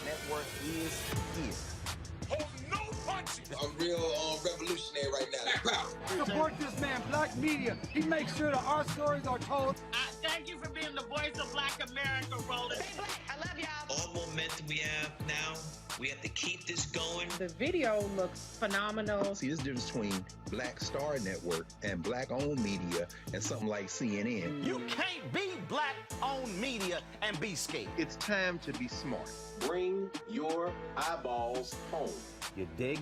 Network is here. Hold no punches. I'm real revolutionary right now. Support this man, Black Media. He makes sure that our stories are told. Thank you for being the voice of Black America, Roland. Stay black. I love y'all. All momentum we have now, we have to keep this going. The video looks phenomenal. See, this difference between Black Star Network and Black-owned media and something like CNN. You can't be Black-owned media and be scared. It's time to be smart. Bring your eyeballs home. You dig?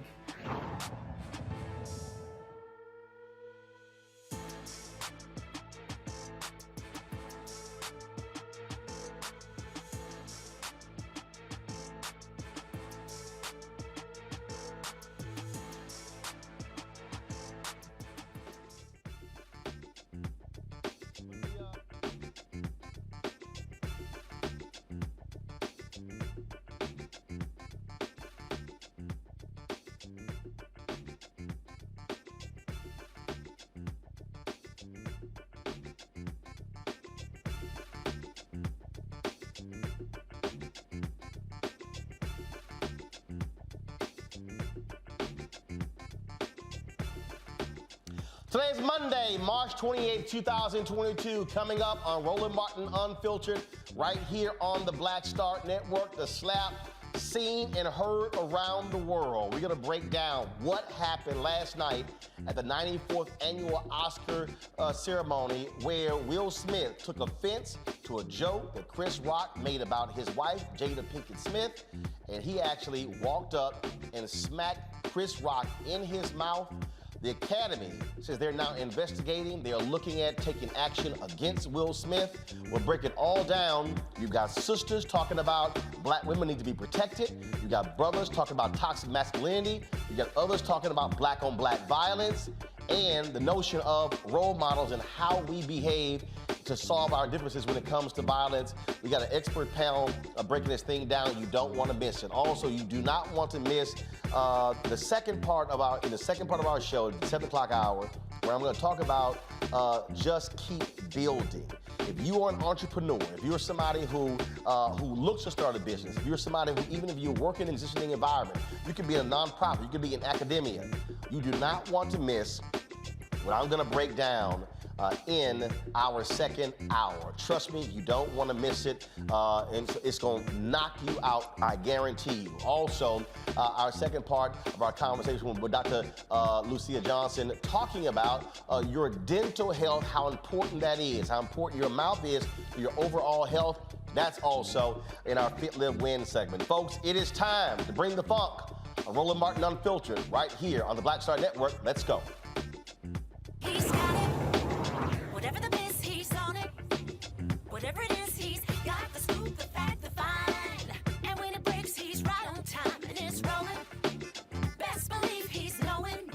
Today's Monday, March 28, 2022, coming up on Roland Martin Unfiltered, right here on the Black Star Network, the slap seen and heard around the world. We're gonna break down what happened last night at the 94th annual Oscar ceremony, where Will Smith took offense to a joke that Chris Rock made about his wife, Jada Pinkett Smith, and he actually walked up and smacked Chris Rock in his mouth. The Academy says they're now investigating. They are looking at taking action against Will Smith. We'll break it all down. You've got sisters talking about Black women need to be protected. You got brothers talking about toxic masculinity. You got others talking about Black-on-Black violence and the notion of role models and how we behave to solve our differences when it comes to violence. We got an expert panel breaking this thing down. You don't want to miss it. Also, you do not want to miss the second part of our show, the 7 o'clock hour, where I'm going to talk about just keep building. If you are an entrepreneur, if you're somebody who looks to start a business, if you're somebody who, even if you work in an existing environment, you could be in a nonprofit, you could be in academia, you do not want to miss what I'm going to break down in our second hour. Trust me, you don't want to miss it, and it's going to knock you out, I guarantee you. Also, our second part of our conversation with Dr. Lucia Johnson, talking about your dental health, how important that is, how important your mouth is for your overall health. That's also in our Fit, Live, Win segment. Folks, it is time to bring the funk. Roland Martin Unfiltered, right here on the Black Star Network. Let's go. He's got it. Whatever the miss, he's on it. Whatever it is, he's got the scoop, the fact, the find. And when it breaks, he's right on time and it's rolling. Best believe he's knowing.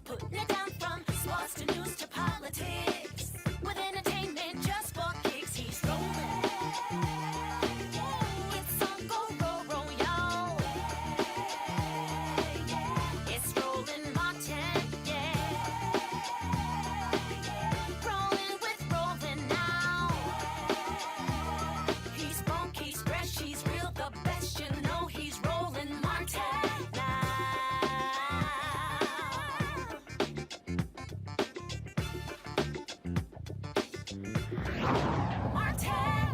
Putting it down from sports to news to politics. With entertainment just for kicks, he's rolling. It's on go, roll, y'all. It's Roland Martin, rolling with Roland now. He's funky, fresh, he's real, the best, you know he's Roland Martin now. Martin!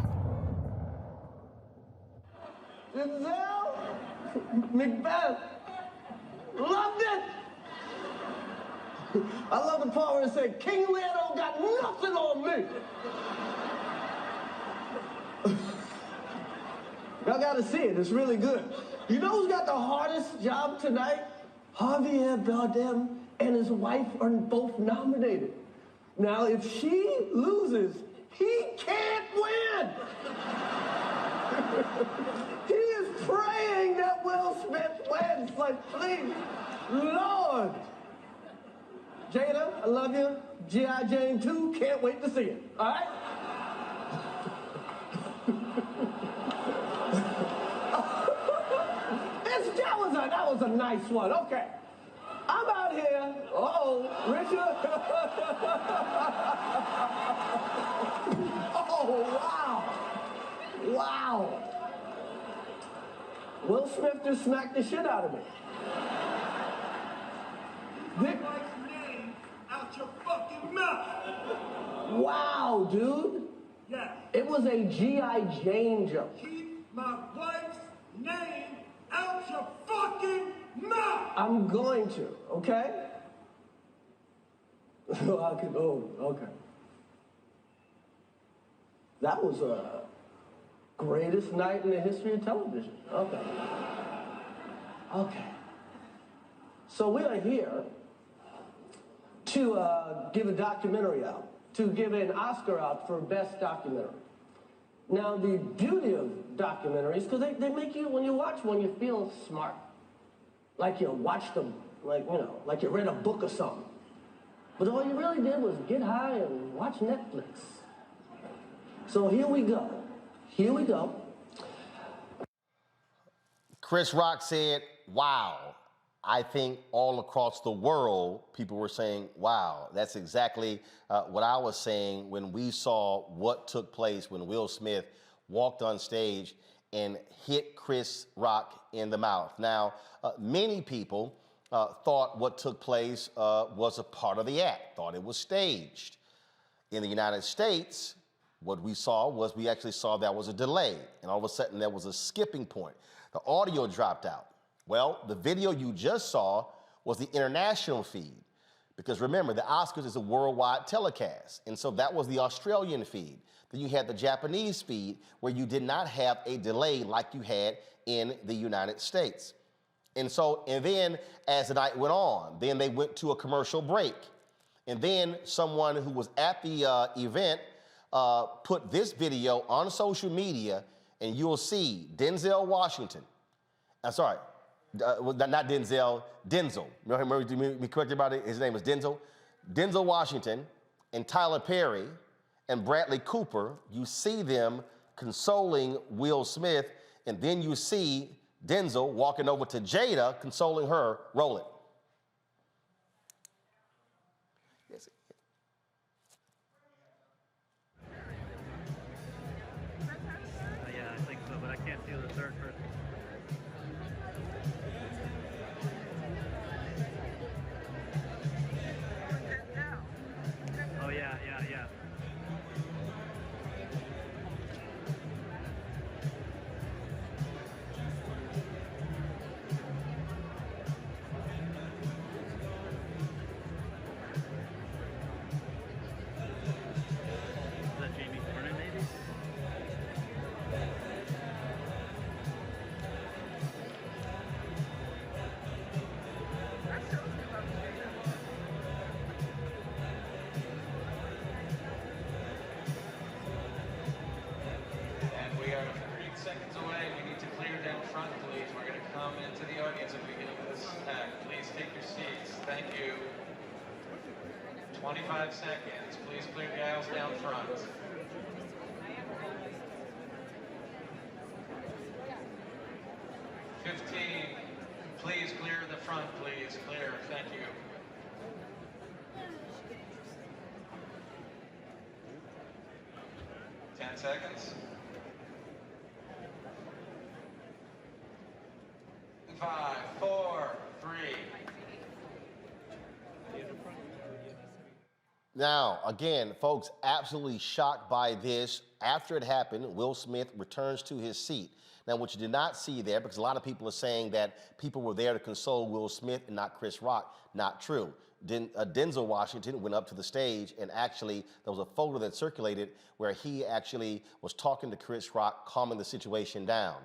Denzel, Macbeth, loved it. I love the part where it said, King Lear don't got nothing on me. Y'all gotta see it, it's really good. You know who's got the hardest job tonight? Javier Bardem and his wife are both nominated. Now, if she loses, he can't win. He is praying that Will Smith wins. Like, please, Lord. Jada, I love you. G.I. Jane 2, can't wait to see it. All right? That was a nice one. Okay. I'm out here. Uh-oh, Richard. Oh, wow. Wow. Will Smith just smacked the shit out of me. Get my name out your fucking mouth. Wow, dude. Yeah. It was a G.I. Jane joke. Keep my wife's name out your fucking mouth. I'm going to, okay? Okay. That was a greatest night in the history of television. Okay. Okay. So we are here to give a documentary out, to give an Oscar out for Best Documentary. Now, the beauty of documentaries, because they make you, when you watch one, you feel smart. Like you watched them, like, you know, like you read a book or something. But all you really did was get high and watch Netflix. So here we go. Here we go. Chris Rock said, wow. I think all across the world, people were saying, wow. That's exactly what I was saying when we saw what took place when Will Smith walked on stage and hit Chris Rock in the mouth. Now, many people thought what took place was a part of the act, thought it was staged. In the United States, what we saw was we actually saw that was a delay, and all of a sudden there was a skipping point. The audio dropped out. Well, the video you just saw was the international feed, because remember, the Oscars is a worldwide telecast, and so that was the Australian feed. Then you had the Japanese feed, where you did not have a delay like you had in the United States. And then as the night went on, then they went to a commercial break. And then someone who was at the event put this video on social media, and you'll see Denzel Washington. I'm sorry. Not Denzel, Denzel. Remember to be corrected about it? His name is Denzel. Denzel Washington and Tyler Perry and Bradley Cooper, you see them consoling Will Smith, and then you see Denzel walking over to Jada, consoling her. Roll it. Yes. Yeah, I think so, but I can't see the third person. Oh, yeah. Is that Jamie Dornan, maybe? And we are 30 seconds away. We need to clear down front, please. We're going to come into the audience at the beginning of this act. Please take your seats. Thank you. 25 seconds. Please clear the aisles down front. 15. Please clear the front, please. Clear. Thank you. 10 seconds. 5, 4, 3. Now, again, folks, absolutely shocked by this. After it happened, Will Smith returns to his seat. Now, what you did not see there, because a lot of people are saying that people were there to console Will Smith and not Chris Rock, not true. Denzel Washington went up to the stage, and actually there was a photo that circulated where he actually was talking to Chris Rock, calming the situation down.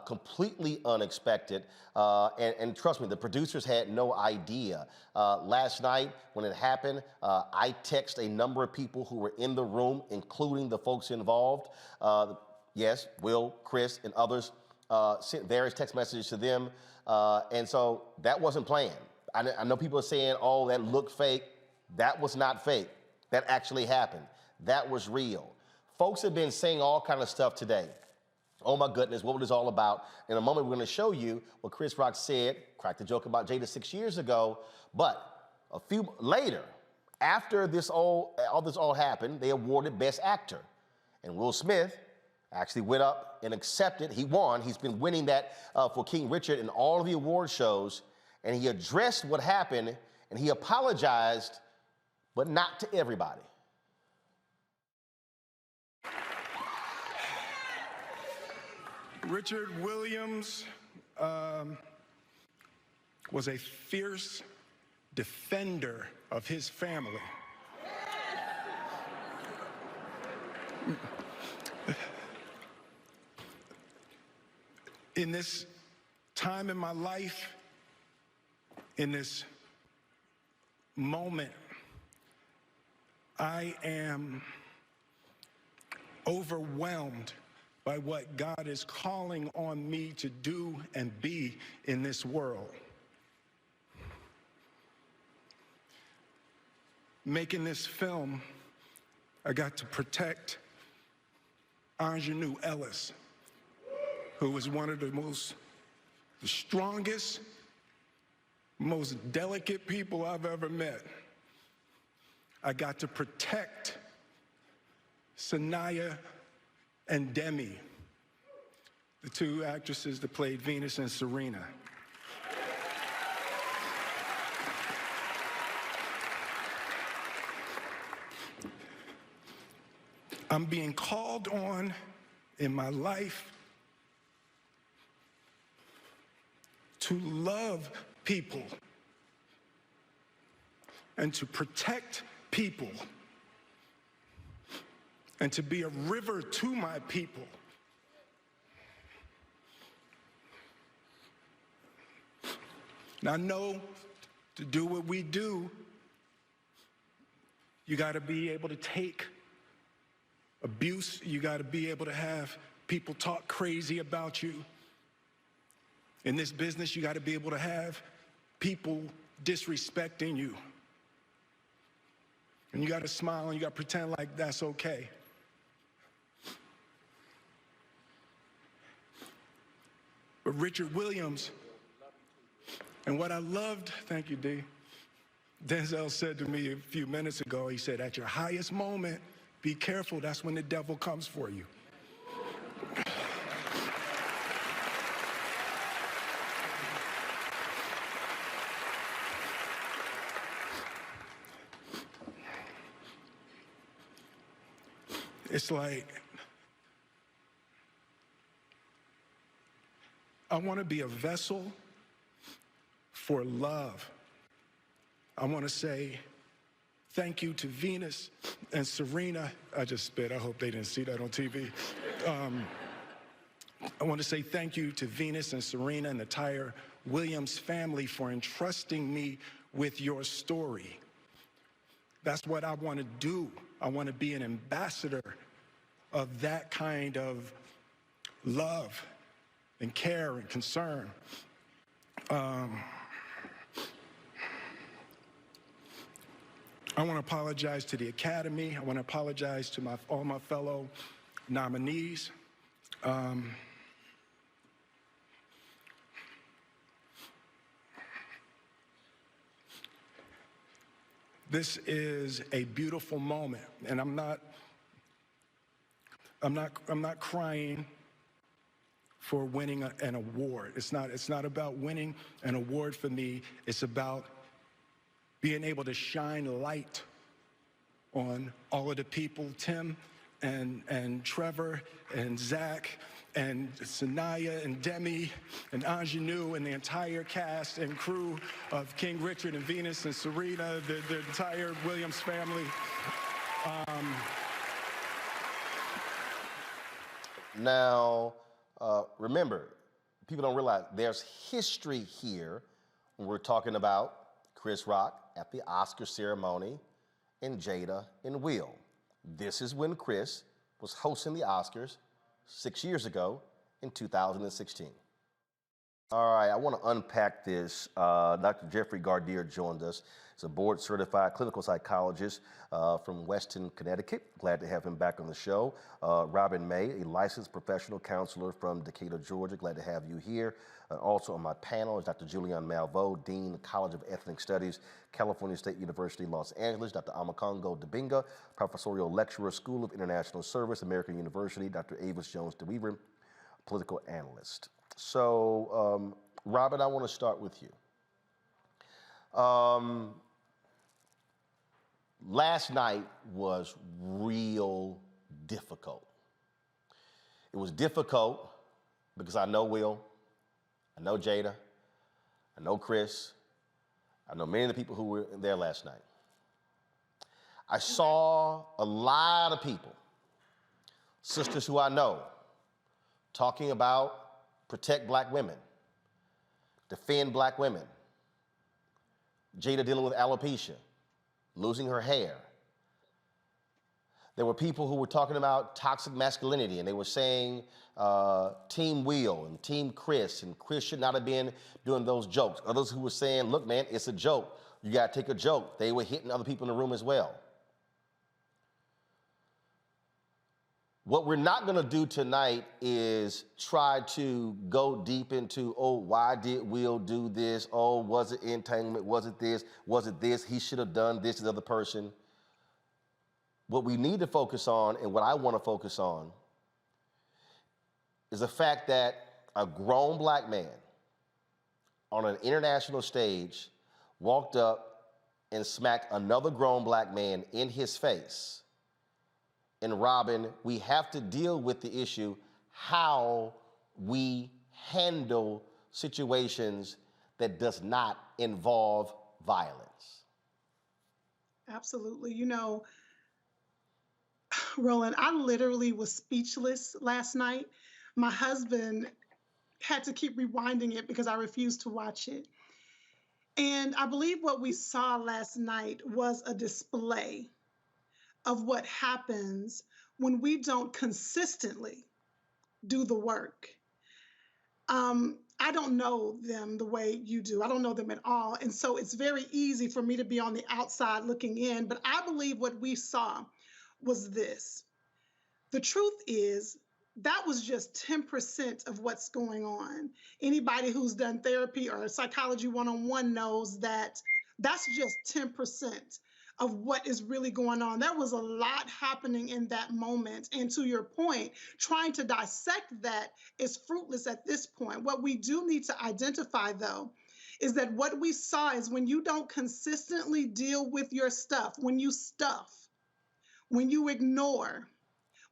Completely unexpected, and trust me, the producers had no idea. Last night when it happened, I texted a number of people who were in the room, including the folks involved. Yes, Will, Chris, and others sent various text messages to them, and so that wasn't planned. I know people are saying, oh, that looked fake. That was not fake. That actually happened. That was real. Folks have been saying all kind of stuff today. Oh my goodness, what was this all about? In a moment, we're gonna show you what Chris Rock said, cracked the joke about Jada 6 years ago, but a few later, after all this happened, they awarded Best Actor. And Will Smith actually went up and accepted, he won. He's been winning that for King Richard in all of the award shows. And he addressed what happened, and he apologized, but not to everybody. Richard Williams was a fierce defender of his family. In this time in my life, in this moment, I am overwhelmed by what God is calling on me to do and be in this world. Making this film, I got to protect Ingenue Ellis, who was one of the strongest, most delicate people I've ever met. I got to protect Sanaya and Demi, the two actresses that played Venus and Serena. I'm being called on in my life to love people and to protect people and to be a river to my people. Now, I know to do what we do, you got to be able to take abuse. You got to be able to have people talk crazy about you. In this business, you got to be able to have people disrespecting you. And you got to smile and you got to pretend like that's okay. But Richard Williams, and what I loved, thank you, D. Denzel said to me a few minutes ago, he said, at your highest moment, be careful, that's when the devil comes for you. It's like, I want to be a vessel for love. I want to say thank you to Venus and Serena. I just spit. I hope they didn't see that on TV. I want to say thank you to Venus and Serena and the entire Williams family for entrusting me with your story. That's what I want to do. I want to be an ambassador of that kind of love and care and concern. I want to apologize to the Academy. I want to apologize to all my fellow nominees. This is a beautiful moment, and I'm not crying for winning an award. It's not about winning an award for me. It's about being able to shine light on all of the people, Tim and Trevor and Zach and Sanaya and Demi and Ingenue and the entire cast and crew of King Richard and Venus and Serena, the entire Williams family. Now, remember, people don't realize there's history here when we're talking about Chris Rock at the Oscar ceremony and Jada and Will. This is when Chris was hosting the Oscars 6 years ago in 2016. All right, I want to unpack this. Dr. Jeffrey Gardier joined us. He's a board-certified clinical psychologist from Weston, Connecticut. Glad to have him back on the show. Robin May, a licensed professional counselor from Decatur, Georgia. Glad to have you here. Also on my panel is Dr. Julian Malveaux, Dean, College of Ethnic Studies, California State University, Los Angeles. Dr. Amakongo Dibinga, professorial lecturer, School of International Service, American University. Dr. Avis Jones DeWeaver, political analyst. So, Robin, I want to start with you. Last night was real difficult. It was difficult because I know Will, I know Jada, I know Chris, I know many of the people who were there last night. I saw a lot of people, sisters who I know, talking about protect black women, defend black women. Jada dealing with alopecia, losing her hair. There were people who were talking about toxic masculinity, and they were saying Team Will and Team Chris, and Chris should not have been doing those jokes. Others who were saying, look, man, it's a joke. You got to take a joke. They were hitting other people in the room as well. What we're not going to do tonight is try to go deep into, oh, why did Will do this? Oh, was it entanglement? Was it this? Was it this? He should have done this to the other person. What we need to focus on, and what I want to focus on, is the fact that a grown black man on an international stage walked up and smacked another grown black man in his face. And Robin, we have to deal with the issue how we handle situations that does not involve violence. Absolutely. You know, Roland, I literally was speechless last night. My husband had to keep rewinding it because I refused to watch it. And I believe what we saw last night was a display of what happens when we don't consistently do the work. I don't know them the way you do. I don't know them at all. And so it's very easy for me to be on the outside looking in. But I believe what we saw was this. The truth is, that was just 10% of what's going on. Anybody who's done therapy or psychology one-on-one knows that that's just 10% of what is really going on. There was a lot happening in that moment. And to your point, trying to dissect that is fruitless at this point. What we do need to identify, though, is that what we saw is when you don't consistently deal with your stuff, when you stuff, when you ignore,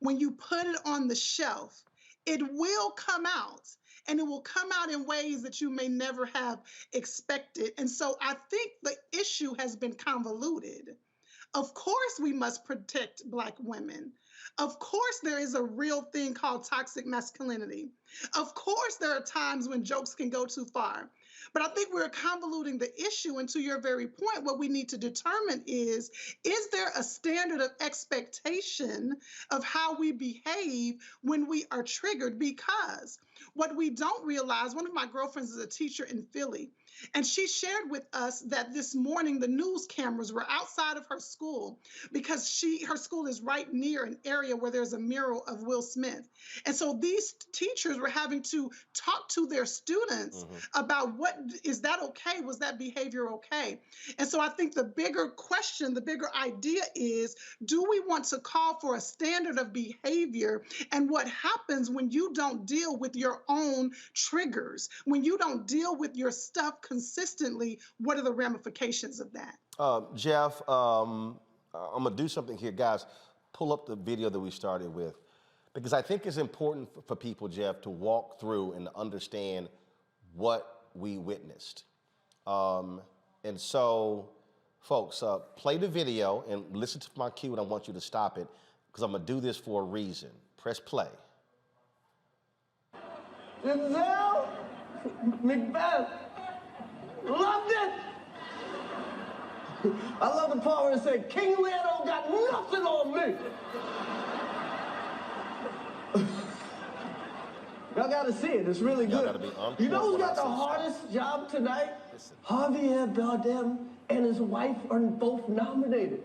when you put it on the shelf, it will come out. And it will come out in ways that you may never have expected. And so I think the issue has been convoluted. Of course, we must protect Black women. Of course, there is a real thing called toxic masculinity. Of course, there are times when jokes can go too far. But I think we're convoluting the issue. And to your very point, what we need to determine is there a standard of expectation of how we behave when we are triggered? Because what we don't realize, one of my girlfriends is a teacher in Philly, and she shared with us that this morning the news cameras were outside of her school because her school is right near an area where there's a mural of Will Smith. And so these teachers were having to talk to their students about is that okay? Was that behavior okay? And so I think the bigger question, the bigger idea is, do we want to call for a standard of behavior? And what happens when you don't deal with your own triggers, when you don't deal with your stuff consistently, what are the ramifications of that? Jeff, I'm gonna do something here. Guys, pull up the video that we started with. Because I think it's important for people, Jeff, to walk through and to understand what we witnessed. And so, folks, play the video and listen to my cue, and I want you to stop it, because I'm going to do this for a reason. Press play. Denzel, Macbeth, loved it. I love the part where it said, King Lear don't got nothing on me. Y'all gotta see it, it's really good. You know who's got the hardest job tonight? Listen. Javier Bardem and his wife are both nominated.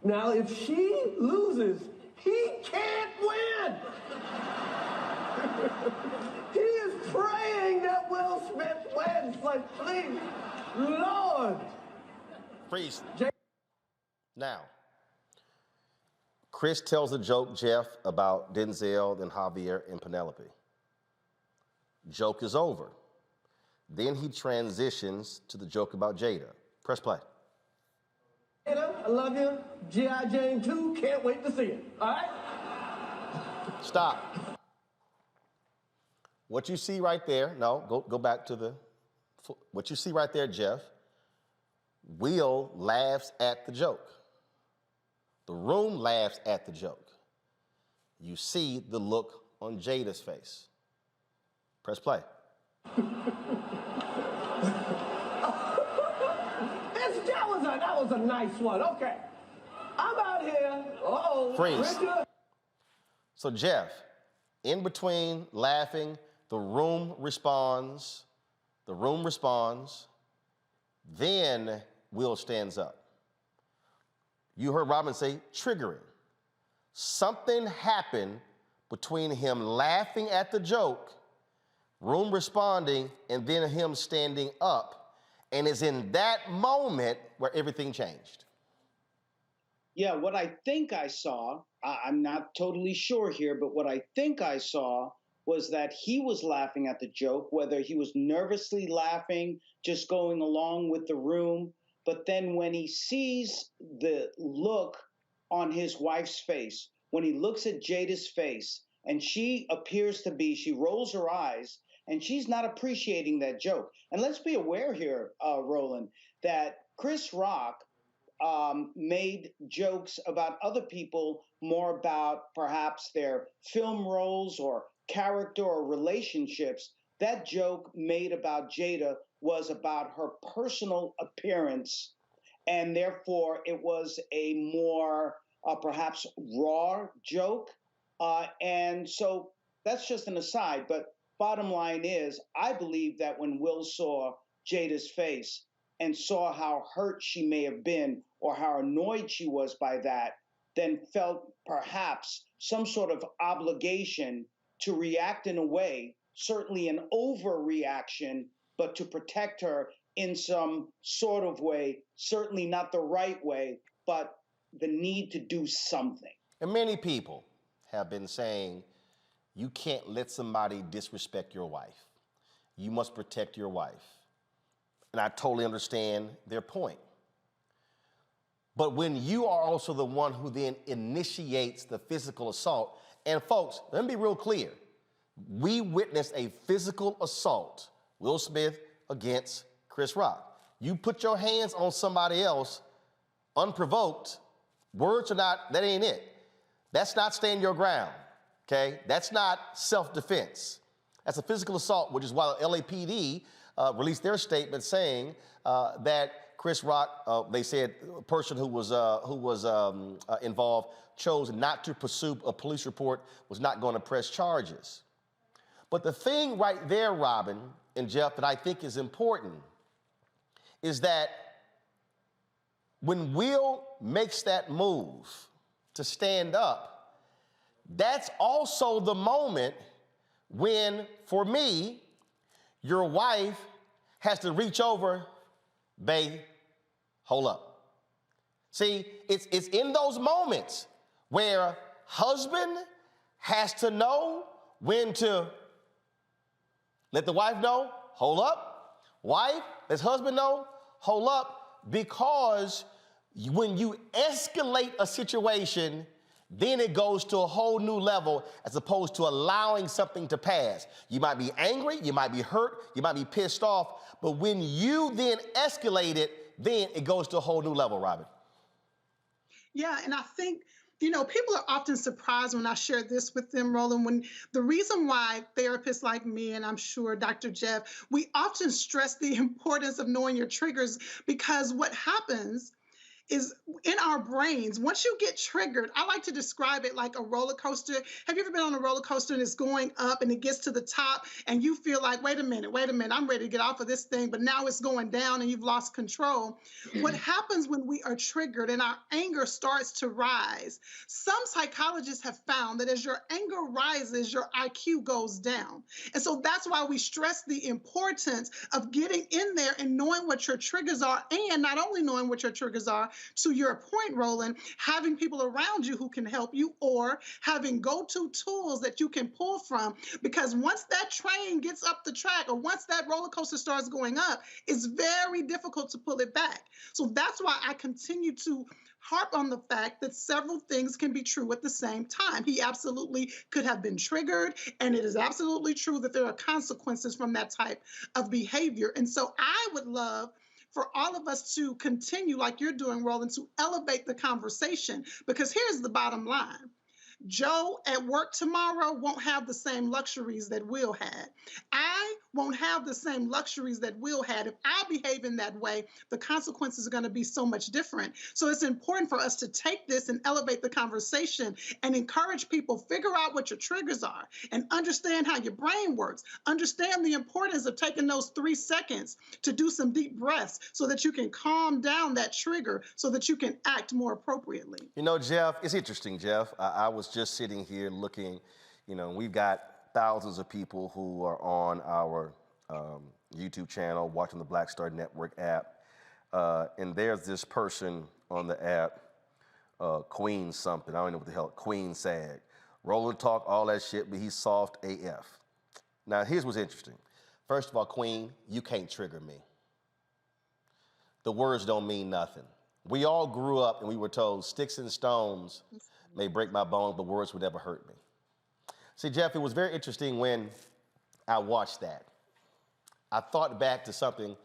Now, if she loses, he can't win. He is praying that Will Smith wins. Like, please, Lord. Freeze. Now, Chris tells a joke, Jeff, about Denzel and Javier and Penelope. Joke is over. Then he transitions to the joke about Jada. Press play. Jada, I love you. G.I. Jane 2, can't wait to see it. All right? Stop. What you see right there, no, go back to the, what you see right there, Jeff, Will laughs at the joke. The room laughs at the joke. You see the look on Jada's face. Press play. That was a nice one. Okay. I'm out here. Uh-oh. Freeze. So, Jeff, in between laughing, the room responds. The room responds. Then Will stands up. You heard Robin say triggering. Something happened between him laughing at the joke, room responding, and then him standing up. And it's in that moment where everything changed. Yeah, what I think I saw, I'm not totally sure here, but what I think I saw was that he was laughing at the joke, whether he was nervously laughing, just going along with the room. But then when he sees the look on his wife's face, when he looks at Jada's face, and she appears to be, she rolls her eyes, and she's not appreciating that joke. And let's be aware here, Roland, that Chris Rock made jokes about other people more about perhaps their film roles or character or relationships. That joke made about Jada was about her personal appearance, and therefore it was a more perhaps raw joke. And so that's just an aside, but bottom line is, I believe that when Will saw Jada's face and saw how hurt she may have been or how annoyed she was by that, then felt perhaps some sort of obligation to react in a way, certainly an overreaction, but to protect her in some sort of way, certainly not the right way, but the need to do something. And many people have been saying, you can't let somebody disrespect your wife. You must protect your wife. And I totally understand their point. But when you are also the one who then initiates the physical assault, and folks, let me be real clear. We witnessed a physical assault, Will Smith against Chris Rock. You put your hands on somebody else unprovoked, words are not, that ain't it. That's not stand your ground. Okay, that's not self-defense. That's a physical assault, which is why the LAPD released their statement saying that Chris Rock, they said a person who was involved chose not to pursue a police report, was not going to press charges. But the thing right there, Robin and Jeff, that I think is important is that when Will makes that move to stand up, that's also the moment when, for me, your wife has to reach over, babe, hold up. See, it's in those moments where husband has to know when to let the wife know, hold up. Wife, let husband know, hold up, because when you escalate a situation, then it goes to a whole new level as opposed to allowing something to pass. You might be angry, you might be hurt, you might be pissed off, but when you then escalate it, then it goes to a whole new level, Robin. Yeah, and I think, you know, people are often surprised when I share this with them, Roland, when the reason why therapists like me, and I'm sure Dr. Jeff, we often stress the importance of knowing your triggers, because what happens is in our brains, once you get triggered, I like to describe it like a roller coaster. Have you ever been on a roller coaster and it's going up and it gets to the top and you feel like, wait a minute, I'm ready to get off of this thing, but now it's going down and you've lost control. What happens when we are triggered and our anger starts to rise? Some psychologists have found that as your anger rises, your IQ goes down. And so that's why we stress the importance of getting in there and knowing what your triggers are, and not only knowing what your triggers are, to your point, Roland, having people around you who can help you, or having go-to tools that you can pull from, because once that train gets up the track, or once that roller coaster starts going up, it's very difficult to pull it back. So that's why I continue to harp on the fact that several things can be true at the same time. He absolutely could have been triggered, and it is absolutely true that there are consequences from that type of behavior. And so I would love for all of us to continue, like you're doing, Roland, to elevate the conversation, because here's the bottom line. Joe at work tomorrow won't have the same luxuries that Will had. I won't have the same luxuries that Will had. If I behave in that way, the consequences are going to be so much different. So it's important for us to take this and elevate the conversation and encourage people, figure out what your triggers are and understand how your brain works. Understand the importance of taking those 3 seconds to do some deep breaths so that you can calm down that trigger so that you can act more appropriately. You know, Jeff, it's interesting, Jeff. I was just sitting here looking, you know, we've got thousands of people who are on our YouTube channel, watching the Black Star Network app. And there's this person on the app, Queen something, I don't know what the hell, Queen Sag. Roland talk, all that shit, but he's soft AF. Now, here's what's interesting. First of all, Queen, you can't trigger me. The words don't mean nothing. We all grew up and we were told sticks and stones may break my bones, but words would never hurt me. See, Jeff, it was very interesting when I watched that. I thought back to something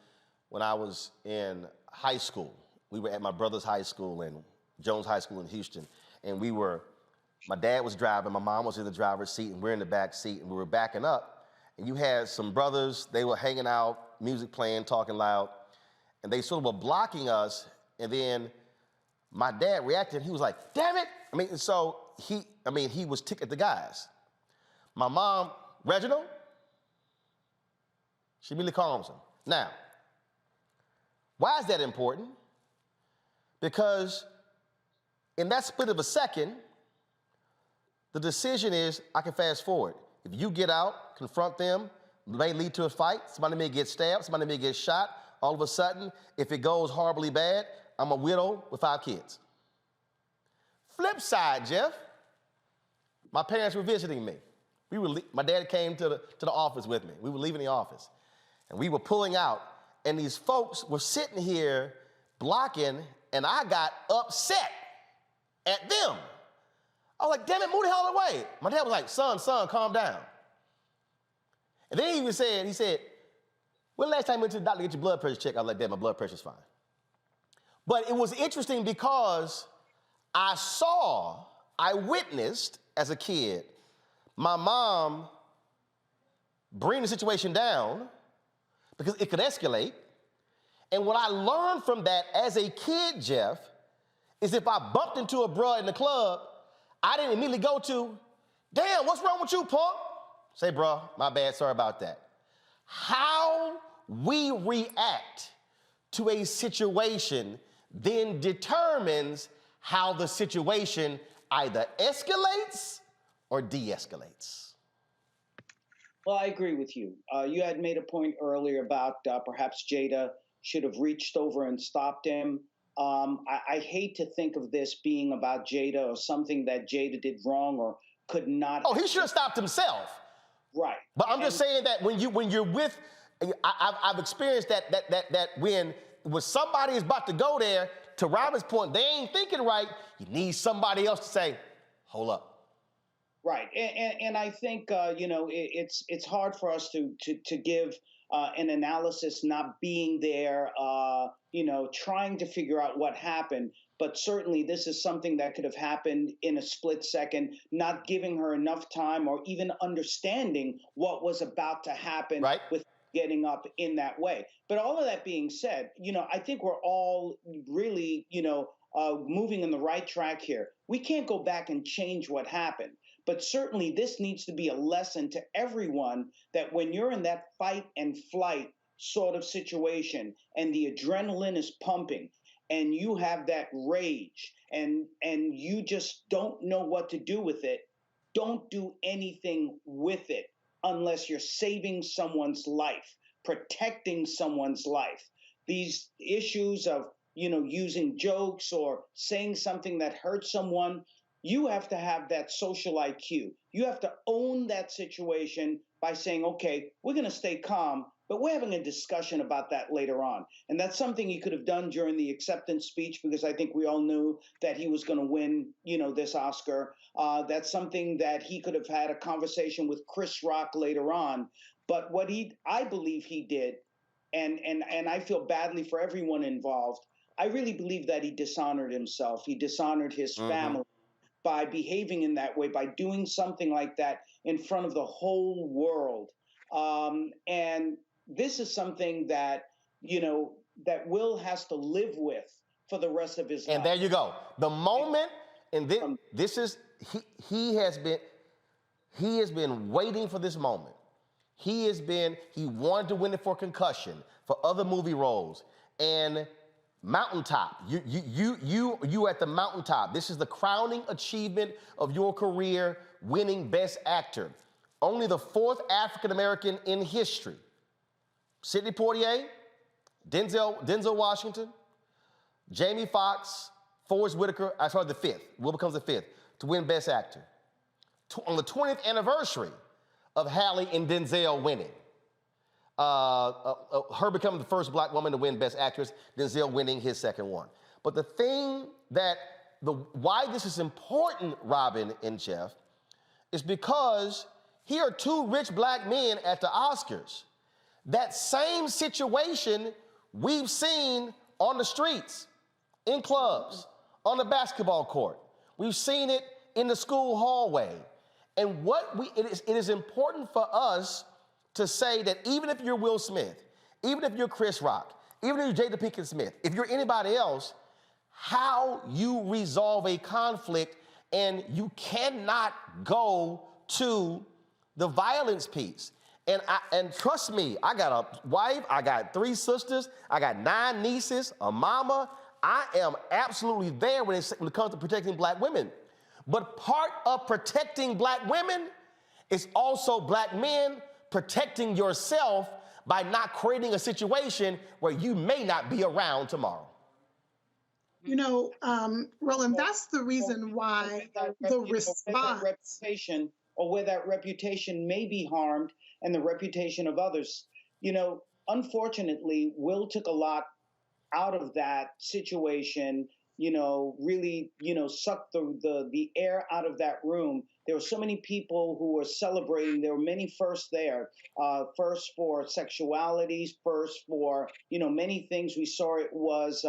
when I was in high school. We were at my brother's high school in Jones High School in Houston, and my dad was driving, my mom was in the driver's seat, and we're in the back seat, and we were backing up, and you had some brothers, they were hanging out, music playing, talking loud, and they sort of were blocking us, and then my dad reacted, he was like, damn it! So he was ticked at the guys. My mom, Reginald, she really calms him. Now, why is that important? Because in that split of a second, the decision is, I can fast forward. If you get out, confront them, it may lead to a fight, somebody may get stabbed, somebody may get shot. All of a sudden, if it goes horribly bad, I'm a widow with 5 kids. Flip side, Jeff, my parents were visiting me. My dad came to the office with me. We were leaving the office, and we were pulling out, and these folks were sitting here blocking, and I got upset at them. I was like, damn it, move the hell away. My dad was like, son, calm down. And then he said, when the last time you went to the doctor to get your blood pressure checked? I was like, Dad, my blood pressure's fine. But it was interesting because I witnessed as a kid, my mom bring the situation down because it could escalate. And what I learned from that as a kid, Jeff, is if I bumped into a bruh in the club, I didn't immediately go to, damn, what's wrong with you, punk? Say, bruh, my bad, sorry about that. How we react to a situation then determines how the situation either escalates or de-escalates. Well, I agree with you. You had made a point earlier about perhaps Jada should have reached over and stopped him. I hate to think of this being about Jada or something that Jada did wrong or could not. Oh, he should have stopped himself. Right. But I'm just saying that when you're with, I've experienced that when somebody is about to go there, to Robin's point, they ain't thinking right, you need somebody else to say, Hold up. Right, and I think it's hard for us to give an analysis, not being there, trying to figure out what happened. But certainly, this is something that could have happened in a split second, not giving her enough time or even understanding what was about to happen with getting up in that way. But all of that being said, I think we're all really, moving in the right track here. We can't go back and change what happened. But certainly this needs to be a lesson to everyone that when you're in that fight and flight sort of situation and the adrenaline is pumping and you have that rage and you just don't know what to do with it, don't do anything with it unless you're saving someone's life, protecting someone's life. These issues of, using jokes or saying something that hurts someone, you have to have that social IQ. You have to own that situation by saying, okay, we're going to stay calm, but we're having a discussion about that later on. And that's something he could have done during the acceptance speech, because I think we all knew that he was going to win, this Oscar. That's something that he could have had a conversation with Chris Rock later on. But what I believe he did, and I feel badly for everyone involved, I really believe that he dishonored himself. He dishonored his family by behaving in that way, by doing something like that in front of the whole world. And this is something that, that Will has to live with for the rest of his life. And there you go. The moment, and this is, he has been waiting for this moment. He wanted to win it for Concussion, for other movie roles, and Mountaintop. You at the mountaintop. This is the crowning achievement of your career, winning Best Actor. Only the 4th African-American in history. Sidney Poitier, Denzel Washington, Jamie Foxx, Forrest Whitaker, the 5th. Will becomes the 5th to win Best Actor. On the 20th anniversary of Halle and Denzel winning. Her becoming the first black woman to win Best Actress, Denzel winning his second one. But the thing why this is important, Robin and Jeff, is because here are 2 rich black men at the Oscars. That same situation we've seen on the streets, in clubs, on the basketball court. We've seen it in the school hallway. And it is important for us to say that even if you're Will Smith, even if you're Chris Rock, even if you're Jada Pinkett Smith, if you're anybody else, how you resolve a conflict, and you cannot go to the violence piece. And trust me, I got a wife, I got 3 sisters, I got 9 nieces, a mama. I am absolutely there when it comes to protecting black women. But part of protecting black women is also black men protecting yourself by not creating a situation where you may not be around tomorrow. Roland, that's the reason why the response, where that reputation may be harmed, and the reputation of others. Unfortunately, Will took a lot out of that situation, really, sucked the air out of that room. There were so many people who were celebrating. There were many firsts there. First for sexualities, first for, many things. We saw it was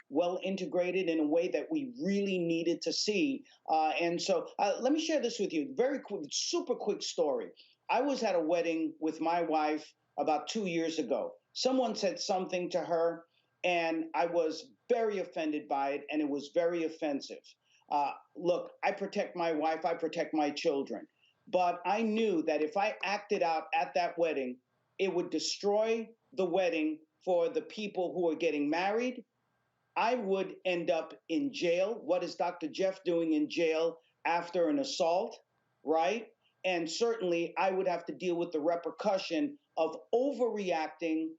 well integrated in a way that we really needed to see. And so let me share this with you. Very quick, super quick story. I was at a wedding with my wife about 2 years ago. Someone said something to her, and I was very offended by it, and it was very offensive. Look, I protect my wife, I protect my children. But I knew that if I acted out at that wedding, it would destroy the wedding for the people who are getting married. I would end up in jail. What is Dr. Jeff doing in jail after an assault, right? And certainly I would have to deal with the repercussion of overreacting.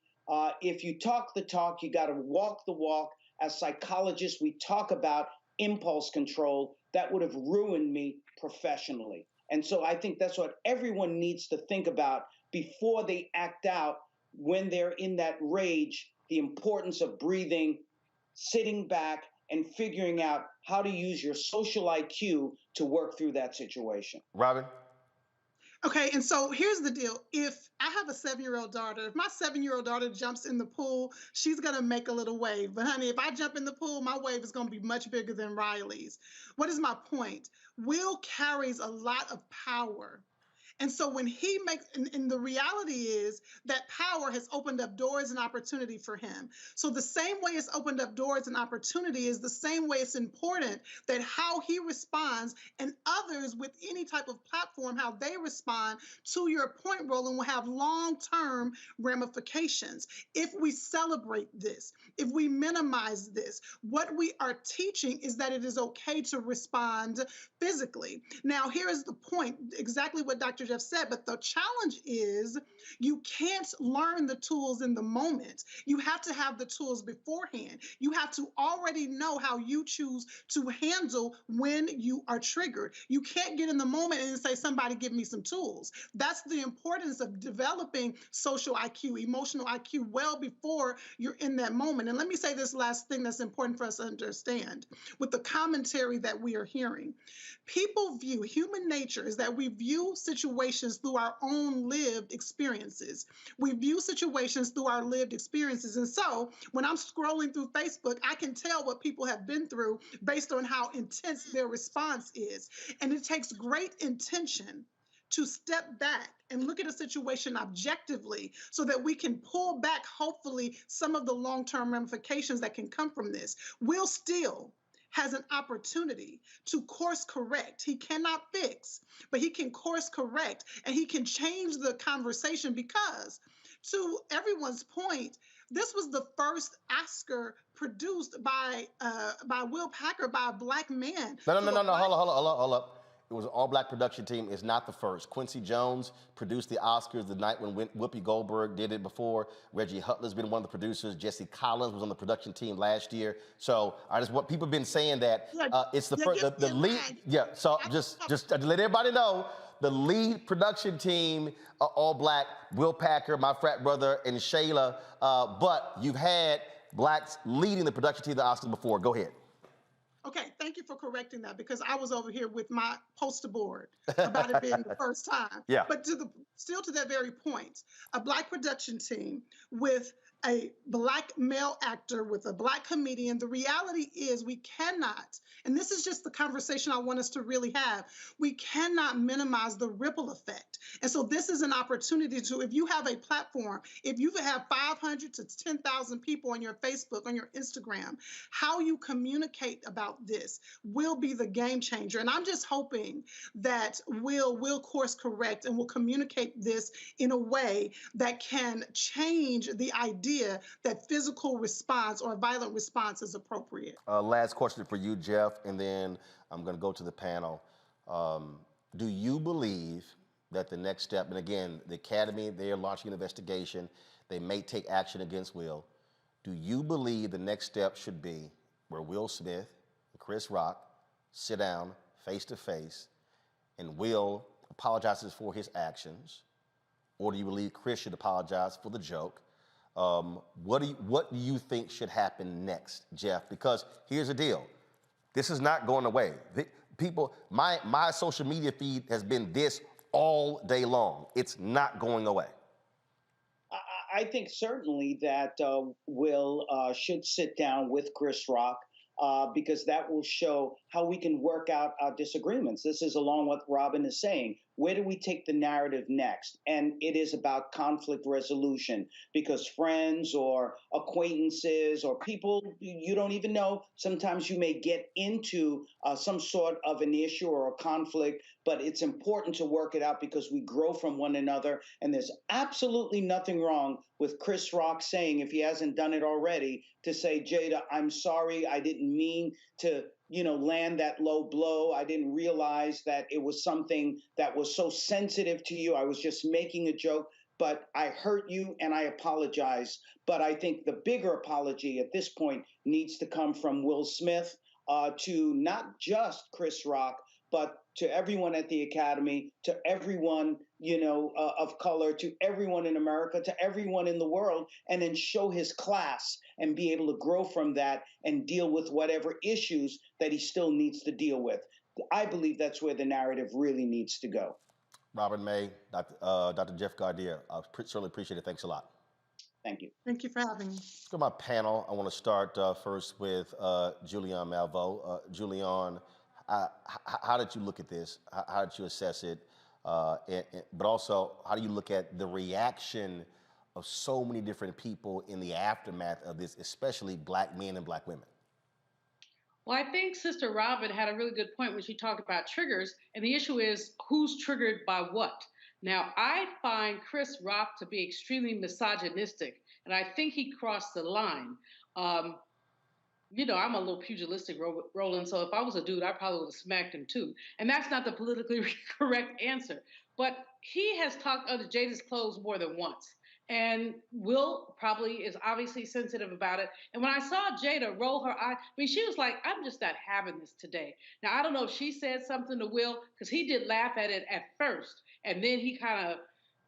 If you talk the talk, you got to walk the walk. As psychologists, we talk about impulse control. That would have ruined me professionally. And so I think that's what everyone needs to think about before they act out when they're in that rage, the importance of breathing, sitting back, and figuring out how to use your social IQ to work through that situation. Robin? Okay, and so here's the deal. If I have a 7-year-old daughter, if my 7-year-old daughter jumps in the pool, she's going to make a little wave. But honey, if I jump in the pool, my wave is going to be much bigger than Riley's. What is my point? Will carries a lot of power. And so when he makes, and the reality is that power has opened up doors and opportunity for him. So the same way it's opened up doors and opportunity is the same way it's important that how he responds and others with any type of platform, how they respond to your point, Roland, will have long-term ramifications. If we celebrate this, if we minimize this, what we are teaching is that it is okay to respond physically. Now, here is the point, exactly what Dr. Jeff said, but the challenge is you can't learn the tools in the moment. You have to have the tools beforehand. You have to already know how you choose to handle when you are triggered. You can't get in the moment and say, somebody give me some tools. That's the importance of developing social IQ, emotional IQ well before you're in that moment. And let me say this last thing that's important for us to understand. With the commentary that we are hearing, people view, human nature is that we view situations through our own lived experiences. We view situations through our lived experiences. And so when I'm scrolling through Facebook, I can tell what people have been through based on how intense their response is. And it takes great intention to step back and look at a situation objectively so that we can pull back, hopefully, some of the long-term ramifications that can come from this. Will Steele has an opportunity to course correct. He cannot fix, but he can course correct and he can change the conversation because, to everyone's point, this was the first Oscar produced by Will Packer, by a Black man. No. Hold up. It was an all-Black production team. It's not the first. Quincy Jones produced the Oscars the night when Whoopi Goldberg did it before. Reggie Hutler's been one of the producers. Jesse Collins was on the production team last year. So I just want people have been saying that it's the first, the lead. Yeah. So just to let everybody know, the lead production team, all Black, Will Packer, my frat brother, and Shayla. But you've had Blacks leading the production team of the Oscars before. Go ahead. Okay, thank you for correcting that because I was over here with my poster board about it being the first time. Yeah. But still to that very point, a Black production team with a Black male actor, with a Black comedian, the reality is we cannot, and this is just the conversation I want us to really have, we cannot minimize the ripple effect. And so this is an opportunity to, if you have a platform, if you have 500 to 10,000 people on your Facebook, on your Instagram, how you communicate about this will be the game changer. And I'm just hoping that will course correct and will communicate this in a way that can change the idea that physical response or violent response is appropriate. Last question for you, Jeff, and then I'm going to go to the panel. Do you believe that the next step, and again, the Academy, they're launching an investigation, they may take action against Will. Do you believe the next step should be where Will Smith and Chris Rock sit down face to face and Will apologizes for his actions? Or do you believe Chris should apologize for the joke? What do you think should happen next, Jeff? Because here's the deal. This is not going away. My social media feed has been this all day long. It's not going away. I think certainly that Will should sit down with Chris Rock because that will show how we can work out our disagreements. This is along what Robin is saying. Where do we take the narrative next? And it is about conflict resolution because friends or acquaintances or people you don't even know, sometimes you may get into some sort of an issue or a conflict, but it's important to work it out because we grow from one another. And there's absolutely nothing wrong with Chris Rock saying, if he hasn't done it already, to say, Jada, I'm sorry, I didn't mean to land that low blow. I didn't realize that it was something that was so sensitive to you. I was just making a joke, but I hurt you and I apologize. But I think the bigger apology at this point needs to come from Will Smith to not just Chris Rock, but to everyone at the Academy, to everyone, of color, to everyone in America, to everyone in the world, and then show his class and be able to grow from that and deal with whatever issues that he still needs to deal with. I believe that's where the narrative really needs to go. Robert May, Dr. Jeff Gardia, I certainly appreciate it. Thanks a lot. Thank you. Thank you for having me. Let's go to my panel. I want to start first with Julian Malveaux. Julian, how did you look at this? How did you assess it? But also, how do you look at the reaction of so many different people in the aftermath of this, especially Black men and Black women? Well, I think Sister Robin had a really good point when she talked about triggers, and the issue is who's triggered by what. Now, I find Chris Rock to be extremely misogynistic, and I think he crossed the line. You know, I'm a little pugilistic, Roland, so if I was a dude, I probably would have smacked him too. And that's not the politically correct answer. But he has talked under Jada's clothes more than once. And Will probably is obviously sensitive about it. And when I saw Jada roll her eye, I mean, she was like, I'm just not having this today. Now, I don't know if she said something to Will, because he did laugh at it at first. And then he kind of,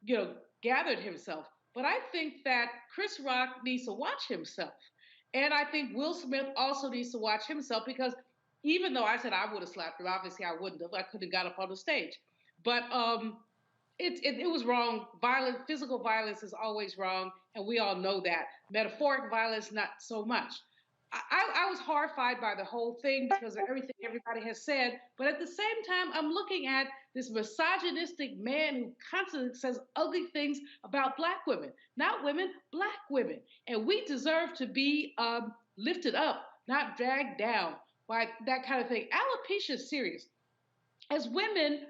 you know, gathered himself. But I think that Chris Rock needs to watch himself. And I think Will Smith also needs to watch himself, because even though I said I would have slapped him, obviously I wouldn't have. I could have got up on the stage. But it was wrong. Physical violence is always wrong, and we all know that. Metaphoric violence, not so much. I was horrified by the whole thing because of everything everybody has said. But at the same time, I'm looking at this misogynistic man who constantly says ugly things about Black women. Not women, Black women. And we deserve to be lifted up, not dragged down by that kind of thing. Alopecia is serious. As women,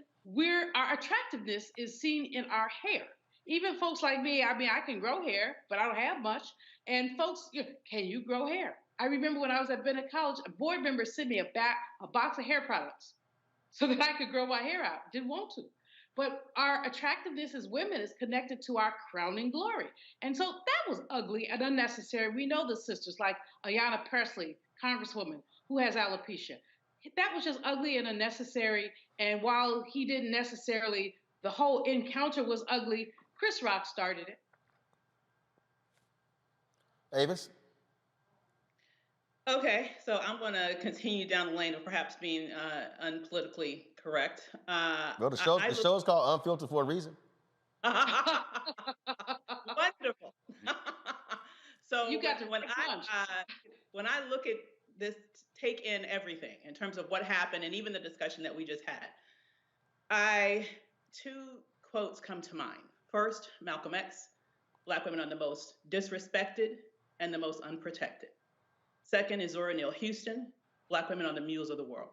our attractiveness is seen in our hair. Even folks like me, I mean, I can grow hair, but I don't have much. And folks, can you grow hair? I remember when I was at Bennett College, a board member sent me a box of hair products so that I could grow my hair out. Didn't want to. But our attractiveness as women is connected to our crowning glory. And so that was ugly and unnecessary. We know the sisters like Ayanna Pressley, Congresswoman, who has alopecia. That was just ugly and unnecessary. And while he didn't necessarily, the whole encounter was ugly, Chris Rock started it. Avis? Okay, so I'm going to continue down the lane of perhaps being unpolitically correct. Well, the show's called Unfiltered for a reason. Wonderful. So you got when I look at this, take in everything in terms of what happened and even the discussion that we just had, two quotes come to mind. First, Malcolm X, Black women are the most disrespected and the most unprotected. Second is Zora Neale Houston, Black women are the mules of the world.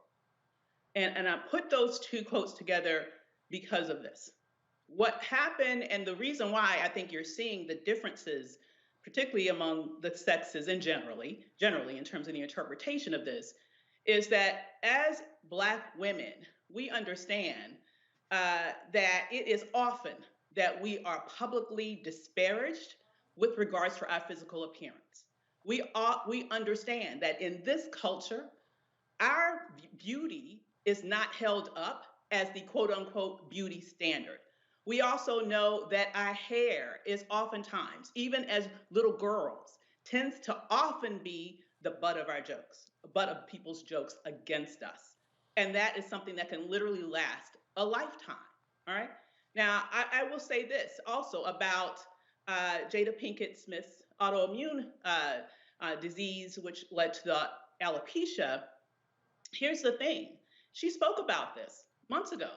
And I put those two quotes together because of this. What happened, and the reason why I think you're seeing the differences, particularly among the sexes and generally in terms of the interpretation of this, is that as Black women, we understand that it is often that we are publicly disparaged with regards to our physical appearance. We understand that in this culture, our beauty is not held up as the quote unquote beauty standard. We also know that our hair is oftentimes, even as little girls, tends to often be the butt of our jokes, butt of people's jokes against us. And that is something that can literally last a lifetime, all right? Now, I will say this also about Jada Pinkett Smith's autoimmune disease, which led to the alopecia. Here's the thing. She spoke about this months ago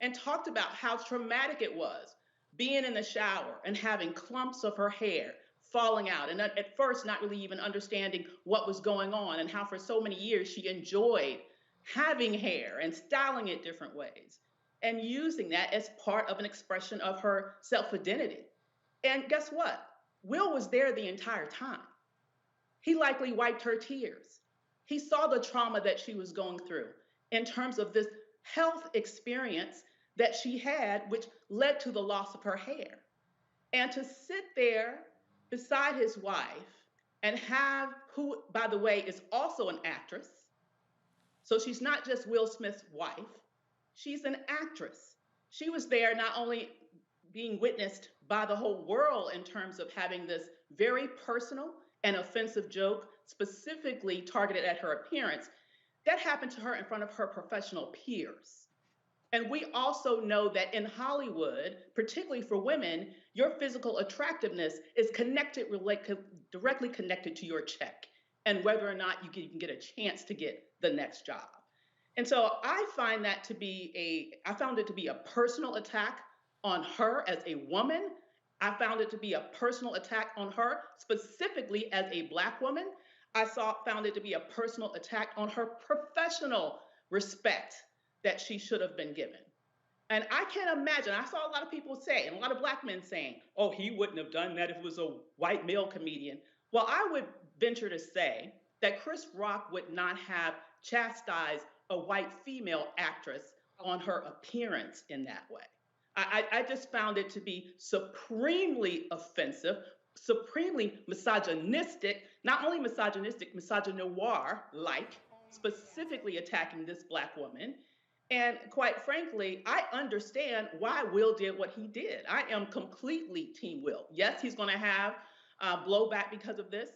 and talked about how traumatic it was being in the shower and having clumps of her hair falling out. And at first, not really even understanding what was going on, and how for so many years she enjoyed having hair and styling it different ways and using that as part of an expression of her self-identity. And guess what? Will was there the entire time. He likely wiped her tears. He saw the trauma that she was going through in terms of this health experience that she had, which led to the loss of her hair. And to sit there beside his wife and have, who, by the way, is also an actress. So she's not just Will Smith's wife, she's an actress. She was there not only being witnessed by the whole world in terms of having this very personal and offensive joke specifically targeted at her appearance. that happened to her in front of her professional peers. And we also know that in Hollywood, particularly for women, your physical attractiveness is directly connected to your check and whether or not you can get a chance to get the next job. And so I found it to be a personal attack on her as a woman. I found it to be a personal attack on her specifically as a Black woman. I found it to be a personal attack on her professional respect that she should have been given. And I can't imagine, I saw a lot of people say, and a lot of Black men saying, oh, he wouldn't have done that if it was a white male comedian. Well, I would venture to say that Chris Rock would not have chastised a white female actress on her appearance in that way. I just found it to be supremely offensive, supremely misogynistic, not only misogynistic, misogynoir-like, specifically attacking this Black woman. And quite frankly, I understand why Will did what he did. I am completely Team Will. Yes, he's going to have blowback because of this.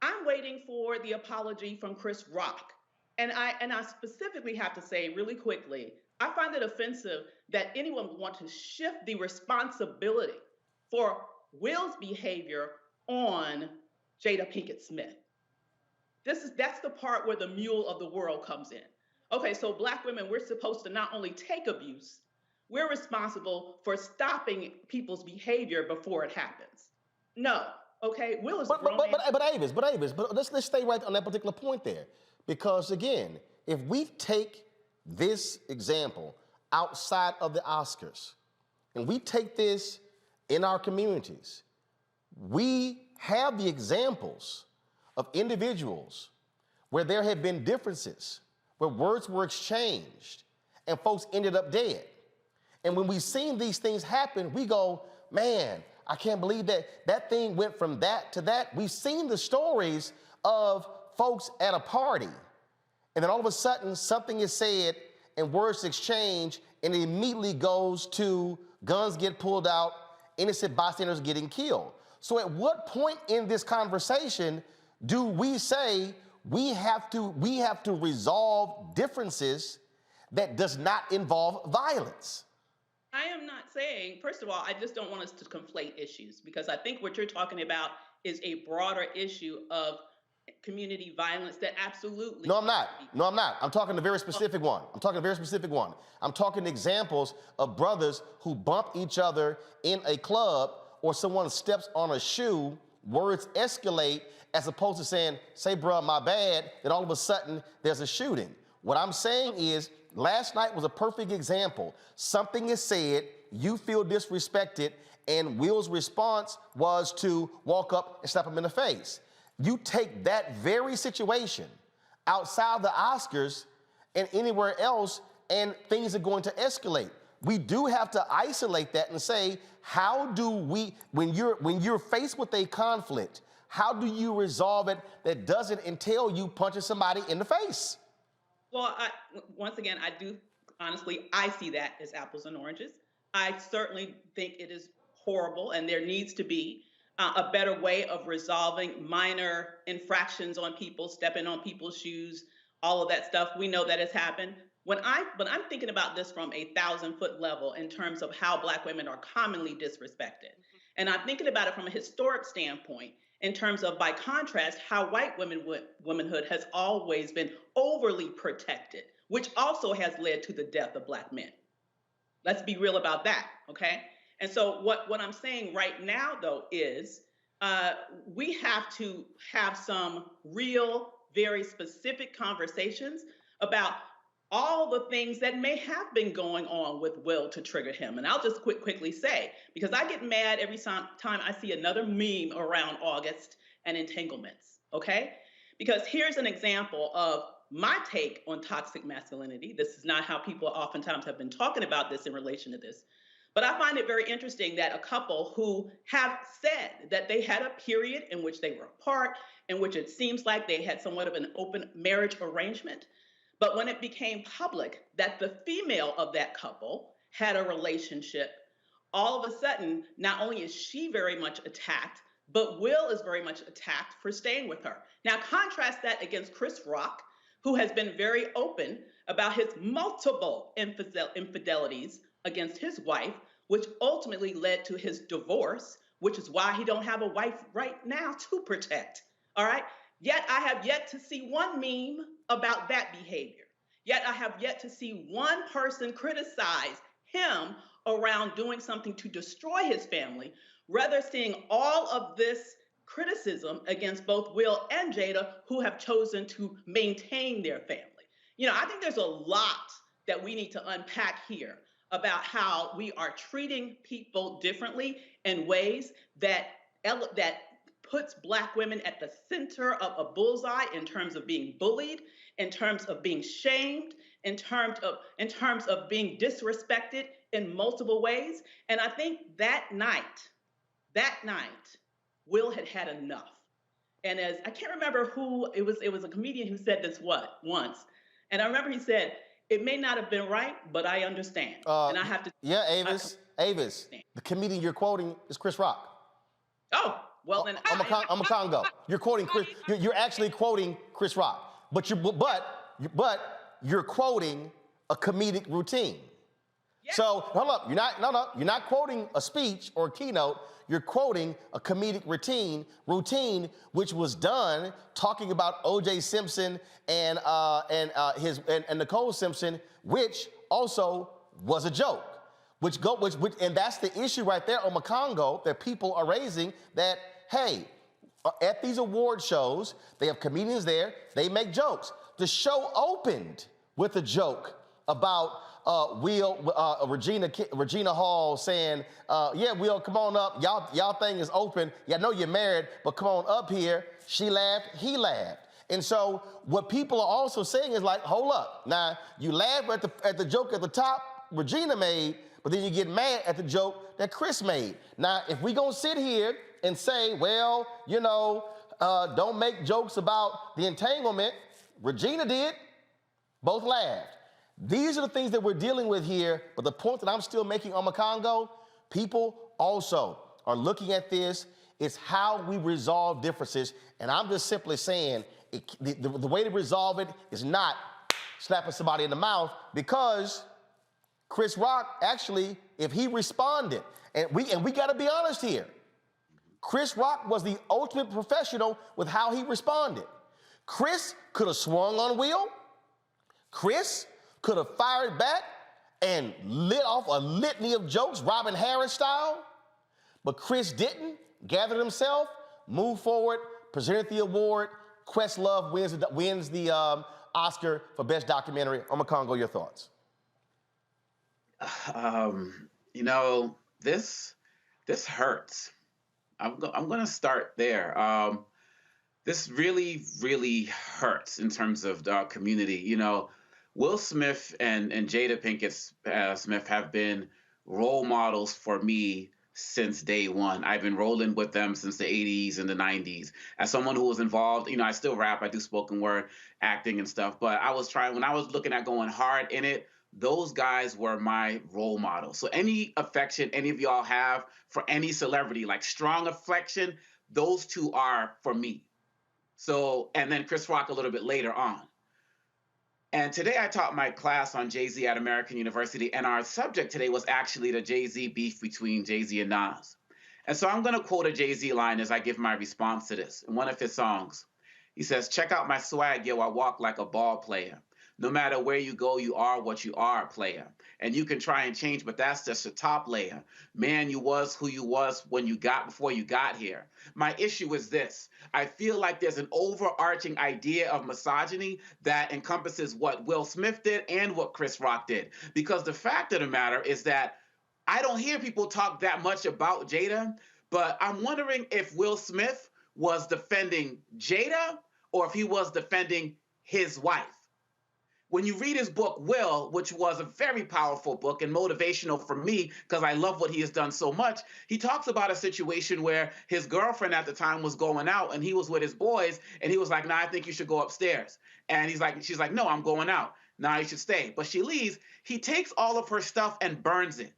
I'm waiting for the apology from Chris Rock. And I specifically have to say really quickly, I find it offensive that anyone would want to shift the responsibility for Will's behavior on Jada Pinkett Smith. That's the part where the mule of the world comes in. Okay, so Black women, we're supposed to not only take abuse, we're responsible for stopping people's behavior before it happens. No, okay, Will is Avis, let's stay right on that particular point there. Because again, if we take this example outside of the Oscars, and we take this in our communities, we have the examples of individuals where there have been differences, where words were exchanged, and folks ended up dead. And when we've seen these things happen, we go, man, I can't believe that thing went from that to that. We've seen the stories of folks at a party, and then all of a sudden something is said and words exchange, and it immediately goes to guns get pulled out, innocent bystanders getting killed. So at what point in this conversation do we say we have to resolve differences that does not involve violence? I am not saying, first of all, I just don't want us to conflate issues, because I think what you're talking about is a broader issue of community violence that absolutely... No, I'm not. I'm talking a very specific one. I'm talking examples of brothers who bump each other in a club, or someone steps on a shoe, words escalate, as opposed to saying, say, bruh, my bad, then all of a sudden there's a shooting. What I'm saying is, last night was a perfect example. Something is said, you feel disrespected, and Will's response was to walk up and slap him in the face. You take that very situation outside the Oscars and anywhere else, and things are going to escalate. We do have to isolate that and say, how do we, when you're faced with a conflict, how do you resolve it that doesn't entail you punching somebody in the face? Well, once again, I see that as apples and oranges. I certainly think it is horrible, and there needs to be a better way of resolving minor infractions on people, stepping on people's shoes, all of that stuff. We know that has happened. But I'm thinking about this from a 1,000-foot level in terms of how Black women are commonly disrespected. And I'm thinking about it from a historic standpoint in terms of, by contrast, how white womanhood has always been overly protected, which also has led to the death of Black men. Let's be real about that, okay? And so what I'm saying right now, though, is we have to have some real, very specific conversations about all the things that may have been going on with Will to trigger him. And I'll just quickly say, because I get mad every time I see another meme around August and entanglements, okay? Because here's an example of my take on toxic masculinity. This is not how people oftentimes have been talking about this in relation to this. But I find it very interesting that a couple who have said that they had a period in which they were apart, in which it seems like they had somewhat of an open marriage arrangement, but when it became public that the female of that couple had a relationship, all of a sudden, not only is she very much attacked, but Will is very much attacked for staying with her. Now, contrast that against Chris Rock, who has been very open about his multiple infidelities against his wife, which ultimately led to his divorce, which is why he don't have a wife right now to protect. All right. Yet I have yet to see one meme about that behavior. Yet I have yet to see one person criticize him around doing something to destroy his family, rather seeing all of this criticism against both Will and Jada, who have chosen to maintain their family. You know, I think there's a lot that we need to unpack here about how we are treating people differently in ways that puts Black women at the center of a bullseye in terms of being bullied, in terms of being shamed, in terms of being disrespected in multiple ways. And I think that night, Will had had enough. And as I can't remember who it was a comedian who said this once. And I remember he said, "It may not have been right, but I understand." And I have to. Yeah, Avis. The comedian you're quoting is Chris Rock. Oh, well then. I'm a Congo. You're quoting Chris. You're actually quoting Chris Rock, but you're quoting a comedic routine. Yeah. So hold up. You're not quoting a speech or a keynote. You're quoting a comedic routine which was done talking about O.J. Simpson and Nicole Simpson, which also was a joke. And that's the issue right there on Congo that people are raising, that, hey, at these award shows, they have comedians there, they make jokes. The show opened with a joke about Regina Hall saying, yeah, Will, come on up. Y'all thing is open. Yeah, I know you're married, but come on up here. She laughed, he laughed. And so what people are also saying is like, hold up. Now, you laugh at the joke at the top Regina made, but then you get mad at the joke that Chris made. Now, if we gonna sit here and say, well, you know, don't make jokes about the entanglement, Regina did, both laughed. These are the things that we're dealing with here, but the point that I'm still making on Congo, people also are looking at this. It's how we resolve differences, and I'm just simply saying the way to resolve it is not slapping somebody in the mouth, because Chris Rock, actually, if he responded, and we got to be honest here, Chris Rock was the ultimate professional with how he responded. Chris could have swung on Will. Chris could have fired back and lit off a litany of jokes, Robin Harris style, but Chris didn't, gathered himself, moved forward, presented the award. Questlove wins the Oscar for Best Documentary. Congo, your thoughts? You know, this hurts. I'm going to start there. This really, really hurts in terms of the community. You know, Will Smith and Jada Pinkett Smith have been role models for me since day one. I've been rolling with them since the 80s and the 90s. As someone who was involved, you know, I still rap, I do spoken word acting and stuff, but when I was looking at going hard in it, those guys were my role models. So any affection any of y'all have for any celebrity, like strong affection, those two are for me. So, and then Chris Rock a little bit later on. And today I taught my class on Jay-Z at American University, and our subject today was actually the Jay-Z beef between Jay-Z and Nas. And so I'm going to quote a Jay-Z line as I give my response to this. In one of his songs, he says, "Check out my swag, yo, I walk like a ball player. No matter where you go, you are what you are, player. And you can try and change, but that's just the top layer. Man, you was who you was before you got here. My issue is this. I feel like there's an overarching idea of misogyny that encompasses what Will Smith did and what Chris Rock did. Because the fact of the matter is that I don't hear people talk that much about Jada, but I'm wondering if Will Smith was defending Jada or if he was defending his wife. When you read his book, Will, which was a very powerful book and motivational for me because I love what he has done so much, he talks about a situation where his girlfriend at the time was going out and he was with his boys and he was like, "Nah, I think you should go upstairs." And she's like, "No, I'm going out. Nah, you should stay." But she leaves. He takes all of her stuff and burns it.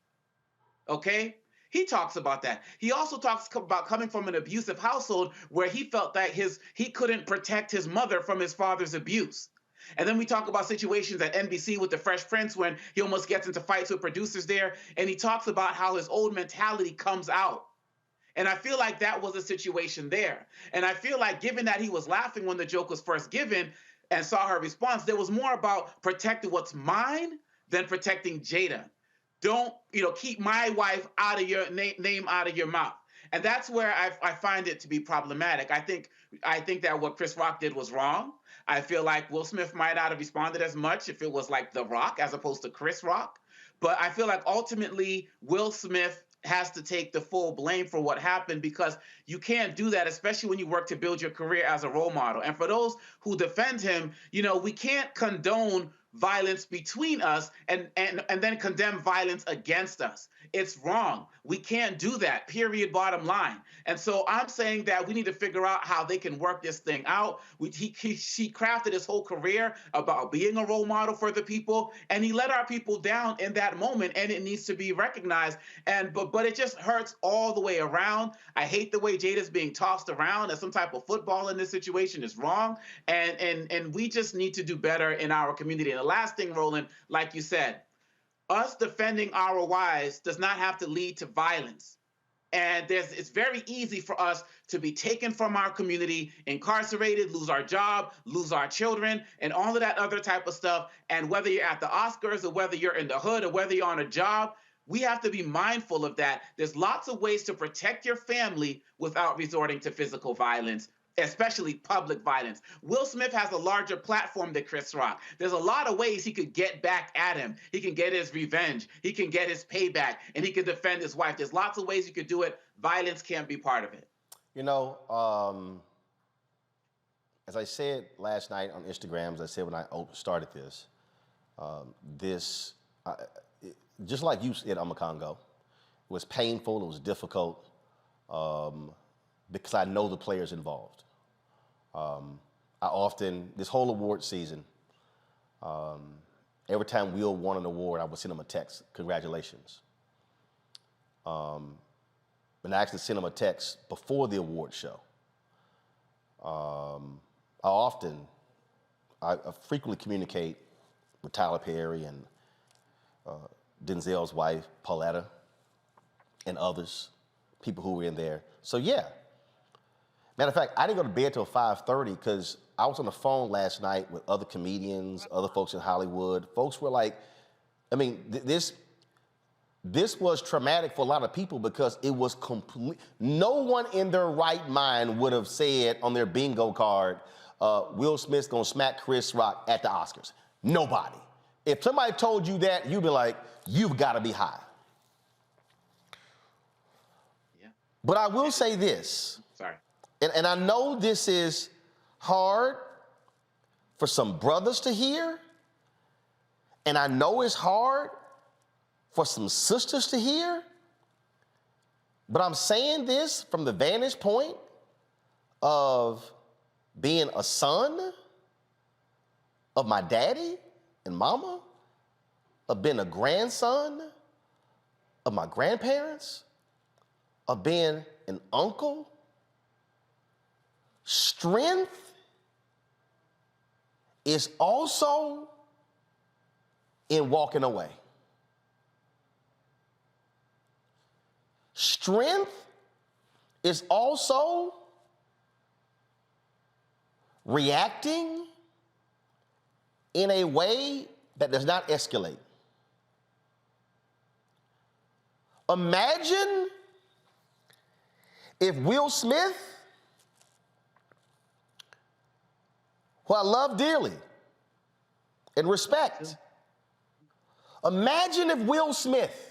Okay? He talks about that. He also talks about coming from an abusive household where he felt that he couldn't protect his mother from his father's abuse. And then we talk about situations at NBC with the Fresh Prince when he almost gets into fights with producers there, and he talks about how his old mentality comes out. And I feel like that was a situation there. And I feel like given that he was laughing when the joke was first given and saw her response, there was more about protecting what's mine than protecting Jada. Don't, keep my wife out of your name out of your mouth. And that's where I find it to be problematic. I think that what Chris Rock did was wrong. I feel like Will Smith might not have responded as much if it was like The Rock as opposed to Chris Rock. But I feel like ultimately Will Smith has to take the full blame for what happened, because you can't do that, especially when you work to build your career as a role model. And for those who defend him, we can't condone violence between us and then condemn violence against us. It's wrong. We can't do that, period, bottom line. And so I'm saying that we need to figure out how they can work this thing out. She crafted his whole career about being a role model for the people, and he let our people down in that moment, and it needs to be recognized. But it just hurts all the way around. I hate the way Jada's being tossed around as some type of football in this situation is wrong. And we just need to do better in our community. And the last thing, Roland, like you said, us defending our wives does not have to lead to violence. And it's very easy for us to be taken from our community, incarcerated, lose our job, lose our children, and all of that other type of stuff. And whether you're at the Oscars or whether you're in the hood or whether you're on a job, we have to be mindful of that. There's lots of ways to protect your family without resorting to physical violence, especially public violence. Will Smith has a larger platform than Chris Rock. There's a lot of ways he could get back at him. He can get his revenge. He can get his payback, and he can defend his wife. There's lots of ways you could do it. Violence can't be part of it. As I said last night on Instagram, as I said when I started this, just like you said, Congo, it was painful, it was difficult, because I know the players involved. This whole award season, every time Will won an award, I would send him a text, congratulations. And I actually sent him a text before the award show. I frequently communicate with Tyler Perry and Denzel's wife, Pauletta, and others, people who were in there. So yeah. Matter of fact, I didn't go to bed till 5:30 because I was on the phone last night with other comedians, other folks in Hollywood. Folks were like, this was traumatic for a lot of people because it was no one in their right mind would have said on their bingo card, Will Smith's gonna smack Chris Rock at the Oscars. Nobody. If somebody told you that, you'd be like, you've gotta be high. Yeah. But I will say this. Sorry. And I know this is hard for some brothers to hear, and I know it's hard for some sisters to hear, but I'm saying this from the vantage point of being a son of my daddy and mama, of being a grandson of my grandparents, of being an uncle. Strength is also in walking away. Strength is also reacting in a way that does not escalate. Imagine if Will Smith, who I love dearly and respect, imagine if Will Smith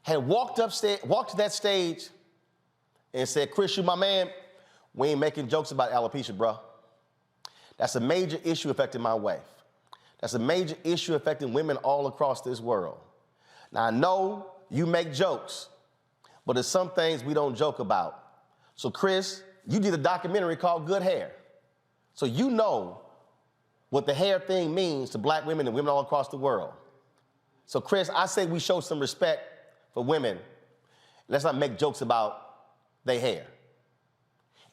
had walked to that stage and said, Chris, you my man, we ain't making jokes about alopecia, bro. That's a major issue affecting my wife. That's a major issue affecting women all across this world. Now, I know you make jokes, but there's some things we don't joke about. So, Chris, you did a documentary called Good Hair. So you know what the hair thing means to black women and women all across the world. So, Chris, I say we show some respect for women. Let's not make jokes about their hair.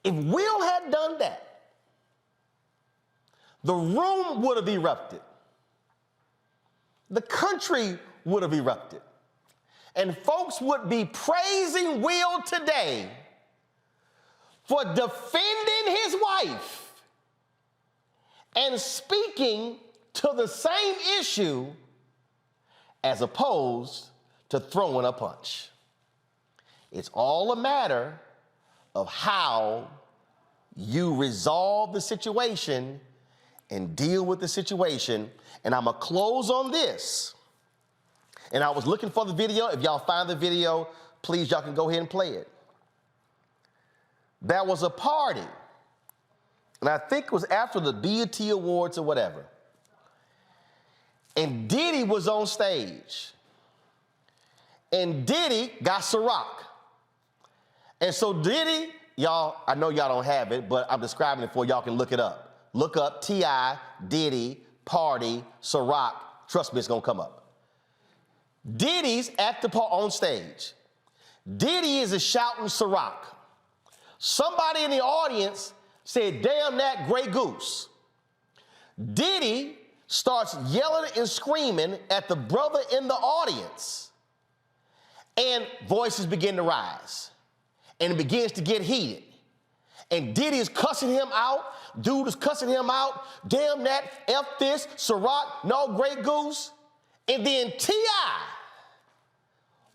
If Will had done that, the room would have erupted. The country would have erupted. And folks would be praising Will today for defending his wife and speaking to the same issue as opposed to throwing a punch. It's all a matter of how you resolve the situation and deal with the situation. And I'm gonna close on this. And I was looking for the video. If y'all find the video, please, y'all can go ahead and play it. There was a party, and I think it was after the BET Awards or whatever. And Diddy was on stage. And Diddy got Ciroc. And so Diddy, y'all, I know y'all don't have it, but I'm describing it for y'all can look it up. Look up T.I., Diddy, Party, Ciroc. Trust me, it's gonna come up. Diddy's at the on stage. Diddy is shouting Ciroc. Somebody in the audience said, "Damn that Grey Goose." Diddy starts yelling and screaming at the brother in the audience. And voices begin to rise. And it begins to get heated. And Diddy is cussing him out. Dude is cussing him out. Damn that, F this, Ciroc, no Grey Goose. And then T.I.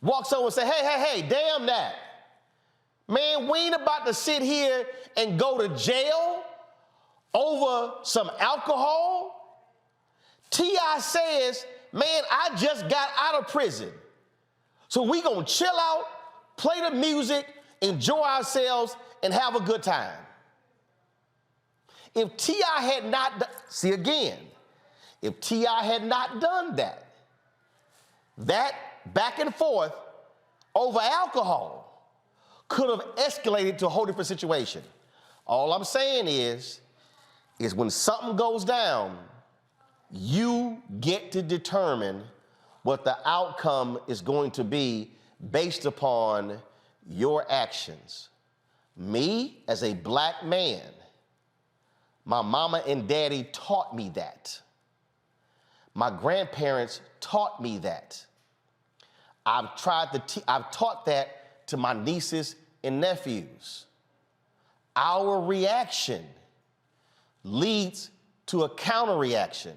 walks over and says, hey, damn that. Man, we ain't about to sit here and go to jail over some alcohol. T.I. says, man, I just got out of prison. So we gonna chill out, play the music, enjoy ourselves, and have a good time. If T.I. had not, if T.I. had not done that, that back and forth over alcohol could have escalated to a whole different situation. All I'm saying is when something goes down, you get to determine what the outcome is going to be based upon your actions. Me, as a black man, my mama and daddy taught me that. My grandparents taught me that. I've taught that to my nieces and nephews. Our reaction leads to a counter reaction,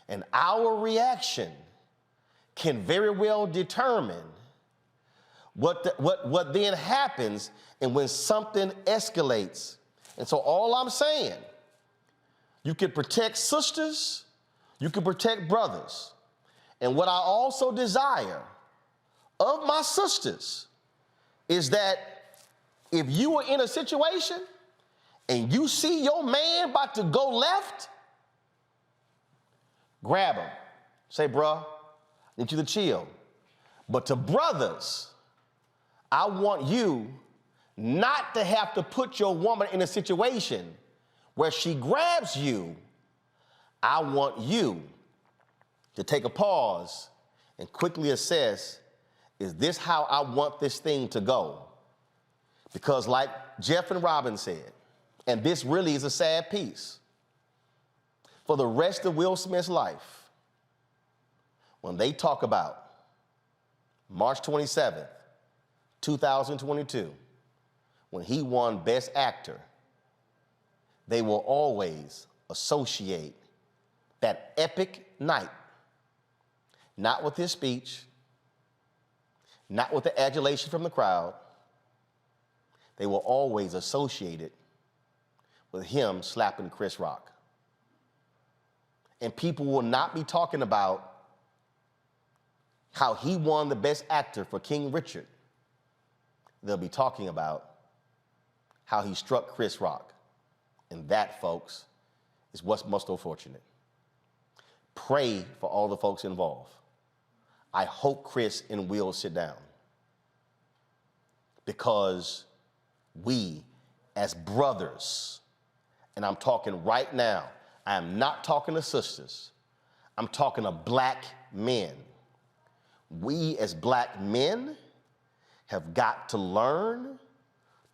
and our reaction can very well determine what then happens and when something escalates. And so all I'm saying, you can protect sisters, you can protect brothers. And what I also desire of my sisters is that if you are in a situation and you see your man about to go left, grab him. Say, bruh, I need you to chill. But to brothers, I want you not to have to put your woman in a situation where she grabs you. I want you to take a pause and quickly assess, is this how I want this thing to go? Because like Jeff and Robin said, and this really is a sad piece, for the rest of Will Smith's life, when they talk about March 27th, 2022, when he won Best Actor, they will always associate that epic night, not with his speech, not with the adulation from the crowd. They will always associate it with him slapping Chris Rock. And people will not be talking about how he won the Best Actor for King Richard. They'll be talking about how he struck Chris Rock. And that, folks, is what's most unfortunate. Pray for all the folks involved. I hope Chris and Will sit down, because we as brothers, and I'm talking right now, I am not talking to sisters, I'm talking to black men. We as black men have got to learn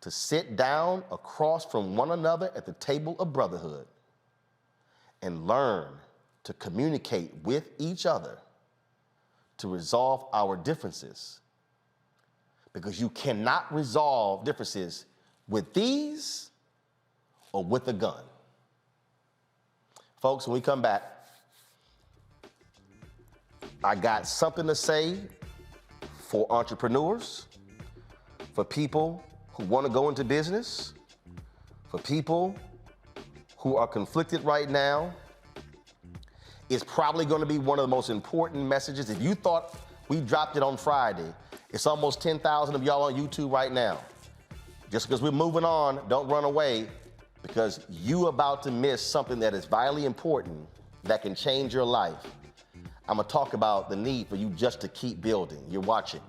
to sit down across from one another at the table of brotherhood and learn to communicate with each other to resolve our differences. Because you cannot resolve differences with these or with a gun. Folks, when we come back, I got something to say for entrepreneurs, for people who want to go into business, for people who are conflicted right now. It's probably going to be one of the most important messages. If you thought we dropped it on Friday, it's almost 10,000 of y'all on YouTube right now. Just because we're moving on, don't run away, because you about to miss something that is vitally important that can change your life. I'm gonna talk about the need for you just to keep building. You're watching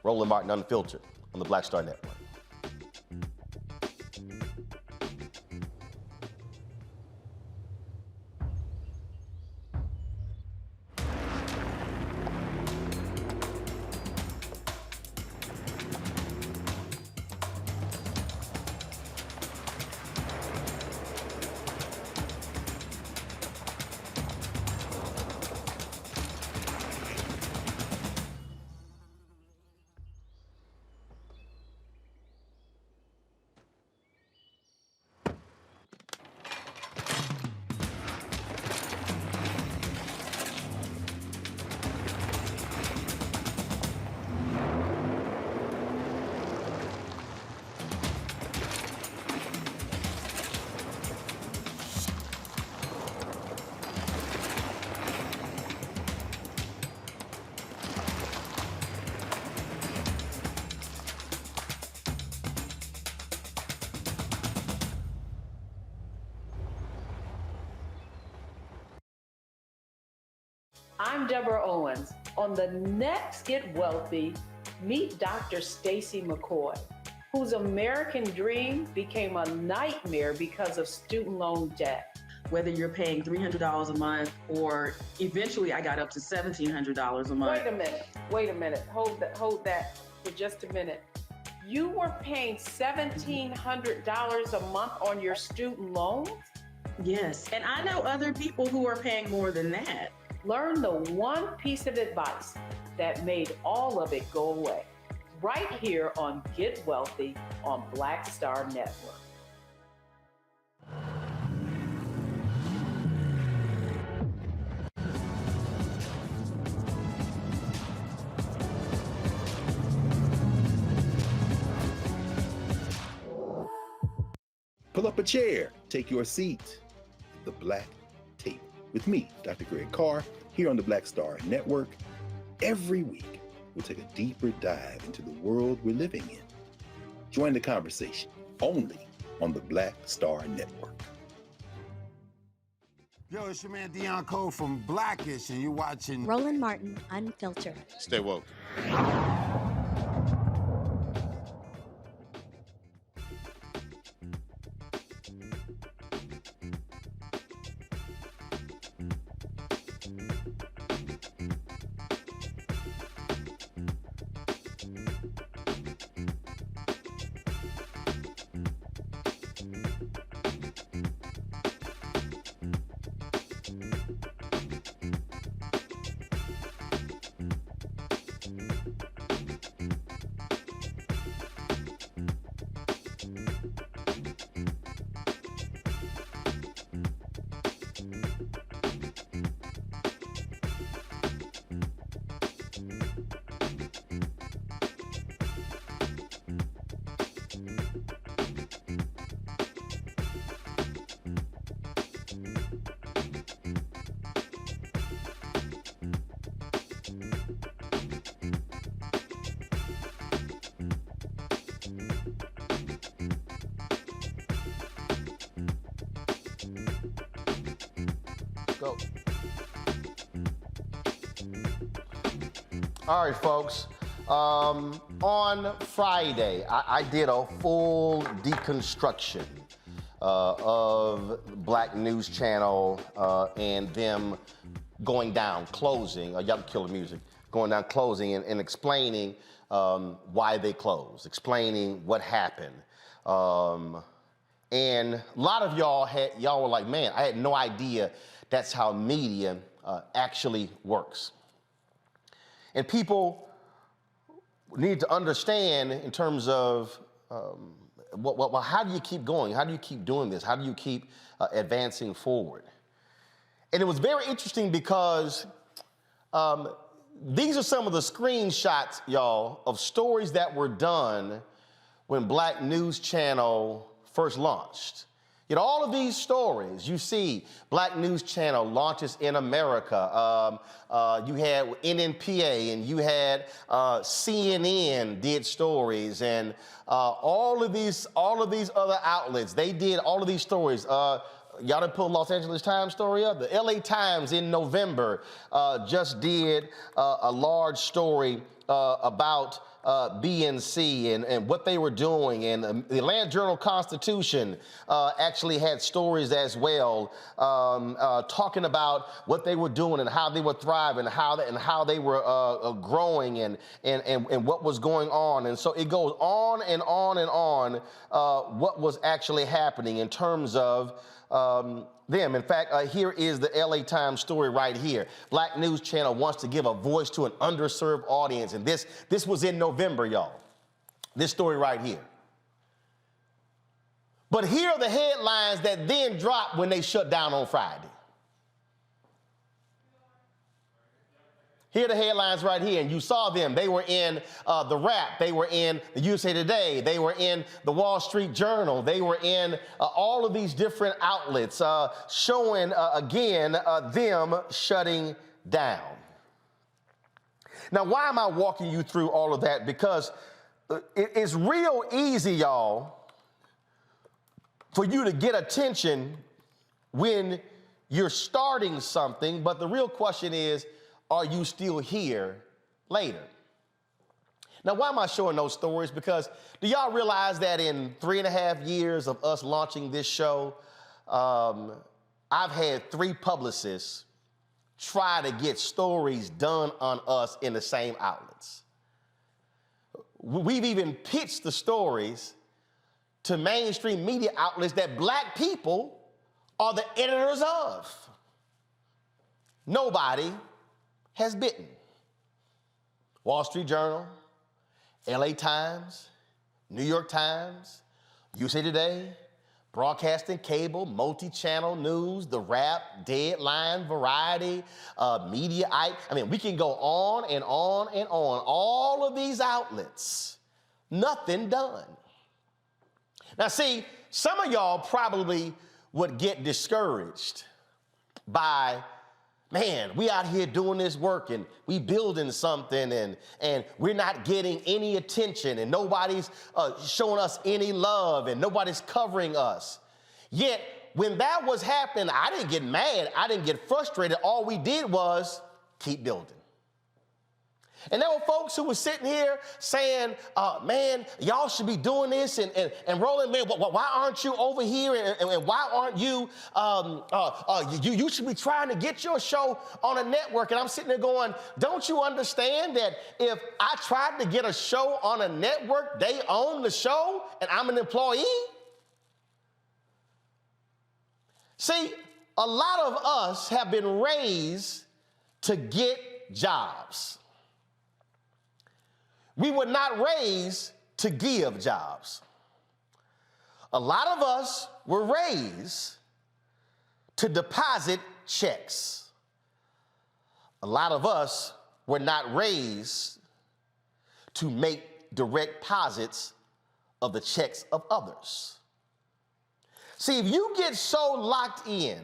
Roland Martin Unfiltered on the Black Star Network. I'm Deborah Owens. On the next Get Wealthy, meet Dr. Stacy McCoy, whose American dream became a nightmare because of student loan debt. Whether you're paying $300 a month or eventually I got up to $1,700 a month. Wait a minute. Hold that for just a minute. You were paying $1,700 a month on your student loans? Yes, and I know other people who are paying more than that. Learn the one piece of advice that made all of it go away. Right here on Get Wealthy on Black Star Network. Pull up a chair, take your seat. The Black Tape with me, Dr. Greg Carr, here on the Black Star Network. Every week, we'll take a deeper dive into the world we're living in. Join the conversation only on the Black Star Network. Yo, it's your man Dion Cole from Blackish, and you're watching Roland Martin Unfiltered. Stay woke. Go. All right, folks. On Friday, I did a full deconstruction of Black News Channel and them going down, closing, y'all can kill the music, going down, closing, and explaining why they closed, explaining what happened. And a lot of y'all were like, man, I had no idea that's how media actually works. And people need to understand in terms of, well, how do you keep going? How do you keep doing this? How do you keep advancing forward? And it was very interesting because these are some of the screenshots, y'all, of stories that were done when Black News Channel first launched. You know, all of these stories, you see Black News Channel launches in America. You had NNPA, and you had CNN did stories, and all of these other outlets, they did all of these stories. Y'all didn't pull Los Angeles Times story up? The LA Times in November just did a large story about BNC and what they were doing. And the Atlanta Journal-Constitution actually had stories as well, talking about what they were doing and how they were thriving, and how they were growing and what was going on. And so it goes on and on and on what was actually happening in terms of them. In fact, here is the LA Times story right here. Black News Channel wants to give a voice to an underserved audience. And this was in November, y'all. This story right here. But here are the headlines that then dropped when they shut down on Friday. Here are the headlines right here, and you saw them. They were in The Wrap. They were in the USA Today. They were in the Wall Street Journal. They were in all of these different outlets showing, again, them shutting down. Now, why am I walking you through all of that? Because it's real easy, y'all, for you to get attention when you're starting something, but the real question is, are you still here later? Now, why am I showing those stories? Because do y'all realize that in 3.5 years of us launching this show, I've had 3 publicists try to get stories done on us in the same outlets. We've even pitched the stories to mainstream media outlets that Black people are the editors of. Nobody has bitten. Wall Street Journal, LA Times, New York Times, USA Today, Broadcasting, Cable, Multi-Channel News, The Wrap, Deadline, Variety, Media. I mean, we can go on and on and on. All of these outlets, nothing done. Now see, some of y'all probably would get discouraged by, man, we out here doing this work and we building something and we're not getting any attention and nobody's showing us any love and nobody's covering us. Yet, when that was happening, I didn't get mad. I didn't get frustrated. All we did was keep building. And there were folks who were sitting here saying, man, y'all should be doing this and rolling, man, why aren't you over here and why aren't you, you should be trying to get your show on a network. And I'm sitting there going, don't you understand that if I tried to get a show on a network, they own the show and I'm an employee? See, a lot of us have been raised to get jobs. We were not raised to give jobs. A lot of us were raised to deposit checks. A lot of us were not raised to make direct deposits of the checks of others. See, if you get so locked in,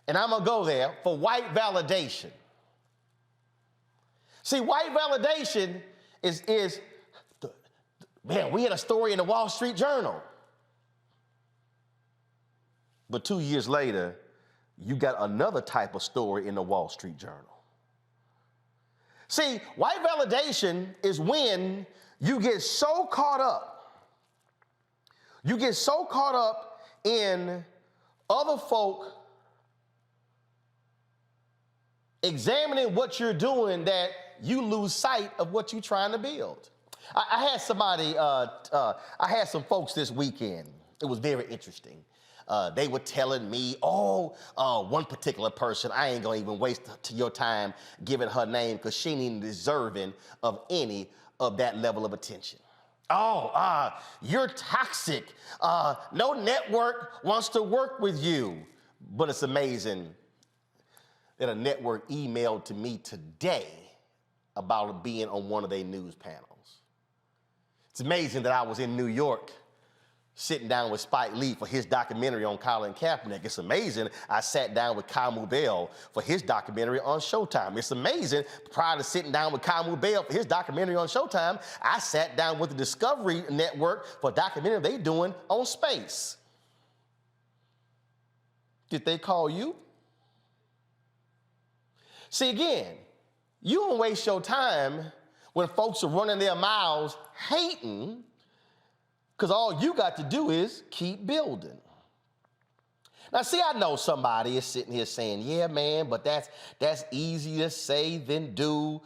and I'm gonna go there, for white validation. See, white validation man, we had a story in the Wall Street Journal. But 2 years later, you got another type of story in the Wall Street Journal. See, white validation is when you get so caught up. You get so caught up in other folk examining what you're doing that you lose sight of what you're trying to build. I had somebody, I had some folks this weekend It was very interesting. They were telling me, one particular person, I ain't gonna even waste your time giving her name because she ain't even deserving of any of that level of attention. You're toxic. No network wants to work with you. But it's amazing that a network emailed to me today about being on one of their news panels. It's amazing that I was in New York sitting down with Spike Lee for his documentary on Colin Kaepernick. It's amazing I sat down with Kamu Bell for his documentary on Showtime. It's amazing prior to sitting down with Kamu Bell for his documentary on Showtime, I sat down with the Discovery Network for a documentary they doing on space. Did they call you? See, again, you don't waste your time when folks are running their mouths hating, because all you got to do is keep building. Now, see, I know somebody is sitting here saying, yeah, man, but that's easier to say than do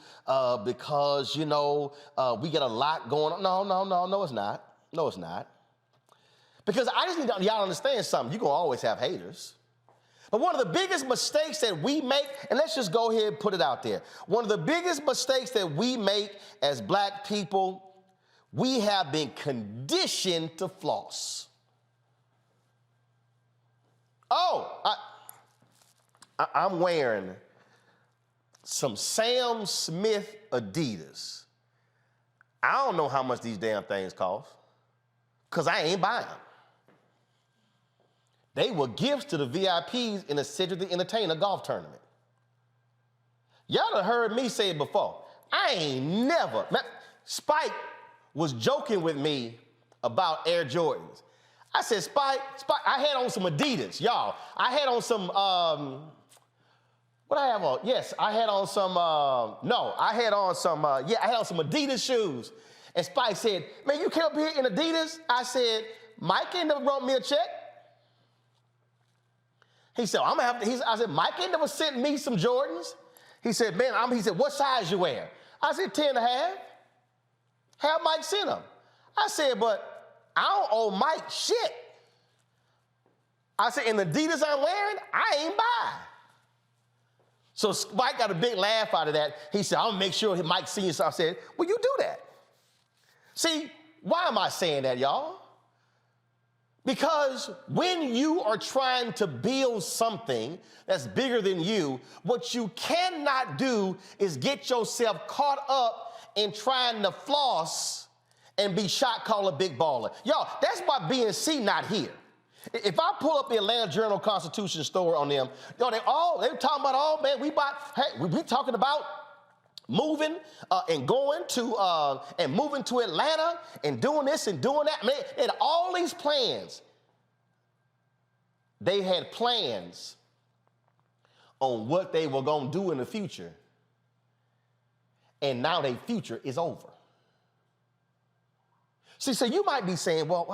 because, we get a lot going on. No, it's not. No, it's not. Because I just need y'all to understand something. You're going to always have haters. But one of the biggest mistakes that we make, and let's just go ahead and put it out there. One of the biggest mistakes that we make as black people, we have been conditioned to floss. I'm wearing some Sam Smith Adidas. I don't know how much these damn things cost, because I ain't buying them. They were gifts to the VIPs in the Cedric the Entertainer golf tournament. Y'all have heard me say it before. I ain't never. Spike was joking with me about Air Jordans. I said, Spike, I had on some Adidas, y'all. I had on some, what I have on? Yes, I had on some, I had on some Adidas shoes. And Spike said, man, you came up here in Adidas? I said, Mike ain't never wrote me a check. He said, I'm gonna have to, I said, Mike ain't never sent me some Jordans. He said, man, he said, what size you wear? I said, 10.5. Have Mike send them. I said, but I don't owe Mike shit. I said, and the Adidas I'm wearing, I ain't buy. So Mike got a big laugh out of that. He said, I'm gonna make sure Mike sees you. So I said, well, you do that. See, why am I saying that, y'all? Because when you are trying to build something that's bigger than you, what you cannot do is get yourself caught up in trying to floss and be shot caller big baller. Y'all, that's why BNC not here. If I pull up the Atlanta Journal-Constitution store on them, they're talking about, we talking about moving and going to and moving to Atlanta and doing this and doing that. Man, they had all these plans. They had plans on what they were going to do in the future. And now their future is over. See, so you might be saying, but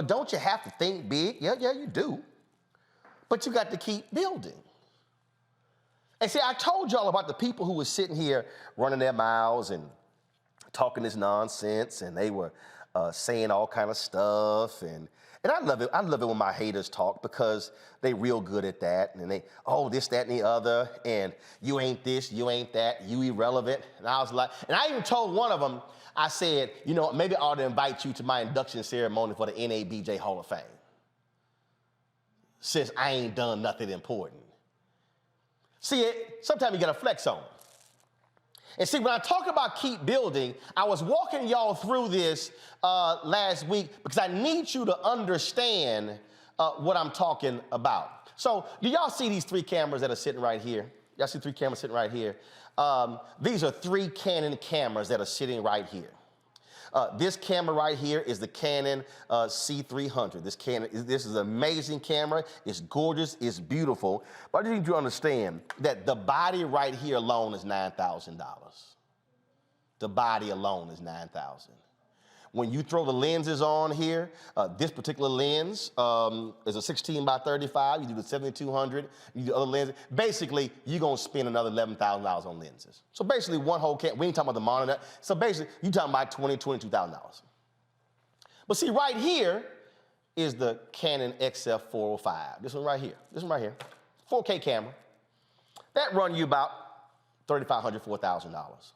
don't you have to think big? Yeah, you do. But you got to keep building. And see, I told y'all about the people who were sitting here running their mouths and talking this nonsense, and they were saying all kind of stuff. And I love it. I love it when my haters talk, because they real good at that. And they, this, that, and the other. And you ain't this, you ain't that, you irrelevant. And I was like, and I even told one of them, I said, maybe I ought to invite you to my induction ceremony for the NABJ Hall of Fame, since I ain't done nothing important. See, sometimes you got to flex on it. And see, when I talk about keep building, I was walking y'all through this last week because I need you to understand what I'm talking about. So do y'all see these 3 cameras that are sitting right here? Y'all see 3 cameras sitting right here? These are 3 Canon cameras that are sitting right here. This camera right here is the Canon C300. This is an amazing camera. It's gorgeous. It's beautiful. But I need you to understand that the body right here alone is $9,000. The body alone is $9,000. When you throw the lenses on here, this particular lens is a 16 by 35. You do the 7200. You do other lenses. Basically, you're going to spend another $11,000 on lenses. So basically, one whole camera. We ain't talking about the monitor. So basically, you're talking about $22,000. But see, right here is the Canon XF405. This one right here. This one right here. 4K camera. That run you about $3,500, $4,000.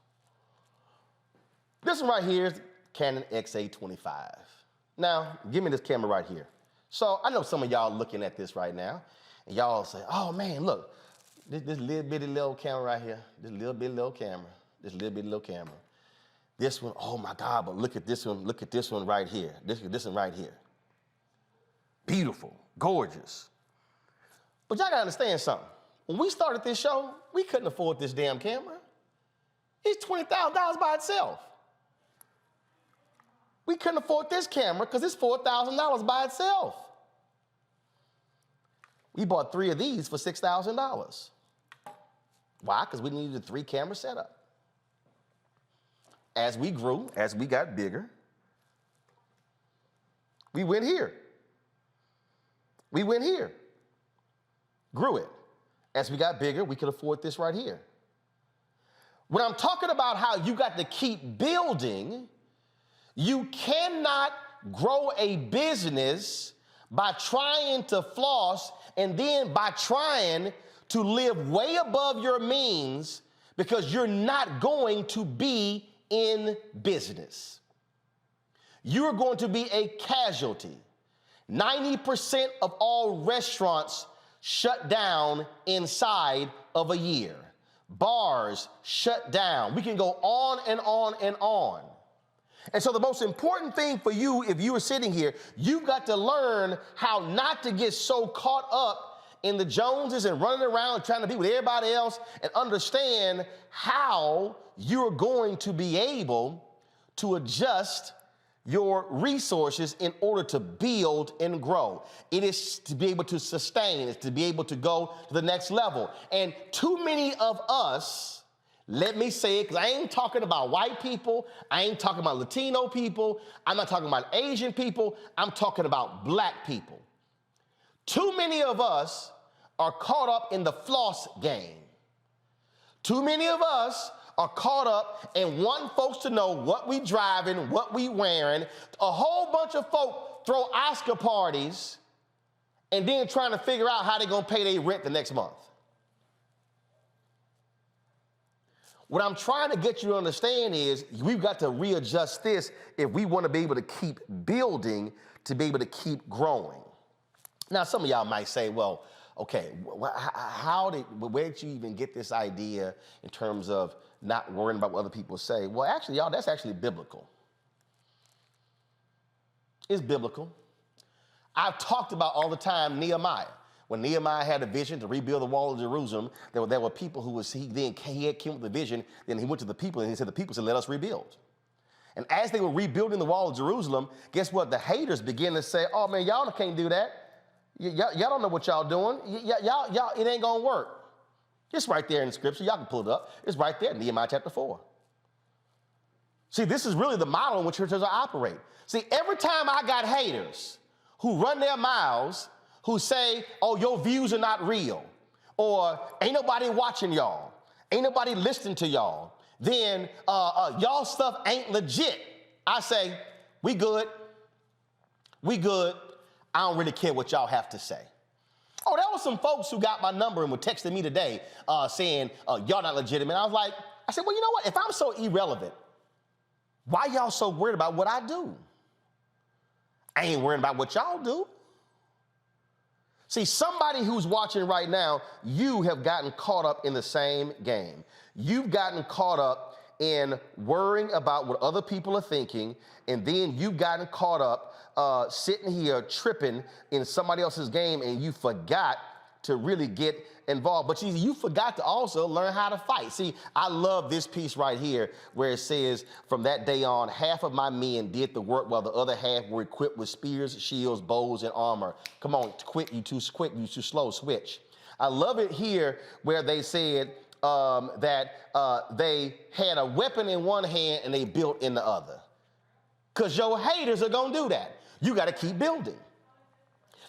This one right here is Canon XA25. Now, give me this camera right here. So I know some of y'all looking at this right now, and y'all say, oh man, look, this little bitty little camera right here, this little bitty little camera, this little bitty little camera. This one, oh my God, but look at this one right here. This one right here. Beautiful, gorgeous. But y'all gotta understand something. When we started this show, we couldn't afford this damn camera. It's $20,000 by itself. We couldn't afford this camera because it's $4,000 by itself. We bought 3 of these for $6,000. Why? Because we needed a 3-camera setup. As we grew, as we got bigger, we went here. We went here. Grew it. As we got bigger, we could afford this right here. When I'm talking about how you got to keep building, you cannot grow a business by trying to floss and then by trying to live way above your means because you're not going to be in business. You're going to be a casualty. 90% of all restaurants shut down inside of a year. Bars shut down. We can go on and on and on. And so the most important thing for you, if you are sitting here, you've got to learn how not to get so caught up in the Joneses and running around trying to be with everybody else and understand how you're going to be able to adjust your resources in order to build and grow. It is to be able to sustain. It's to be able to go to the next level. And too many of us, let me say it, because I ain't talking about white people. I ain't talking about Latino people. I'm not talking about Asian people. I'm talking about black people. Too many of us are caught up in the floss game. Too many of us are caught up and want folks to know what we driving, what we wearing. A whole bunch of folk throw Oscar parties and then trying to figure out how they're gonna pay their rent the next month. What I'm trying to get you to understand is we've got to readjust this if we want to be able to keep building, to be able to keep growing. Now, some of y'all might say, well, okay, where did you even get this idea in terms of not worrying about what other people say? Well, actually, y'all, that's actually biblical. It's biblical. I've talked about all the time Nehemiah. When Nehemiah had a vision to rebuild the wall of Jerusalem, there were people who he came with the vision, then he went to the people and he said, the people said, let us rebuild. And as they were rebuilding the wall of Jerusalem, guess what? The haters began to say, oh man, y'all can't do that. Y'all don't know what y'all doing. Y'all, it ain't gonna work. It's right there in the scripture. Y'all can pull it up. It's right there in Nehemiah chapter 4. See, this is really the model in which churches operate. See, every time I got haters who run their mouths, who say, oh, your views are not real, or ain't nobody watching y'all, ain't nobody listening to y'all, then y'all stuff ain't legit. I say, we good. We good. I don't really care what y'all have to say. Oh, there were some folks who got my number and were texting me today saying, y'all not legitimate. I was like, I said, well, you know what? If I'm so irrelevant, why y'all so worried about what I do? I ain't worried about what y'all do. See, somebody who's watching right now, you have gotten caught up in the same game. You've gotten caught up in worrying about what other people are thinking, and then you've gotten caught up sitting here tripping in somebody else's game, and you forgot to really get involved. But you forgot to also learn how to fight. See, I love this piece right here where it says, from that day on, half of my men did the work while the other half were equipped with spears, shields, bows, and armor. Come on, you too slow, switch. I love it here where they said that they had a weapon in one hand and they built in the other. Because your haters are going to do that. You got to keep building.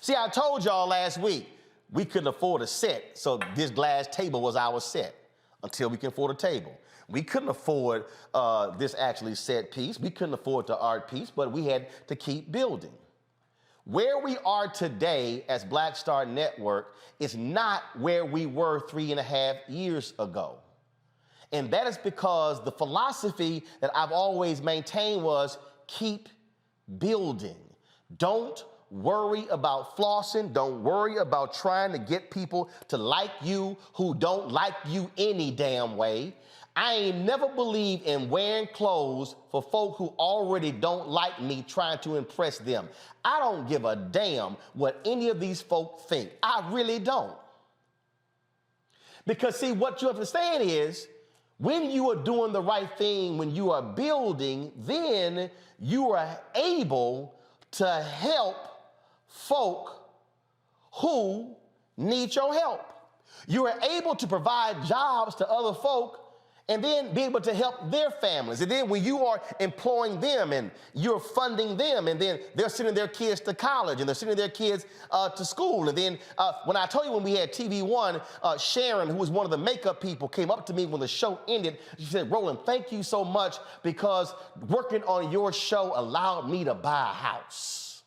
See, I told y'all last week, we couldn't afford a set, so this glass table was our set. until we can afford a table. We couldn't afford this actually set piece. We couldn't afford the art piece, but we had to keep building. Where we are today as Black Star Network is not where we were 3.5 years ago. And that is because the philosophy that I've always maintained was keep building. Don't worry about flossing. Don't worry about trying to get people to like you who don't like you any damn way. I ain't never believed in wearing clothes for folk who already don't like me, trying to impress them. I don't give a damn what any of these folk think. I really don't. Because see, what you understand is, when you are doing the right thing, when you are building, then you are able to help folk who need your help. You are able to provide jobs to other folk and then be able to help their families. And then when you are employing them and you're funding them, and then they're sending their kids to college and they're sending their kids to school. And then when I told you when we had TV One, Sharon, who was one of the makeup people, came up to me when the show ended. She said, Roland, thank you so much, because working on your show allowed me to buy a house.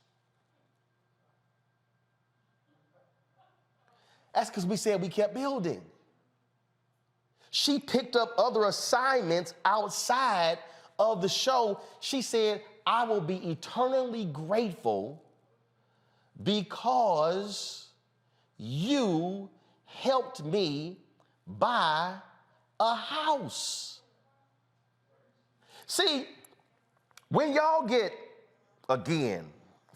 That's because we said we kept building. She picked up other assignments outside of the show. She said, I will be eternally grateful because you helped me buy a house. See, when y'all get, again,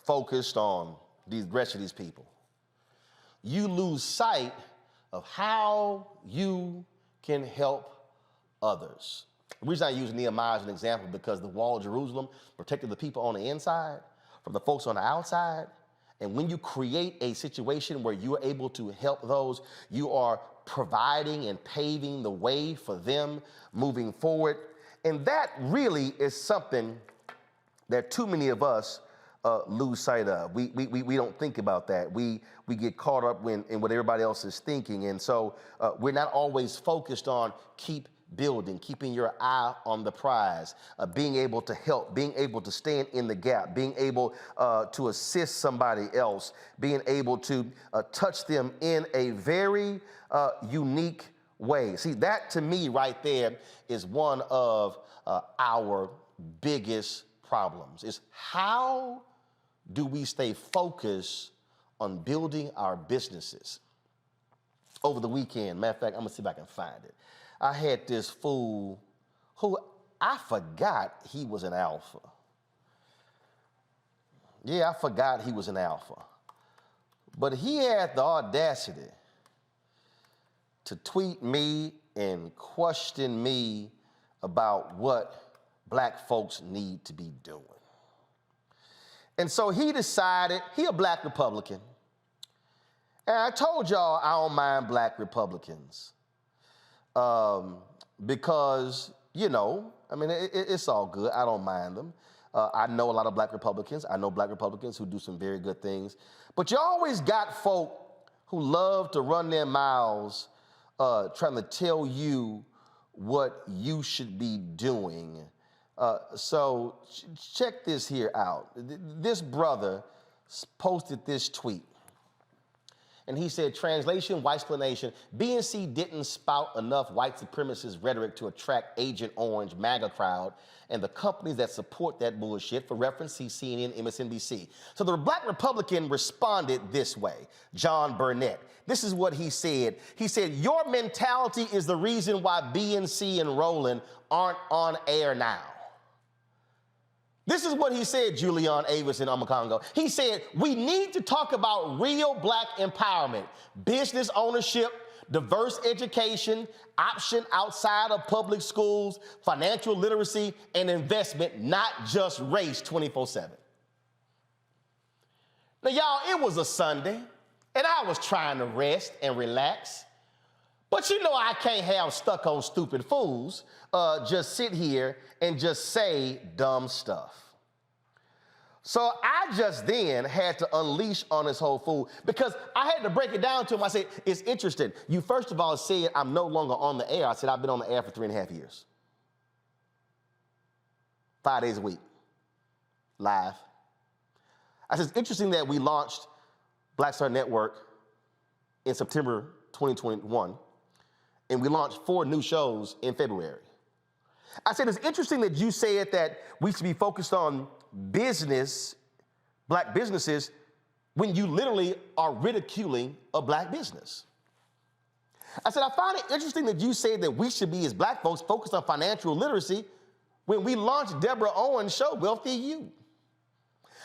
focused on the rest of these people, you lose sight of how you can help others. The reason I use Nehemiah as an example, because the wall of Jerusalem protected the people on the inside from the folks on the outside. And when you create a situation where you are able to help those, you are providing and paving the way for them moving forward. And that really is something that too many of us lose sight of. We don't think about that. We get caught up in what everybody else is thinking. And so we're not always focused on keep building, keeping your eye on the prize, being able to help, being able to stand in the gap, being able to assist somebody else, being able to touch them in a very unique way. See, that to me right there is one of our biggest problems, is how do we stay focused on building our businesses? Over the weekend, matter of fact, I'm gonna see if I can find it. I had this fool who I forgot he was an alpha. Yeah, I forgot he was an alpha. But he had the audacity to tweet me and question me about what black folks need to be doing. And so he decided, he a black Republican. And I told y'all I don't mind black Republicans. Because, you know, I mean, it's all good. I don't mind them. I know a lot of black Republicans. I know black Republicans who do some very good things. But you always got folk who love to run their mouths trying to tell you what you should be doing. So check this here out. This brother posted this tweet. And he said, translation, white explanation, BNC didn't spout enough white supremacist rhetoric to attract Agent Orange MAGA crowd and the companies that support that bullshit. For reference, see CNN, MSNBC. So the black Republican responded this way, John Burnett. This is what he said. He said, your mentality is the reason why BNC and Roland aren't on air now. This is what he said, Julian Avis in Amakongo. He said, we need to talk about real black empowerment, business ownership, diverse education, option outside of public schools, financial literacy, and investment, not just race 24/7. Now, y'all, it was a Sunday, and I was trying to rest and relax. But you know I can't have stuck on stupid fools just sit here and just say dumb stuff. So I just then had to unleash on this whole fool because I had to break it down to him. I said, it's interesting. You first of all said I'm no longer on the air. I said, I've been on the air for 3.5 years. 5 days a week, live. I said, it's interesting that we launched Black Star Network in September 2021, and we launched 4 new shows in February. I said, it's interesting that you said that we should be focused on business, black businesses, when you literally are ridiculing a black business. I said, I find it interesting that you say that we should be, as black folks, focused on financial literacy when we launched Deborah Owens' show, Wealthy You.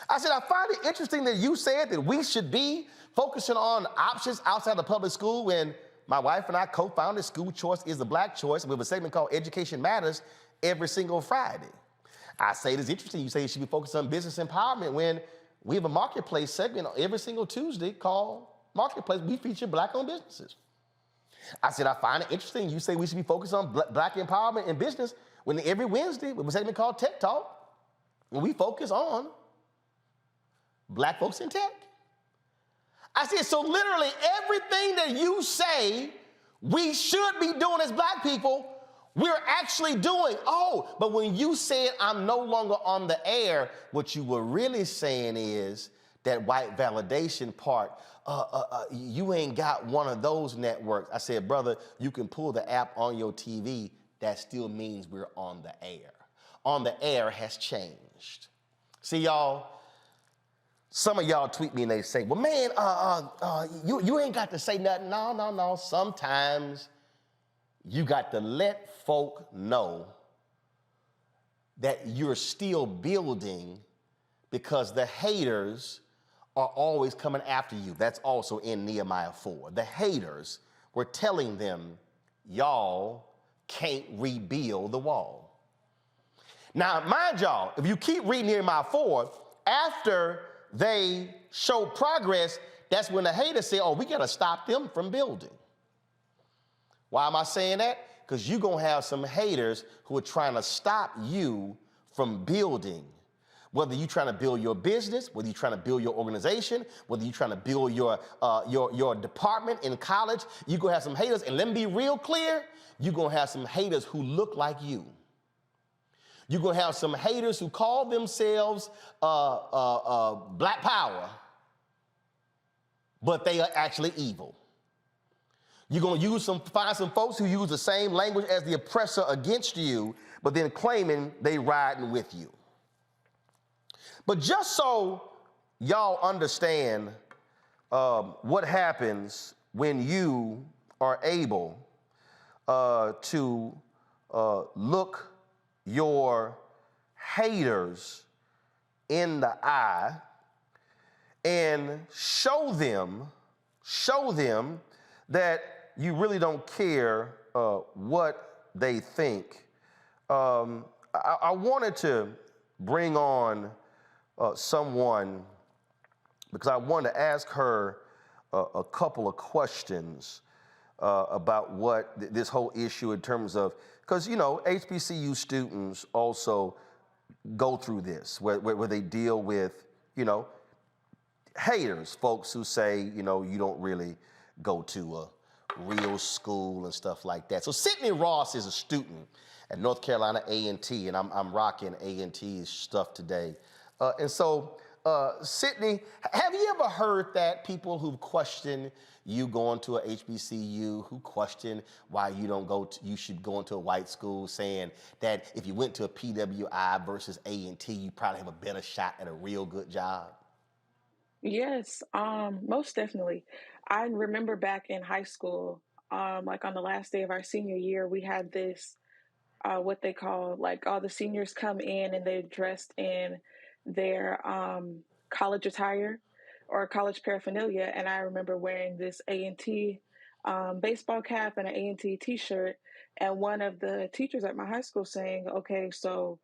I said, I find it interesting that you said that we should be focusing on options outside of public school when my wife and I co-founded School Choice is the Black Choice. We have a segment called Education Matters every single Friday. I say it's interesting you say you should be focused on business empowerment when we have a marketplace segment every single Tuesday called Marketplace. We feature black-owned businesses. I said, I find it interesting you say we should be focused on black empowerment in business when every Wednesday we have a segment called Tech Talk when we focus on black folks in tech. I said, so literally everything that you say we should be doing as black people, we're actually doing. Oh, but when you said I'm no longer on the air, what you were really saying is that white validation part, you ain't got one of those networks. I said, brother, you can pull the app on your TV. That still means we're on the air. On the air has changed. See, y'all, some of y'all tweet me and they say, well, man, you ain't got to say nothing. No. Sometimes you got to let folk know that you're still building because the haters are always coming after you. That's also in Nehemiah 4. The haters were telling them, y'all can't rebuild the wall. Now, mind y'all, if you keep reading Nehemiah 4, after they show progress, that's when the haters say, oh, we got to stop them from building. Why am I saying that? Because you're going to have some haters who are trying to stop you from building. Whether you're trying to build your business, whether you're trying to build your organization, whether you're trying to build your department in college, you're going to have some haters. And let me be real clear, you're going to have some haters who look like you. You're going to have some haters who call themselves black power, but they are actually evil. You're going to find some folks who use the same language as the oppressor against you, but then claiming they riding with you. But just so y'all understand what happens when you are able to look your haters in the eye and show them that you really don't care what they think. I wanted to bring on someone because I wanted to ask her a couple of questions about what this whole issue in terms of, because, you know, HBCU students also go through this, where they deal with, you know, haters, folks who say, you know, you don't really go to a real school and stuff like that. So Sydney Ross is a student at North Carolina A&T, and I'm rocking A&T's stuff today. And so, Sydney, have you ever heard that people who question you going to a HBCU, who question why you should go into a white school, saying that if you went to a PWI versus A&T, you probably have a better shot at a real good job? Yes, most definitely. I remember back in high school, like on the last day of our senior year, we had this, what they call, like, all the seniors come in and they're dressed in their college attire or college paraphernalia. And I remember wearing this A&T baseball cap and an A&T t-shirt. And one of the teachers at my high school saying, okay, so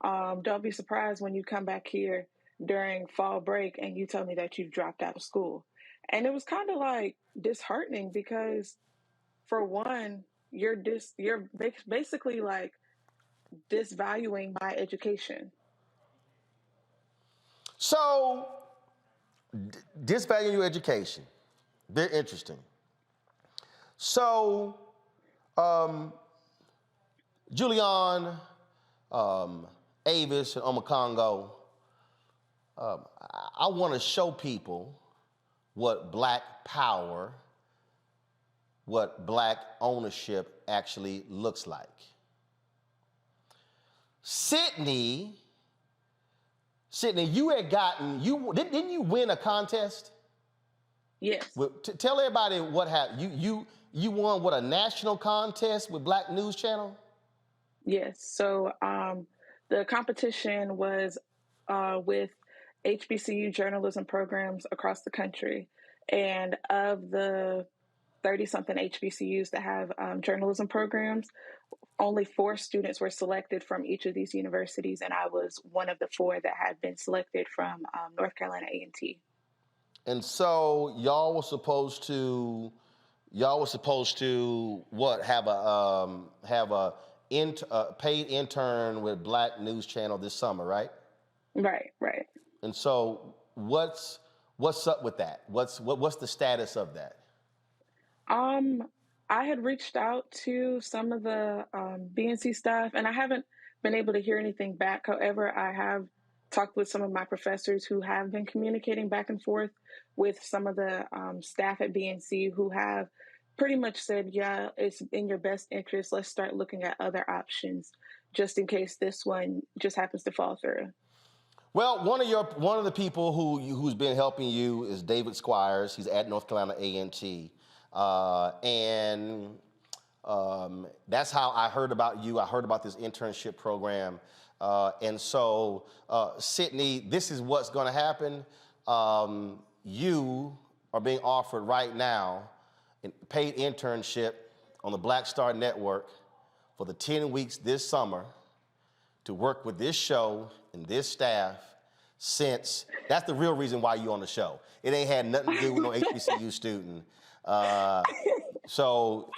don't be surprised when you come back here during fall break and you tell me that you've dropped out of school. And it was kind of like disheartening because, for one, you're basically like disvaluing my education. So, disvaluing your education, very interesting. So, Julian, Avis, and Omakongo, I want to show people what Black power, what Black ownership actually looks like. Sydney, you had gotten, didn't you win a contest? Yes. Tell everybody what happened. You won what, a national contest with Black News Channel? Yes. So the competition was with HBCU journalism programs across the country. And of the 30-something HBCUs that have journalism programs, only 4 students were selected from each of these universities, and I was one of the 4 that had been selected from North Carolina A&T. And so y'all were supposed to what? Have a paid intern with Black News Channel this summer, right? Right. And so what's up with that? What's the status of that? I had reached out to some of the BNC staff, and I haven't been able to hear anything back. However, I have talked with some of my professors who have been communicating back and forth with some of the staff at BNC who have pretty much said, yeah, it's in your best interest. Let's start looking at other options just in case this one just happens to fall through. Well, one of the people who's been helping you is David Squires. He's at North Carolina A&T. And that's how I heard about you. I heard about this internship program. And so, Sydney, this is what's going to happen. You are being offered right now a paid internship on the Black Star Network for the 10 weeks this summer to work with this show and this staff since that's the real reason why you're on the show. It ain't had nothing to do with no HBCU student. So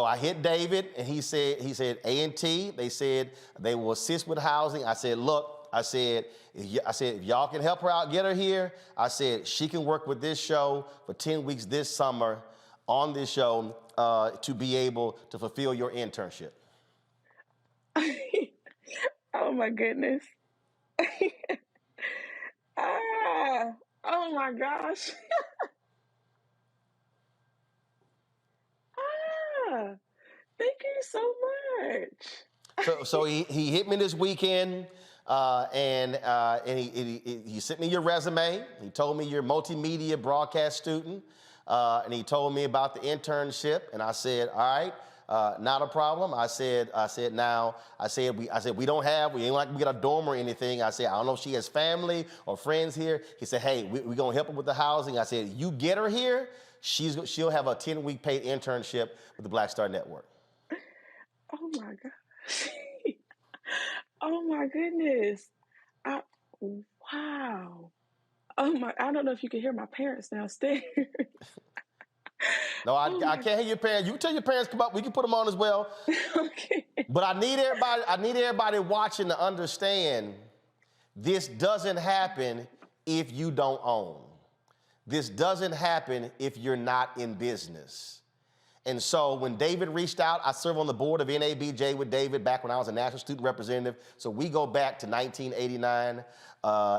I hit David, and he said A&T. They said they will assist with housing. I said, look, if y'all can help her out, get her here. I said she can work with this show for 10 weeks this summer on this show to be able to fulfill your internship. Oh my goodness. Oh my gosh. Thank you so much. So he hit me this weekend, and he sent me your resume. He told me you're a multimedia broadcast student, and he told me about the internship. And I said, all right, not a problem. I said we ain't like we got a dorm or anything. I said, I don't know if she has family or friends here. He said, hey, we're gonna help her with the housing. I said, you get her here, she'll have a 10-week paid internship with the Black Star Network. Oh my gosh. Oh my goodness. Wow. I don't know if you can hear my parents downstairs. No, I can't hear your parents. You can tell your parents come up. We can put them on as well. Okay. But I need everybody watching to understand this doesn't happen if you don't own. This doesn't happen if you're not in business. And so when David reached out, I served on the board of NABJ with David back when I was a national student representative. So we go back to 1989.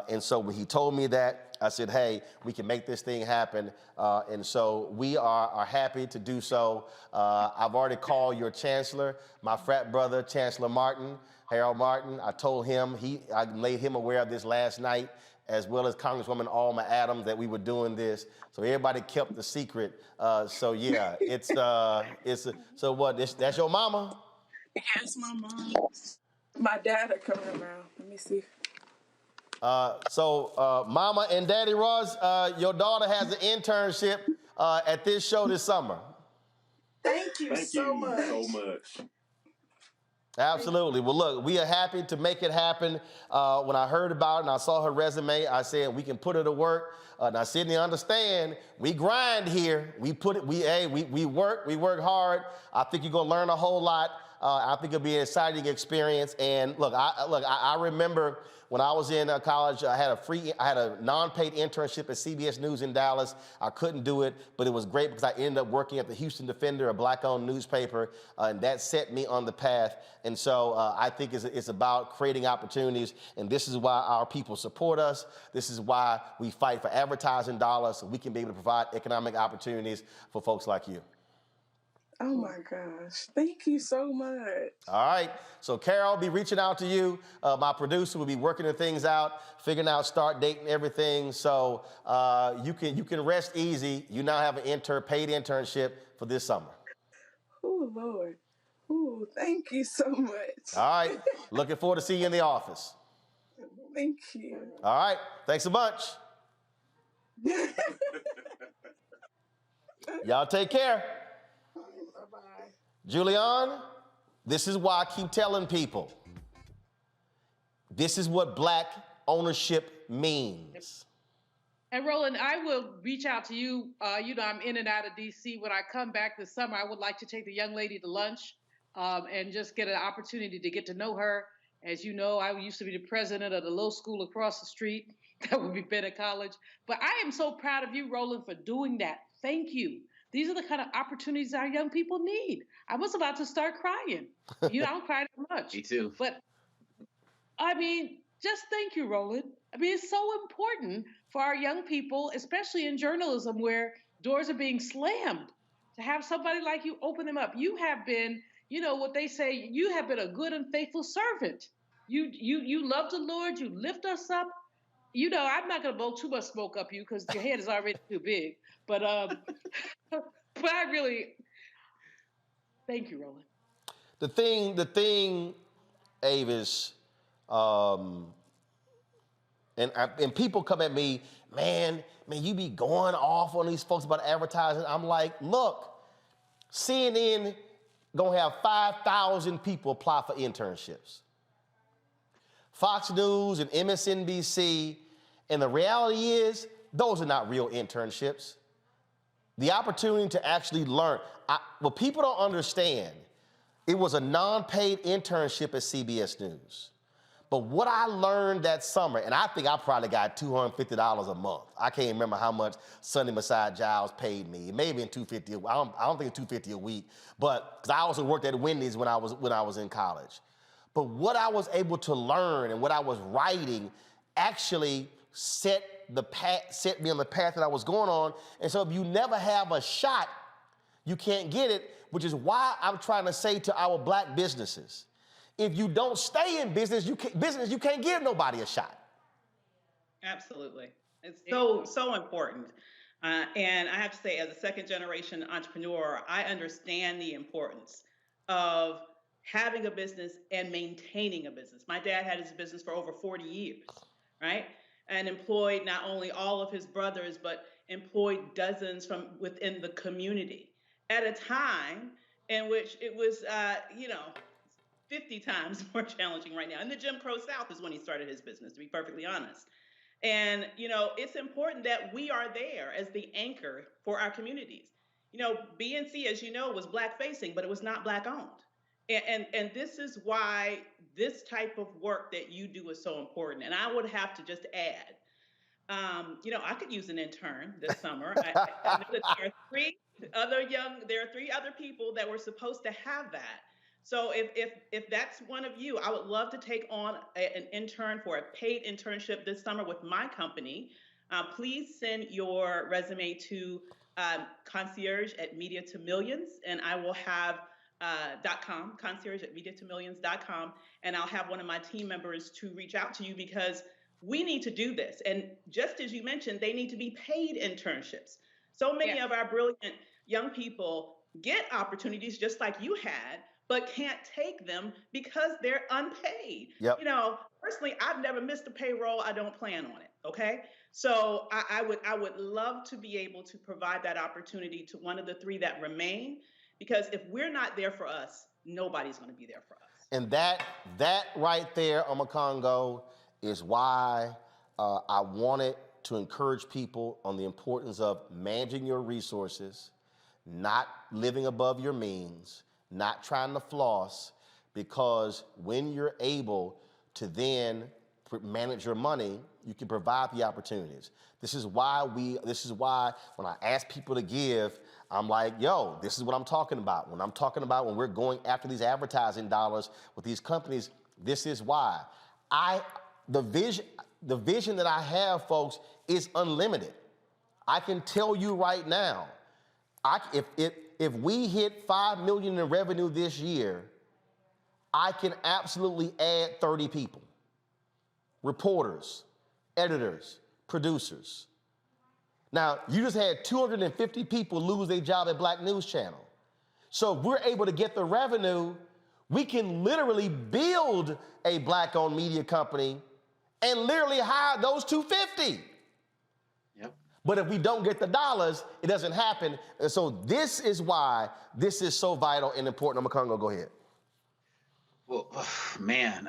And so when he told me that, I said, hey, we can make this thing happen. And so we are happy to do so. I've already called your chancellor, my frat brother, Chancellor Martin, Harold Martin. I told him, I made him aware of this last night, as well as Congresswoman Alma Adams, that we were doing this. So everybody kept the secret. So yeah, so what, that's your mama? Yes, my mom. My dad are coming around. Let me see. So Mama and Daddy Ross, your daughter has an internship at this show this summer. Thank you so much. Absolutely. Well, look, we are happy to make it happen. When I heard about it and I saw her resume, I said, we can put her to work. Now, Sydney, understand, we grind here. We work hard. I think you're going to learn a whole lot. I think it'll be an exciting experience. And look, I remember when I was in college, I had a non-paid internship at CBS News in Dallas. I couldn't do it, but it was great because I ended up working at the Houston Defender, a black-owned newspaper, and that set me on the path. And so I think it's about creating opportunities, and this is why our people support us. This is why we fight for advertising dollars so we can be able to provide economic opportunities for folks like you. Oh my gosh, thank you so much. All right, so Carol will be reaching out to you. My producer will be working the things out, figuring out start date and everything. So you can rest easy. You now have an paid internship for this summer. Oh Lord, oh thank you so much. All right, looking forward to seeing you in the office. Thank you. All right, thanks a bunch. Y'all take care. Julian, this is why I keep telling people, this is what black ownership means. And Roland, I will reach out to you. I'm in and out of DC. When I come back this summer, I would like to take the young lady to lunch and just get an opportunity to get to know her. As you know, I used to be the president of the low school across the street. That would be Bennett College. But I am so proud of you, Roland, for doing that. Thank you. These are the kind of opportunities our young people need. I was about to start crying. I don't cry that much. Me too. But, I mean, just thank you, Roland. I mean, it's so important for our young people, especially in journalism where doors are being slammed, to have somebody like you open them up. You have been, what they say, you have been a good and faithful servant. You love the Lord. You lift us up. I'm not going to blow too much smoke up you because your head is already too big. But but I really thank you, Roland. The thing, Avis, and people come at me, man, you be going off on these folks about advertising. I'm like, look, CNN gonna have 5,000 people apply for internships. Fox News and MSNBC, and the reality is, those are not real internships. The opportunity to actually learn. What people don't understand, it was a non-paid internship at CBS News. But what I learned that summer, and I think I probably got $250 a month. I can't remember how much Sonny Masai Giles paid me. Maybe in $250. I don't think it's $250 a week. But because I also worked at Wendy's when I was in college. But what I was able to learn and what I was writing actually set me on the path that I was going on. And so if you never have a shot, you can't get it, which is why I'm trying to say to our black businesses, if you don't stay in business, you can't give nobody a shot. Absolutely. It's so important. And I have to say, as a second generation entrepreneur, I understand the importance of having a business and maintaining a business. My dad had his business for over 40 years, right? And employed not only all of his brothers, but employed dozens from within the community at a time in which it was, 50 times more challenging right now. And the Jim Crow South is when he started his business, to be perfectly honest. And, it's important that we are there as the anchor for our communities. BNC, as you know, was black facing, but it was not black owned. And this is why this type of work that you do is so important. And I would have to just add, I could use an intern this summer. I know that there are three other people that were supposed to have that. So if that's one of you, I would love to take on an intern for a paid internship this summer with my company. Please send your resume to concierge@media2millions, and I will have .com, concierge@media2millions.com, and I'll have one of my team members to reach out to you because we need to do this. And just as you mentioned, they need to be paid internships. So many of our brilliant young people get opportunities just like you had, but can't take them because they're unpaid. Yep. Personally, I've never missed a payroll. I don't plan on it. Okay. So I would love to be able to provide that opportunity to one of the three that remain, because if we're not there for us, nobody's going to be there for us. And that right there, Omakongo, is why I wanted to encourage people on the importance of managing your resources, not living above your means, not trying to floss, because when you're able to then manage your money, you can provide the opportunities. This is why when I ask people to give, I'm like, yo, this is what I'm talking about. When I'm talking about when we're going after these advertising dollars with these companies, this is why. The vision that I have, folks, is unlimited. I can tell you right now, if we hit $5 million in revenue this year, I can absolutely add 30 people. Reporters, editors, producers. Now, you just had 250 people lose their job at Black News Channel. So if we're able to get the revenue, we can literally build a Black-owned media company and literally hire those 250. Yep. But if we don't get the dollars, it doesn't happen. And so this is why this is so vital and important. Congo, go ahead. Well, man,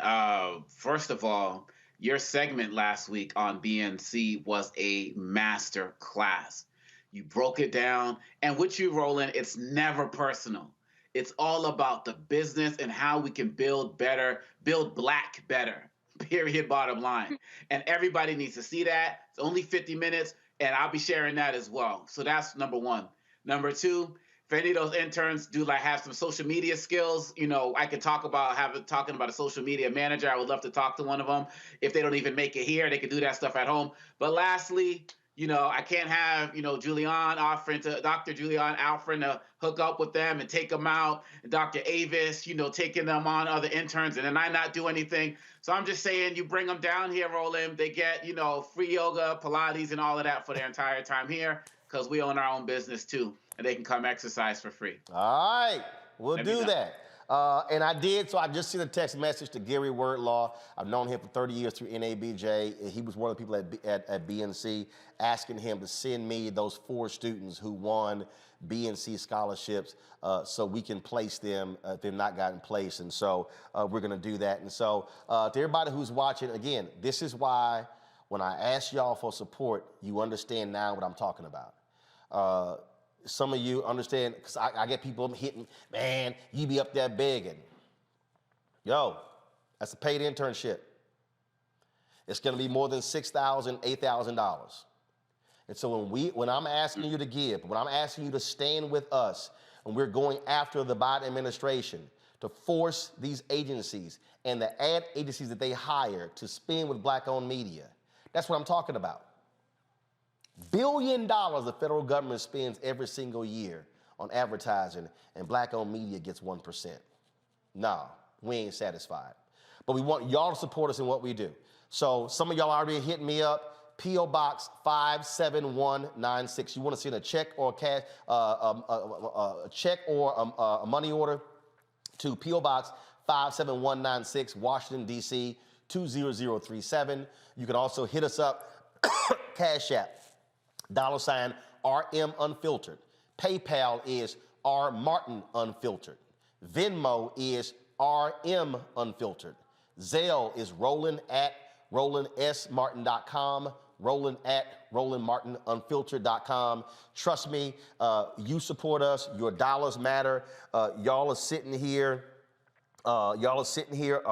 first of all, your segment last week on BNC was a master class. You broke it down, and with you, Roland, it's never personal. It's all about the business and how we can build better, build Black better, period, bottom line. And everybody needs to see that. It's only 50 minutes, and I'll be sharing that as well. So that's number one. Number two, if any of those interns do have some social media skills, I could talking about a social media manager. I would love to talk to one of them. If they don't even make it here, they can do that stuff at home. But lastly, I can't have, Dr. Julian Alfred to hook up with them and take them out. And Dr. Avis, taking them on other interns, and then I not do anything. So I'm just saying, you bring them down here, Roland, they get, free yoga, Pilates, and all of that for their entire time here, because we own our own business too. And they can come exercise for free. All right, we'll do that. And I did, so I just sent a text message to Gary Wordlaw. I've known him for 30 years through NABJ. He was one of the people at BNC, asking him to send me those 4 students who won BNC scholarships so we can place them if they've not gotten placed. And so we're gonna do that. And so to everybody who's watching, again, this is why when I ask y'all for support, you understand now what I'm talking about. Some of you understand, because I get people hitting, man, you be up there begging. Yo, that's a paid internship. It's gonna be more than $6,000, $8,000. And so when I'm asking you to give, when I'm asking you to stand with us, and we're going after the Biden administration to force these agencies and the ad agencies that they hire to spend with Black-owned media, that's what I'm talking about. $1 billion the federal government spends every single year on advertising, and Black-owned media gets 1%. Nah, we ain't satisfied. But we want y'all to support us in what we do. So some of y'all already hitting me up. P.O. Box 57196. You want to send a check or cash, a check or a money order to P.O. Box 57196, Washington, D.C. 20037. You can also hit us up, Cash App, $RM Unfiltered. PayPal is R Martin Unfiltered. Venmo is RM Unfiltered. Zelle is Roland at RolandSMartin.com. Roland at RolandMartinUnfiltered.com. Trust me, you support us. Your dollars matter. Y'all are sitting here.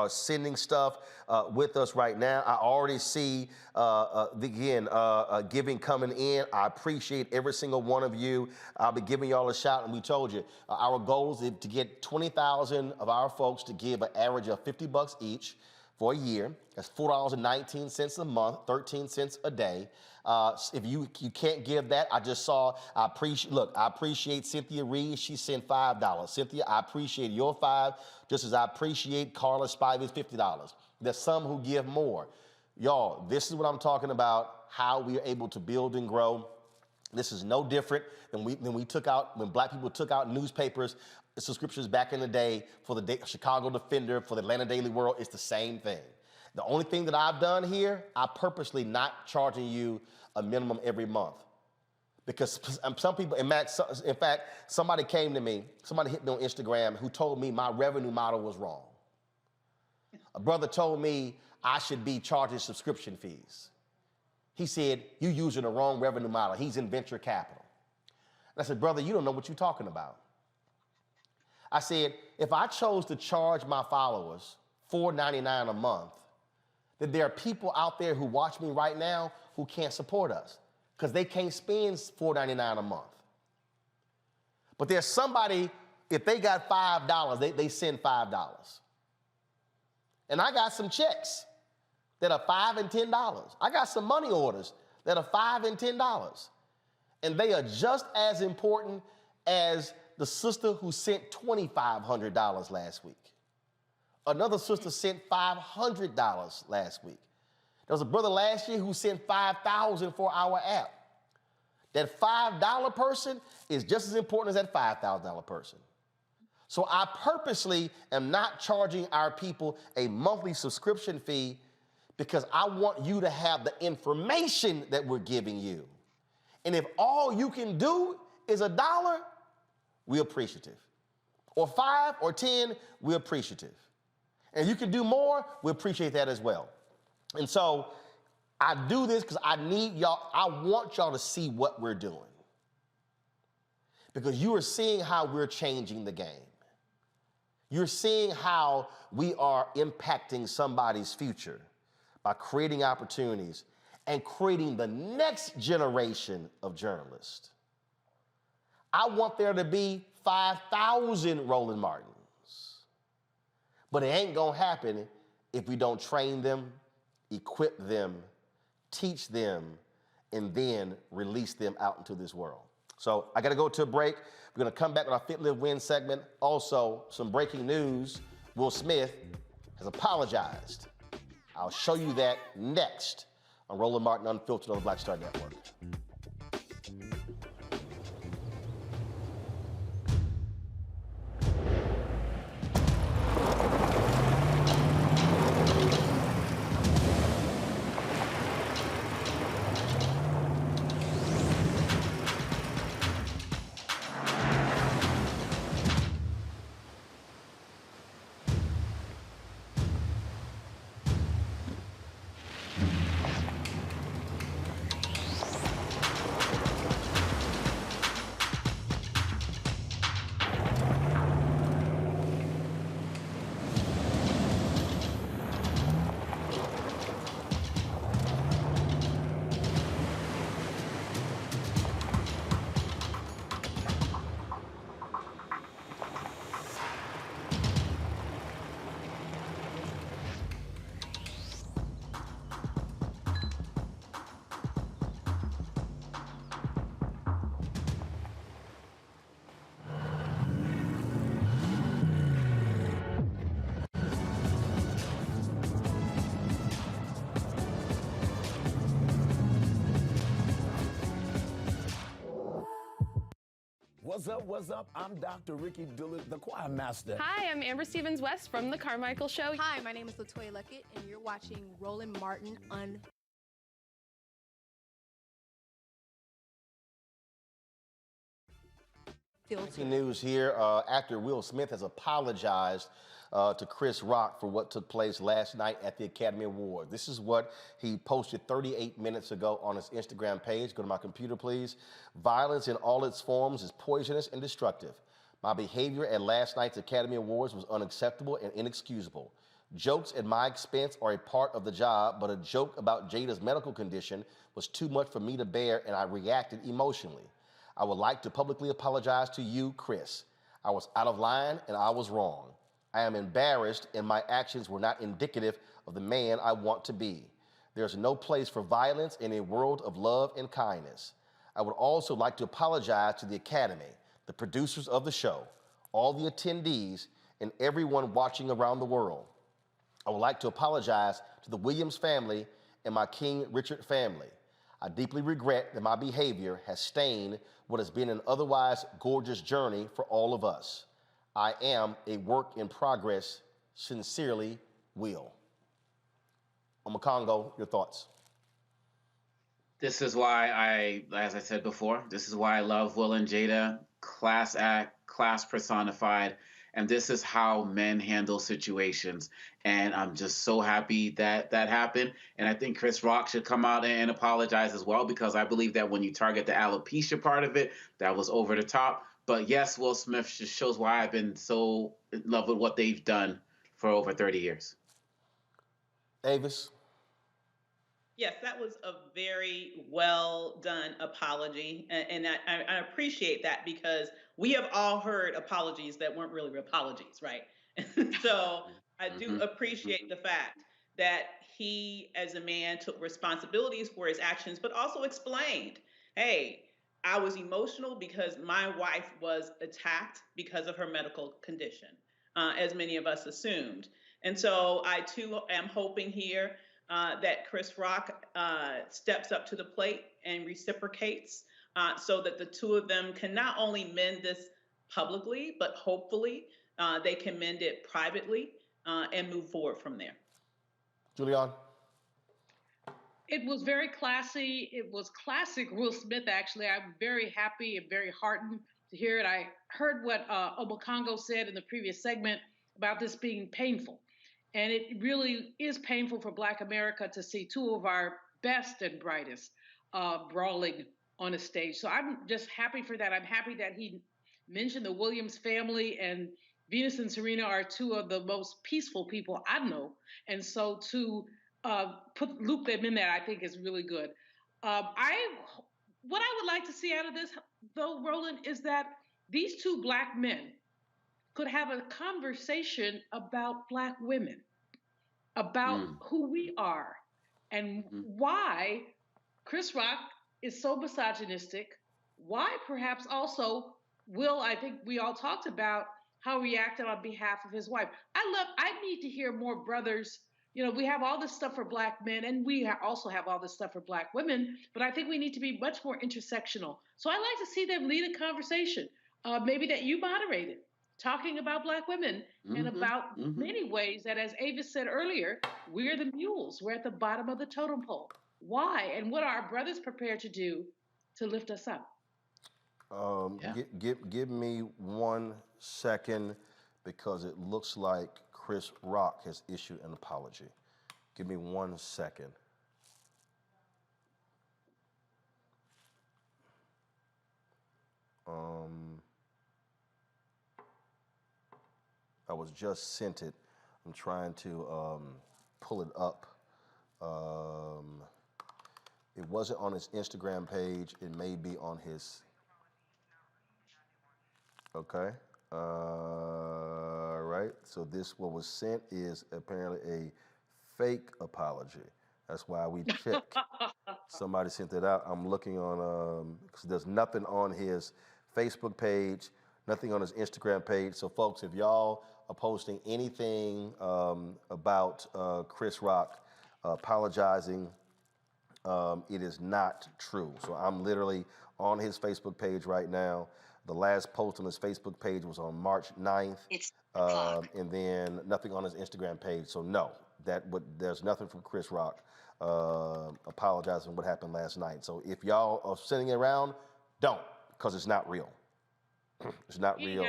Sending stuff with us right now. I already see, giving coming in. I appreciate every single one of you. I'll be giving y'all a shout, and we told you, our goal is to get 20,000 of our folks to give an average of $50 each for a year. That's $4.19 a month, 13 cents a day. If you can't give that, I appreciate Cynthia Reed. She sent $5. Cynthia, I appreciate your $5, just as I appreciate Carla Spivey's $50. There's some who give more. Y'all, this is what I'm talking about, how we are able to build and grow. This is no different than when Black people took out newspapers, subscriptions back in the day for the Chicago Defender, for the Atlanta Daily World. It's the same thing. The only thing that I've done here, I purposely not charging you a minimum every month. Because some people, in fact, somebody came to me, somebody hit me on Instagram who told me my revenue model was wrong. A brother told me I should be charging subscription fees. He said, you're using the wrong revenue model. He's in venture capital. And I said, brother, you don't know what you're talking about. I said, if I chose to charge my followers $4.99 a month, then there are people out there who watch me right now who can't support us because they can't spend $4.99 a month. But there's somebody, if they got $5, they send $5. And I got some checks that are $5 and $10. I got some money orders that are $5 and $10. And they are just as important as the sister who sent $2,500 last week. Another sister sent $500 last week. There was a brother last year who sent $5,000 for our app. That $5 person is just as important as that $5,000 person. So I purposely am not charging our people a monthly subscription fee because I want you to have the information that we're giving you. And if all you can do is $1, we're appreciative. Or 5 or 10, we're appreciative. And you can do more, we appreciate that as well. And so I do this because I need y'all, I want y'all to see what we're doing. Because you are seeing how we're changing the game. You're seeing how we are impacting somebody's future by creating opportunities and creating the next generation of journalists. I want there to be 5,000 Roland Martins. But it ain't gonna happen if we don't train them, equip them, teach them, and then release them out into this world. So I gotta go to a break. We're gonna come back with our Fit, Live, Win segment. Also, some breaking news. Will Smith has apologized. I'll show you that next on Roland Martin Unfiltered on the Black Star Network. What's up? I'm Dr. Ricky Dillard, the choir master. Hi, I'm Amber Stevens-West from The Carmichael Show. Hi, my name is LaToya Luckett, and you're watching Roland Martin Unfiltered. Breaking news here. Actor Will Smith has apologized to Chris Rock for what took place last night at the Academy Awards. This is what he posted 38 minutes ago on his Instagram page. Go to my computer, please. Violence in all its forms is poisonous and destructive. My behavior at last night's Academy Awards was unacceptable and inexcusable. Jokes at my expense are a part of the job, but a joke about Jada's medical condition was too much for me to bear, and I reacted emotionally. I would like to publicly apologize to you, Chris. I was out of line and I was wrong. I am embarrassed and my actions were not indicative of the man I want to be. There's no place for violence in a world of love and kindness. I would also like to apologize to the Academy, the producers of the show, all the attendees, and everyone watching around the world. I would like to apologize to the Williams family and my King Richard family. I deeply regret that my behavior has stained what has been an otherwise gorgeous journey for all of us. I am a work in progress. Sincerely, Will. Omakongo, your thoughts? This is why as I said before, this is why I love Will and Jada. Class act, class personified. And this is how men handle situations. And I'm just so happy that that happened. And I think Chris Rock should come out and apologize as well, because I believe that when you target the alopecia part of it, that was over the top. But yes, Will Smith just shows why I've been so in love with what they've done for over 30 years. Avis? Yes, that was a very well done apology. And I appreciate that because we have all heard apologies that weren't really apologies, right? So I do appreciate the fact that he, as a man, took responsibilities for his actions, but also explained, hey, I was emotional because my wife was attacked because of her medical condition, as many of us assumed. And so I too am hoping here that Chris Rock steps up to the plate and reciprocates so that the two of them can not only mend this publicly, but hopefully they can mend it privately and move forward from there. Julian? It was very classy. It was classic Will Smith, actually. I'm very happy and very heartened to hear it. I heard what Obakongo said in the previous segment about this being painful. And it really is painful for Black America to see two of our best and brightest brawling on a stage. So I'm just happy for that. I'm happy that he mentioned the Williams family, and Venus and Serena are two of the most peaceful people I know. And so to loop them in there, I think is really good. What I would like to see out of this, though, Roland, is that these two Black men could have a conversation about Black women, about who we are, and why Chris Rock is so misogynistic, why perhaps also Will, I think we all talked about how he acted on behalf of his wife. I need to hear more brothers. You know, we have all this stuff for Black men, and we also have all this stuff for Black women, but I think we need to be much more intersectional. So I'd like to see them lead a conversation, maybe that you moderated, talking about Black women and about many ways that, as Avis said earlier, we're the mules. We're at the bottom of the totem pole. Why? And what are our brothers prepared to do to lift us up? Give me 1 second, because it looks like Chris Rock has issued an apology. Give me 1 second. I was just sent it. I'm trying to pull it up. It wasn't on his Instagram page. It may be on his. Okay. Right. So this, what was sent, is apparently a fake apology. That's why we checked. Somebody sent it out. I'm looking on, because there's nothing on his Facebook page, nothing on his Instagram page. So folks, if y'all are posting anything about Chris Rock apologizing, it is not true. So I'm literally on his Facebook page right now. The last post on his Facebook page was on March 9th. And then nothing on his Instagram page. So no, there's nothing from Chris Rock apologizing what happened last night. So if y'all are sending it around, don't, because it's not real. It's not real.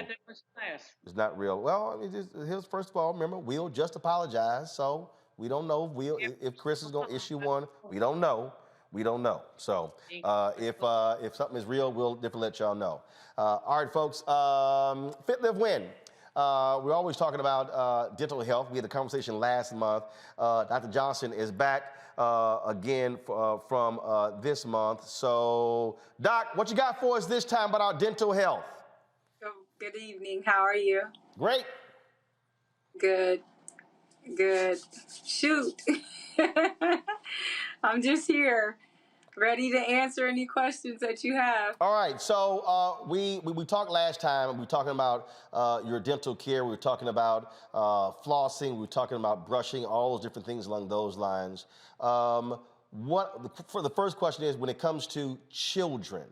It's not real. Well, I mean, here's, first of all, remember, Will just apologized, so we don't know if Chris is going to issue one. We don't know. We don't know. So if something is real, we'll definitely let y'all know. All right, folks. Fit, Live, Win. We're always talking about dental health. We had a conversation last month. Dr. Johnson is back again from this month. So, Doc, what you got for us this time about our dental health? Good evening. How are you? Great. Good. Shoot. I'm just here, ready to answer any questions that you have. All right. So we talked last time. We were talking about your dental care. We were talking about flossing. We were talking about brushing, all those different things along those lines. For the first question is, when it comes to children,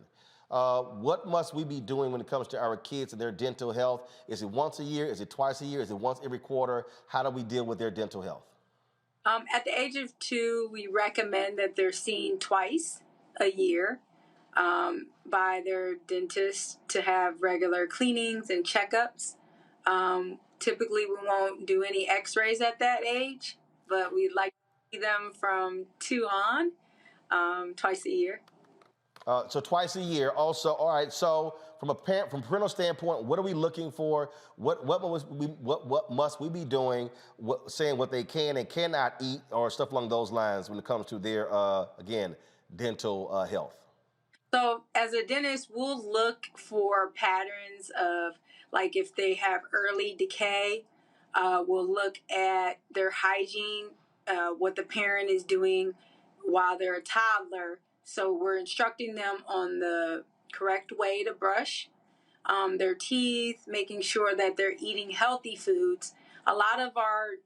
what must we be doing when it comes to our kids and their dental health? Is it once a year? Is it twice a year? Is it once every quarter? How do we deal with their dental health? At the age of 2, we recommend that they're seen twice a year by their dentist to have regular cleanings and checkups. Typically, we won't do any x-rays at that age, but we'd like to see them from 2 on, twice a year. So twice a year. Also, all right, so from parental standpoint, what are we looking for? What must we be doing? Saying what they can and cannot eat, or stuff along those lines when it comes to their again dental health. So as a dentist, we'll look for patterns of, like, if they have early decay, we'll look at their hygiene, what the parent is doing while they're a toddler. So we're instructing them on the correct way to brush their teeth, making sure that they're eating healthy foods. A lot of our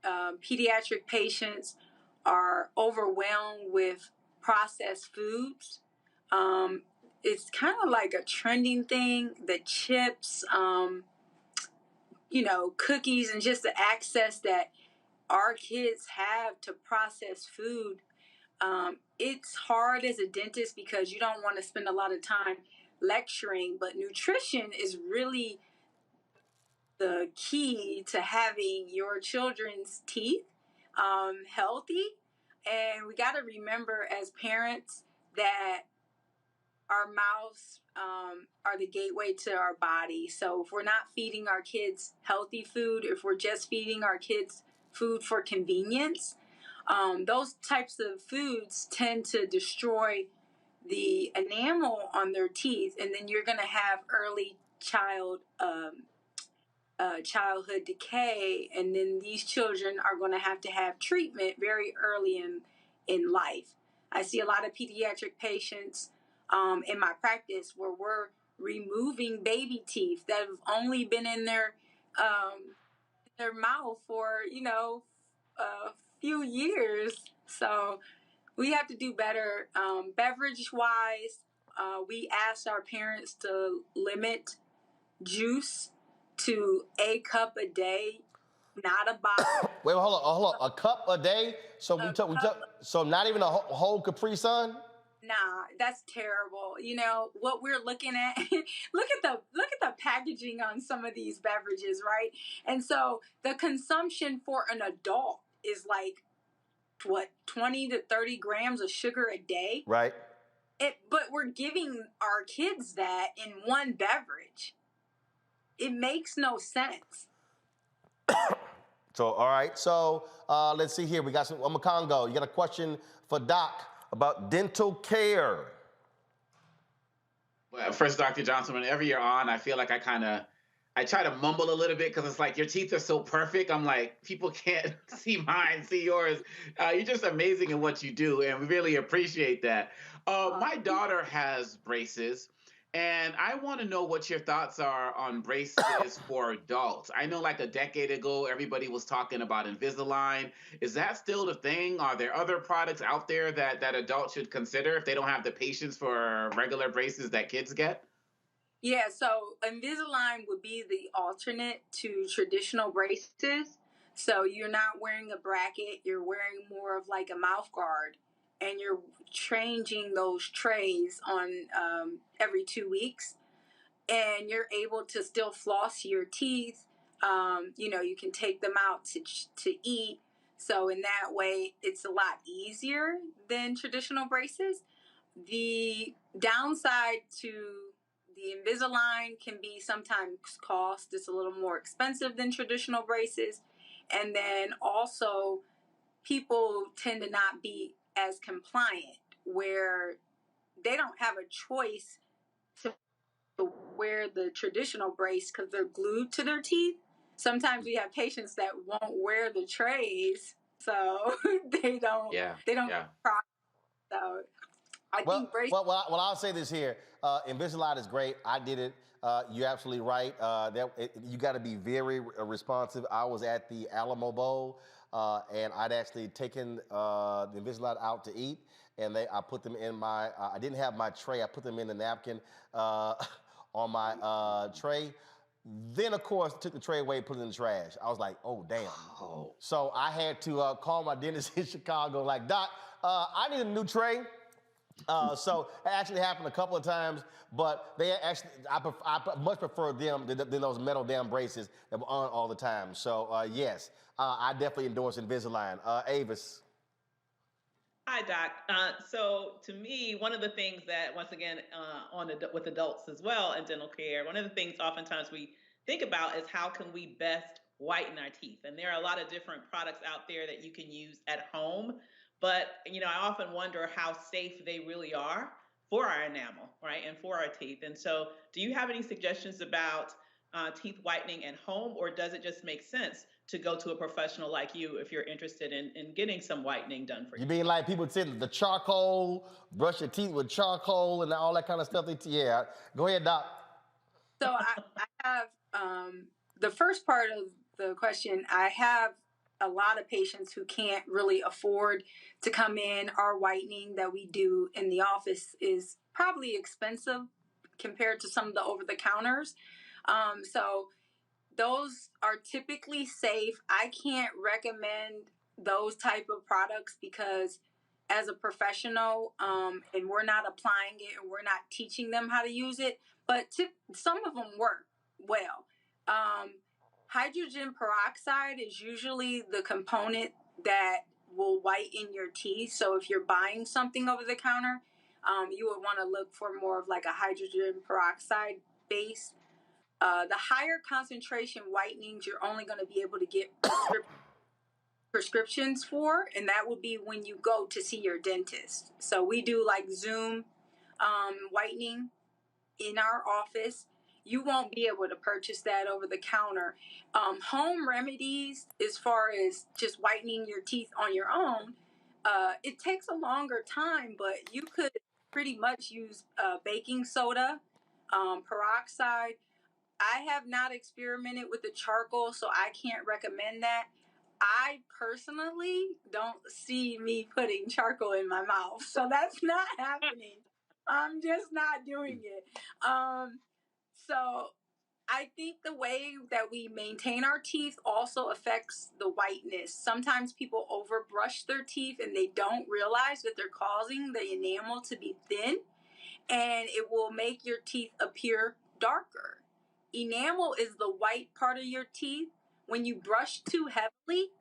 pediatric patients are overwhelmed with processed foods. It's kind of like a trending thing, the chips, cookies, and just the access that our kids have to processed food. It's hard as a dentist because you don't want to spend a lot of time lecturing, but nutrition is really the key to having your children's teeth healthy. And we got to remember as parents that our mouths are the gateway to our body. So if we're not feeding our kids healthy food, if we're just feeding our kids food for convenience, those types of foods tend to destroy the enamel on their teeth, and then you're going to have early childhood decay, and then these children are going to have treatment very early in life. I see a lot of pediatric patients in my practice where we're removing baby teeth that have only been in their mouth for a few years. So we have to do better. Beverage wise, we ask our parents to limit juice to a cup a day, not a bottle. Wait, hold on. A cup a day? So so not even a whole Capri Sun? Nah, that's terrible. What we're looking at, look at the packaging on some of these beverages, right? And so the consumption for an adult is like, what, 20 to 30 grams of sugar a day? Right. But we're giving our kids that in one beverage. It makes no sense. So, all right. So let's see here. We got some Congo. You got a question for Doc about dental care. Well, first, Dr. Johnson, whenever you're on, I feel like I try to mumble a little bit because it's like your teeth are so perfect. I'm like, people can't see mine, see yours. You're just amazing in what you do, and we really appreciate that. My daughter has braces, and I want to know what your thoughts are on braces for adults. I know like a decade ago, everybody was talking about Invisalign. Is that still the thing? Are there other products out there that adults should consider if they don't have the patience for regular braces that kids get? Yeah, so Invisalign would be the alternate to traditional braces. So you're not wearing a bracket, you're wearing more of like a mouth guard, and you're changing those trays on every 2 weeks, and you're able to still floss your teeth. You can take them out to eat. So in that way, it's a lot easier than traditional braces. The downside to the Invisalign can be sometimes cost. It's a little more expensive than traditional braces. And then also, people tend to not be as compliant, where they don't have a choice to wear the traditional brace because they're glued to their teeth. Sometimes we have patients that won't wear the trays, so they don't. Yeah. So I think braces. Well, I'll say this here. Invisalign is great. I did it. You're absolutely right. You got to be very responsive. I was at the Alamo Bowl, and I'd actually taken the Invisalign out to eat, and I put them in my. I didn't have my tray. I put them in the napkin on my tray. Then, of course, took the tray away, put it in the trash. I was like, oh, damn. Oh. So I had to call my dentist in Chicago, like, Doc, I need a new tray. So it actually happened a couple of times, but I much prefer them than those metal damn braces that were on all the time. So yes, I definitely endorse Invisalign. Avis. Hi, Doc. So to me, one of the things that, once again, with adults as well in dental care, one of the things oftentimes we think about is how can we best whiten our teeth? And there are a lot of different products out there that you can use at home. But, I often wonder how safe they really are for our enamel, right? And for our teeth. And so do you have any suggestions about teeth whitening at home, or does it just make sense to go to a professional like you if you're interested in getting some whitening done for you? You mean like people say the charcoal, brush your teeth with charcoal and all that kind of stuff? Yeah. Go ahead, Doc. So I have the first part of the question. I have a lot of patients who can't really afford to come in. Our whitening that we do in the office is probably expensive compared to some of the over-the-counters. So those are typically safe. I can't recommend those type of products because as a professional, and we're not applying it and we're not teaching them how to use it, but some of them work well. Hydrogen peroxide is usually the component that will whiten your teeth. So if you're buying something over the counter, you would want to look for more of like a hydrogen peroxide base. The higher concentration whitenings you're only going to be able to get prescriptions for, and that would be when you go to see your dentist. So we do like Zoom whitening in our office. You won't be able to purchase that over the counter. Home remedies, as far as just whitening your teeth on your own, it takes a longer time, but you could pretty much use baking soda, peroxide. I have not experimented with the charcoal, so I can't recommend that. I personally don't see me putting charcoal in my mouth, so that's not happening. I'm just not doing it. So I think the way that we maintain our teeth also affects the whiteness. Sometimes people overbrush their teeth and they don't realize that they're causing the enamel to be thin, and it will make your teeth appear darker. Enamel is the white part of your teeth. When you brush too heavily,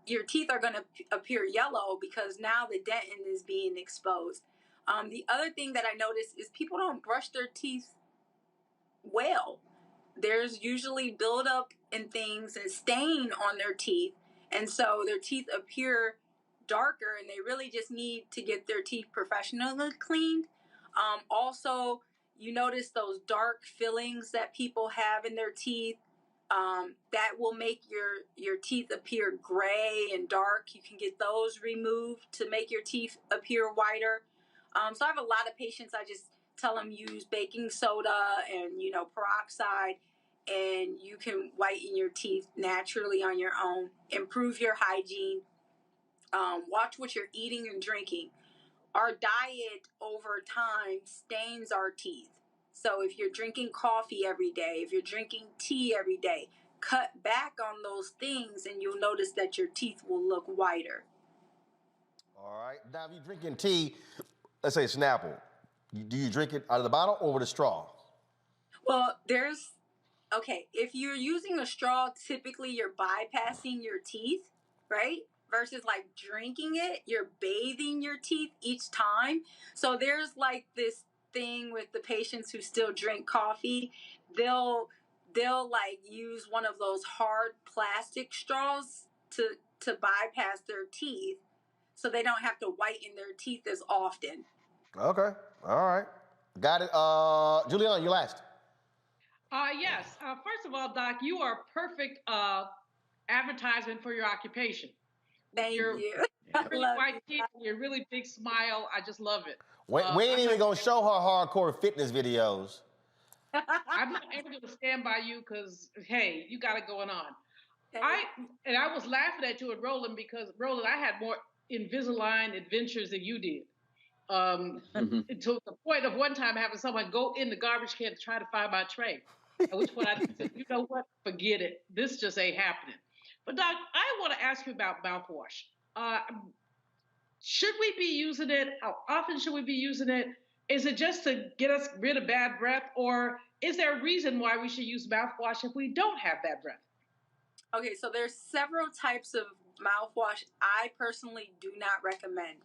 your teeth are going to appear yellow because now the dentin is being exposed. The other thing that I notice is people don't brush their teeth well. There's usually buildup and things and stain on their teeth, and so their teeth appear darker, and they really just need to get their teeth professionally cleaned. Also, you notice those dark fillings that people have in their teeth. That will make your teeth appear gray and dark. You can get those removed to make your teeth appear whiter. So I have a lot of patients, I just tell them use baking soda and, peroxide, and you can whiten your teeth naturally on your own. Improve your hygiene. Watch what you're eating and drinking. Our diet over time stains our teeth. So if you're drinking coffee every day, if you're drinking tea every day, cut back on those things and you'll notice that your teeth will look whiter. All right. Now, if you're drinking tea, let's say Snapple, do you drink it out of the bottle or with a straw? Well, if you're using a straw, typically you're bypassing your teeth, right? Versus like drinking it, you're bathing your teeth each time. So there's like this thing with the patients who still drink coffee. They'll like use one of those hard plastic straws to bypass their teeth, so they don't have to whiten their teeth as often. Okay. All right. Got it. Juliana, you last. Yes. First of all, Doc, you are perfect advertisement for your occupation. Thank you. Really white teeth, your really big smile. I just love it. We ain't even going to show her hardcore fitness videos. I'm not ever going to stand by you because, hey, you got it going on. I was laughing at you and Roland because, Roland, I had more Invisalign adventures than you did. To the point of one time having someone go in the garbage can to try to find my tray. At which point I said, you know what? Forget it. This just ain't happening. But Doc, I want to ask you about mouthwash. Should we be using it? How often should we be using it? Is it just to get us rid of bad breath, or is there a reason why we should use mouthwash if we don't have bad breath? Okay, so there's several types of mouthwash, I personally do not recommend.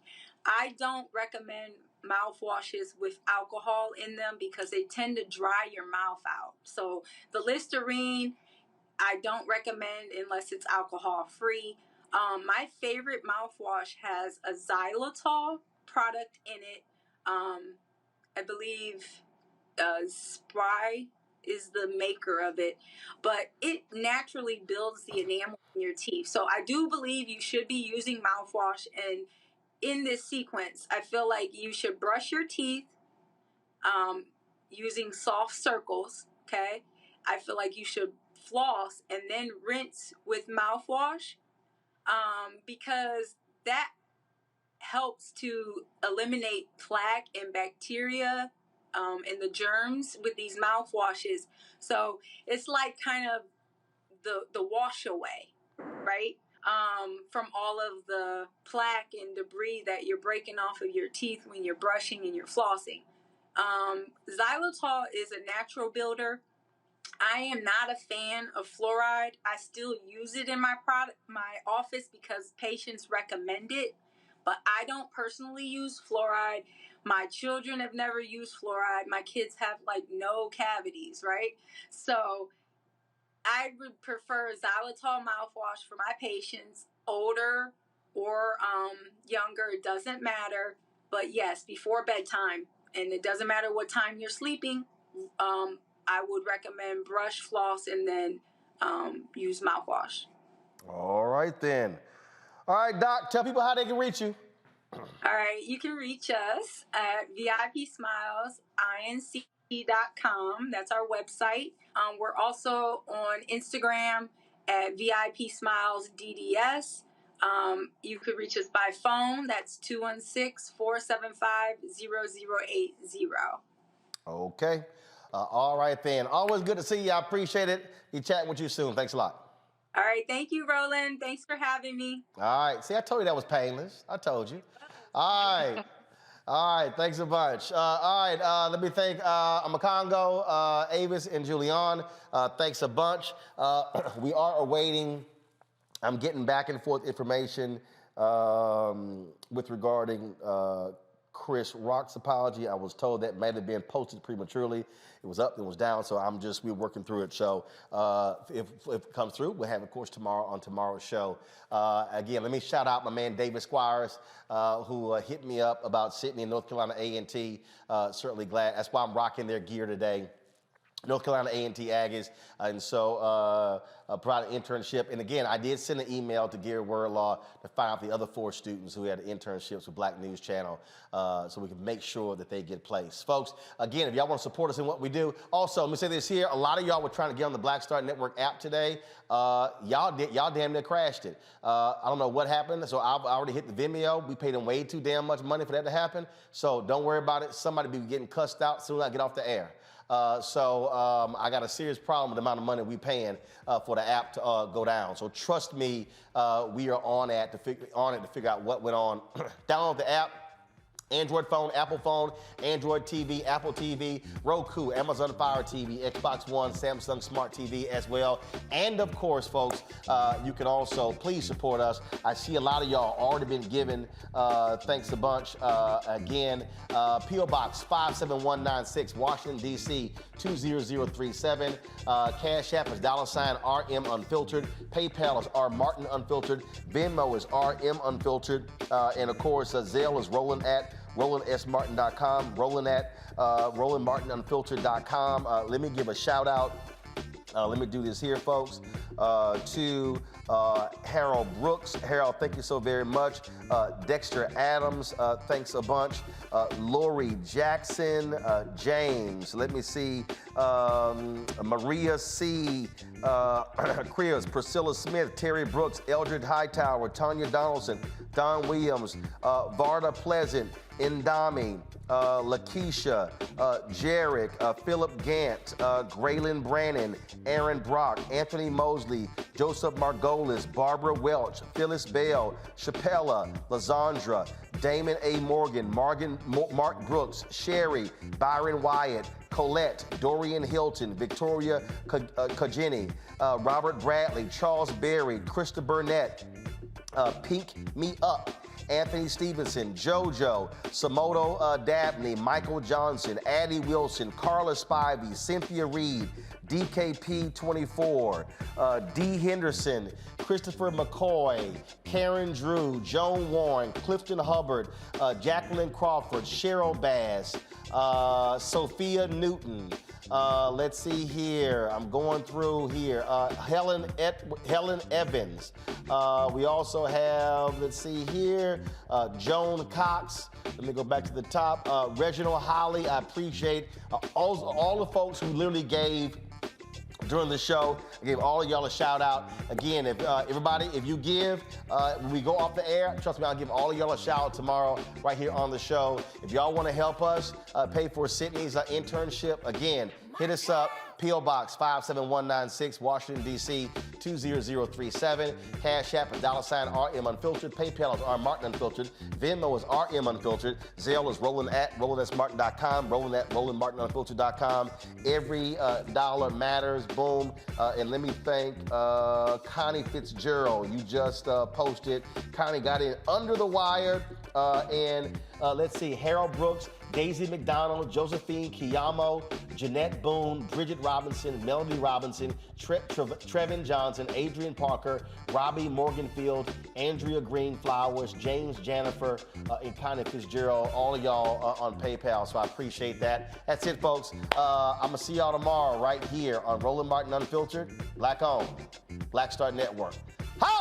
I don't recommend mouthwashes with alcohol in them because they tend to dry your mouth out. So the Listerine, I don't recommend unless it's alcohol free. My favorite mouthwash has a xylitol product in it. I believe Spry is the maker of it, but it naturally builds the enamel in your teeth. So I do believe you should be using mouthwash, and in this sequence, I feel like you should brush your teeth using soft circles, okay? I feel like you should floss and then rinse with mouthwash because that helps to eliminate plaque and bacteria and the germs with these mouthwashes. So it's like kind of the wash away, right? From all of the plaque and debris that you're breaking off of your teeth when you're brushing and you're flossing. Xylitol is a natural builder. I am not a fan of fluoride. I still use it in my office because patients recommend it, but I don't personally use fluoride. My children have never used fluoride. My kids have like no cavities, right? So I would prefer xylitol mouthwash for my patients, older or younger, it doesn't matter. But yes, before bedtime, and it doesn't matter what time you're sleeping, I would recommend brush, floss, and then use mouthwash. All right, then. All right, Doc, tell people how they can reach you. All right, you can reach us at VIPSmilesINC.com. That's our website. We're also on Instagram at VIPSmilesDDS. You could reach us by phone. That's 216-475-0080. Okay. All right, then. Always good to see you. I appreciate it. Be chatting with you soon. Thanks a lot. All right. Thank you, Roland. Thanks for having me. All right. See, I told you that was painless. I told you. All right. All right. Thanks a bunch. All right. Let me thank Amakongo, Avis, and Julian. Thanks a bunch. We are awaiting, I'm getting back and forth information with regarding Chris Rock's apology. I was told that may have been posted prematurely. It was up, it was down, so we're working through it. So if it comes through, we'll have, of course, tomorrow on tomorrow's show. Again, let me shout out my man David Squires, who hit me up about Sydney and North Carolina A&T. Certainly glad. That's why I'm rocking their gear today. North Carolina A&T Aggies, and so provided an internship. And again, I did send an email to Gary Wordlaw to find out the other 4 students who had internships with Black News Channel, so we can make sure that they get placed. Folks, again, if y'all want to support us in what we do, also, let me say this here, a lot of y'all were trying to get on the Black Star Network app today. Y'all damn near crashed it. I don't know what happened, so I've already hit the Vimeo. We paid them way too damn much money for that to happen, so don't worry about it. Somebody be getting cussed out soon as I get off the air. So I got a serious problem with the amount of money we paying for the app to go down. So trust me, we are on it to figure out what went on. Download the app. Android phone, Apple phone, Android TV, Apple TV, Roku, Amazon Fire TV, Xbox One, Samsung Smart TV as well. And of course, folks, you can also please support us. I see a lot of y'all already been giving. Thanks a bunch. Again, P.O. Box 57196, Washington, D.C. 20037. Cash App is $RM Unfiltered. PayPal is R Martin Unfiltered. Venmo is RM Unfiltered. And of course, Zelle is Roland at RolandSMartin.com, Roland at RolandMartinUnfiltered.com. Let me give a shout out. Let me do this here, folks, to Harold Brooks. Harold, thank you so very much. Dexter Adams, thanks a bunch. Lori Jackson, James, let me see. Maria C. Krias, Priscilla Smith, Terry Brooks, Eldred Hightower, Tanya Donaldson, Don Williams, Varda Pleasant, Indami, Lakeisha, Jarek, Philip Gant, Graylin Brannon, Aaron Brock, Anthony Mosley, Joseph Margolis, Barbara Welch, Phyllis Bell, Chappella, Lazandra, Damon A. Morgan, Mark Brooks, Sherry, Byron Wyatt, Colette, Dorian Hilton, Victoria Kajini, Robert Bradley, Charles Berry, Krista Burnett, Pink Me Up, Anthony Stevenson, JoJo, Samoto Dabney, Michael Johnson, Addie Wilson, Carla Spivey, Cynthia Reed, DKP24, D. Henderson, Christopher McCoy, Karen Drew, Joan Warren, Clifton Hubbard, Jacqueline Crawford, Cheryl Bass, Sophia Newton. Let's see here. I'm going through here. Helen Evans. We also have, let's see here, Joan Cox. Let me go back to the top. Reginald Holly. I appreciate all the folks who literally gave during the show. I gave all of y'all a shout out. Again, if everybody, if you give, when we go off the air, trust me, I'll give all of y'all a shout out tomorrow right here on the show. If y'all want to help us pay for Sydney's internship, again, hit us up. P.O. Box 57196, Washington, D.C. 20037. Cash App $RM Unfiltered. PayPal is R Martin Unfiltered. Venmo is RM Unfiltered. Zelle is roland@rolandsmartin.com. roland@rolandmartinunfiltered.com. Every dollar matters. Boom. And let me thank Connie Fitzgerald. You just posted. Connie got in under the wire. And let's see, Harold Brooks, Daisy McDonald, Josephine Kiyamo, Jeanette Boone, Bridget Robinson, Melody Robinson, Trevin Johnson, Adrian Parker, Robbie Morganfield, Andrea Green Flowers, James Jennifer, and Connie Fitzgerald, all of y'all on PayPal, so I appreciate that. That's it, folks. I'm going to see y'all tomorrow right here on Roland Martin Unfiltered, Black Owned, Black Star Network. How?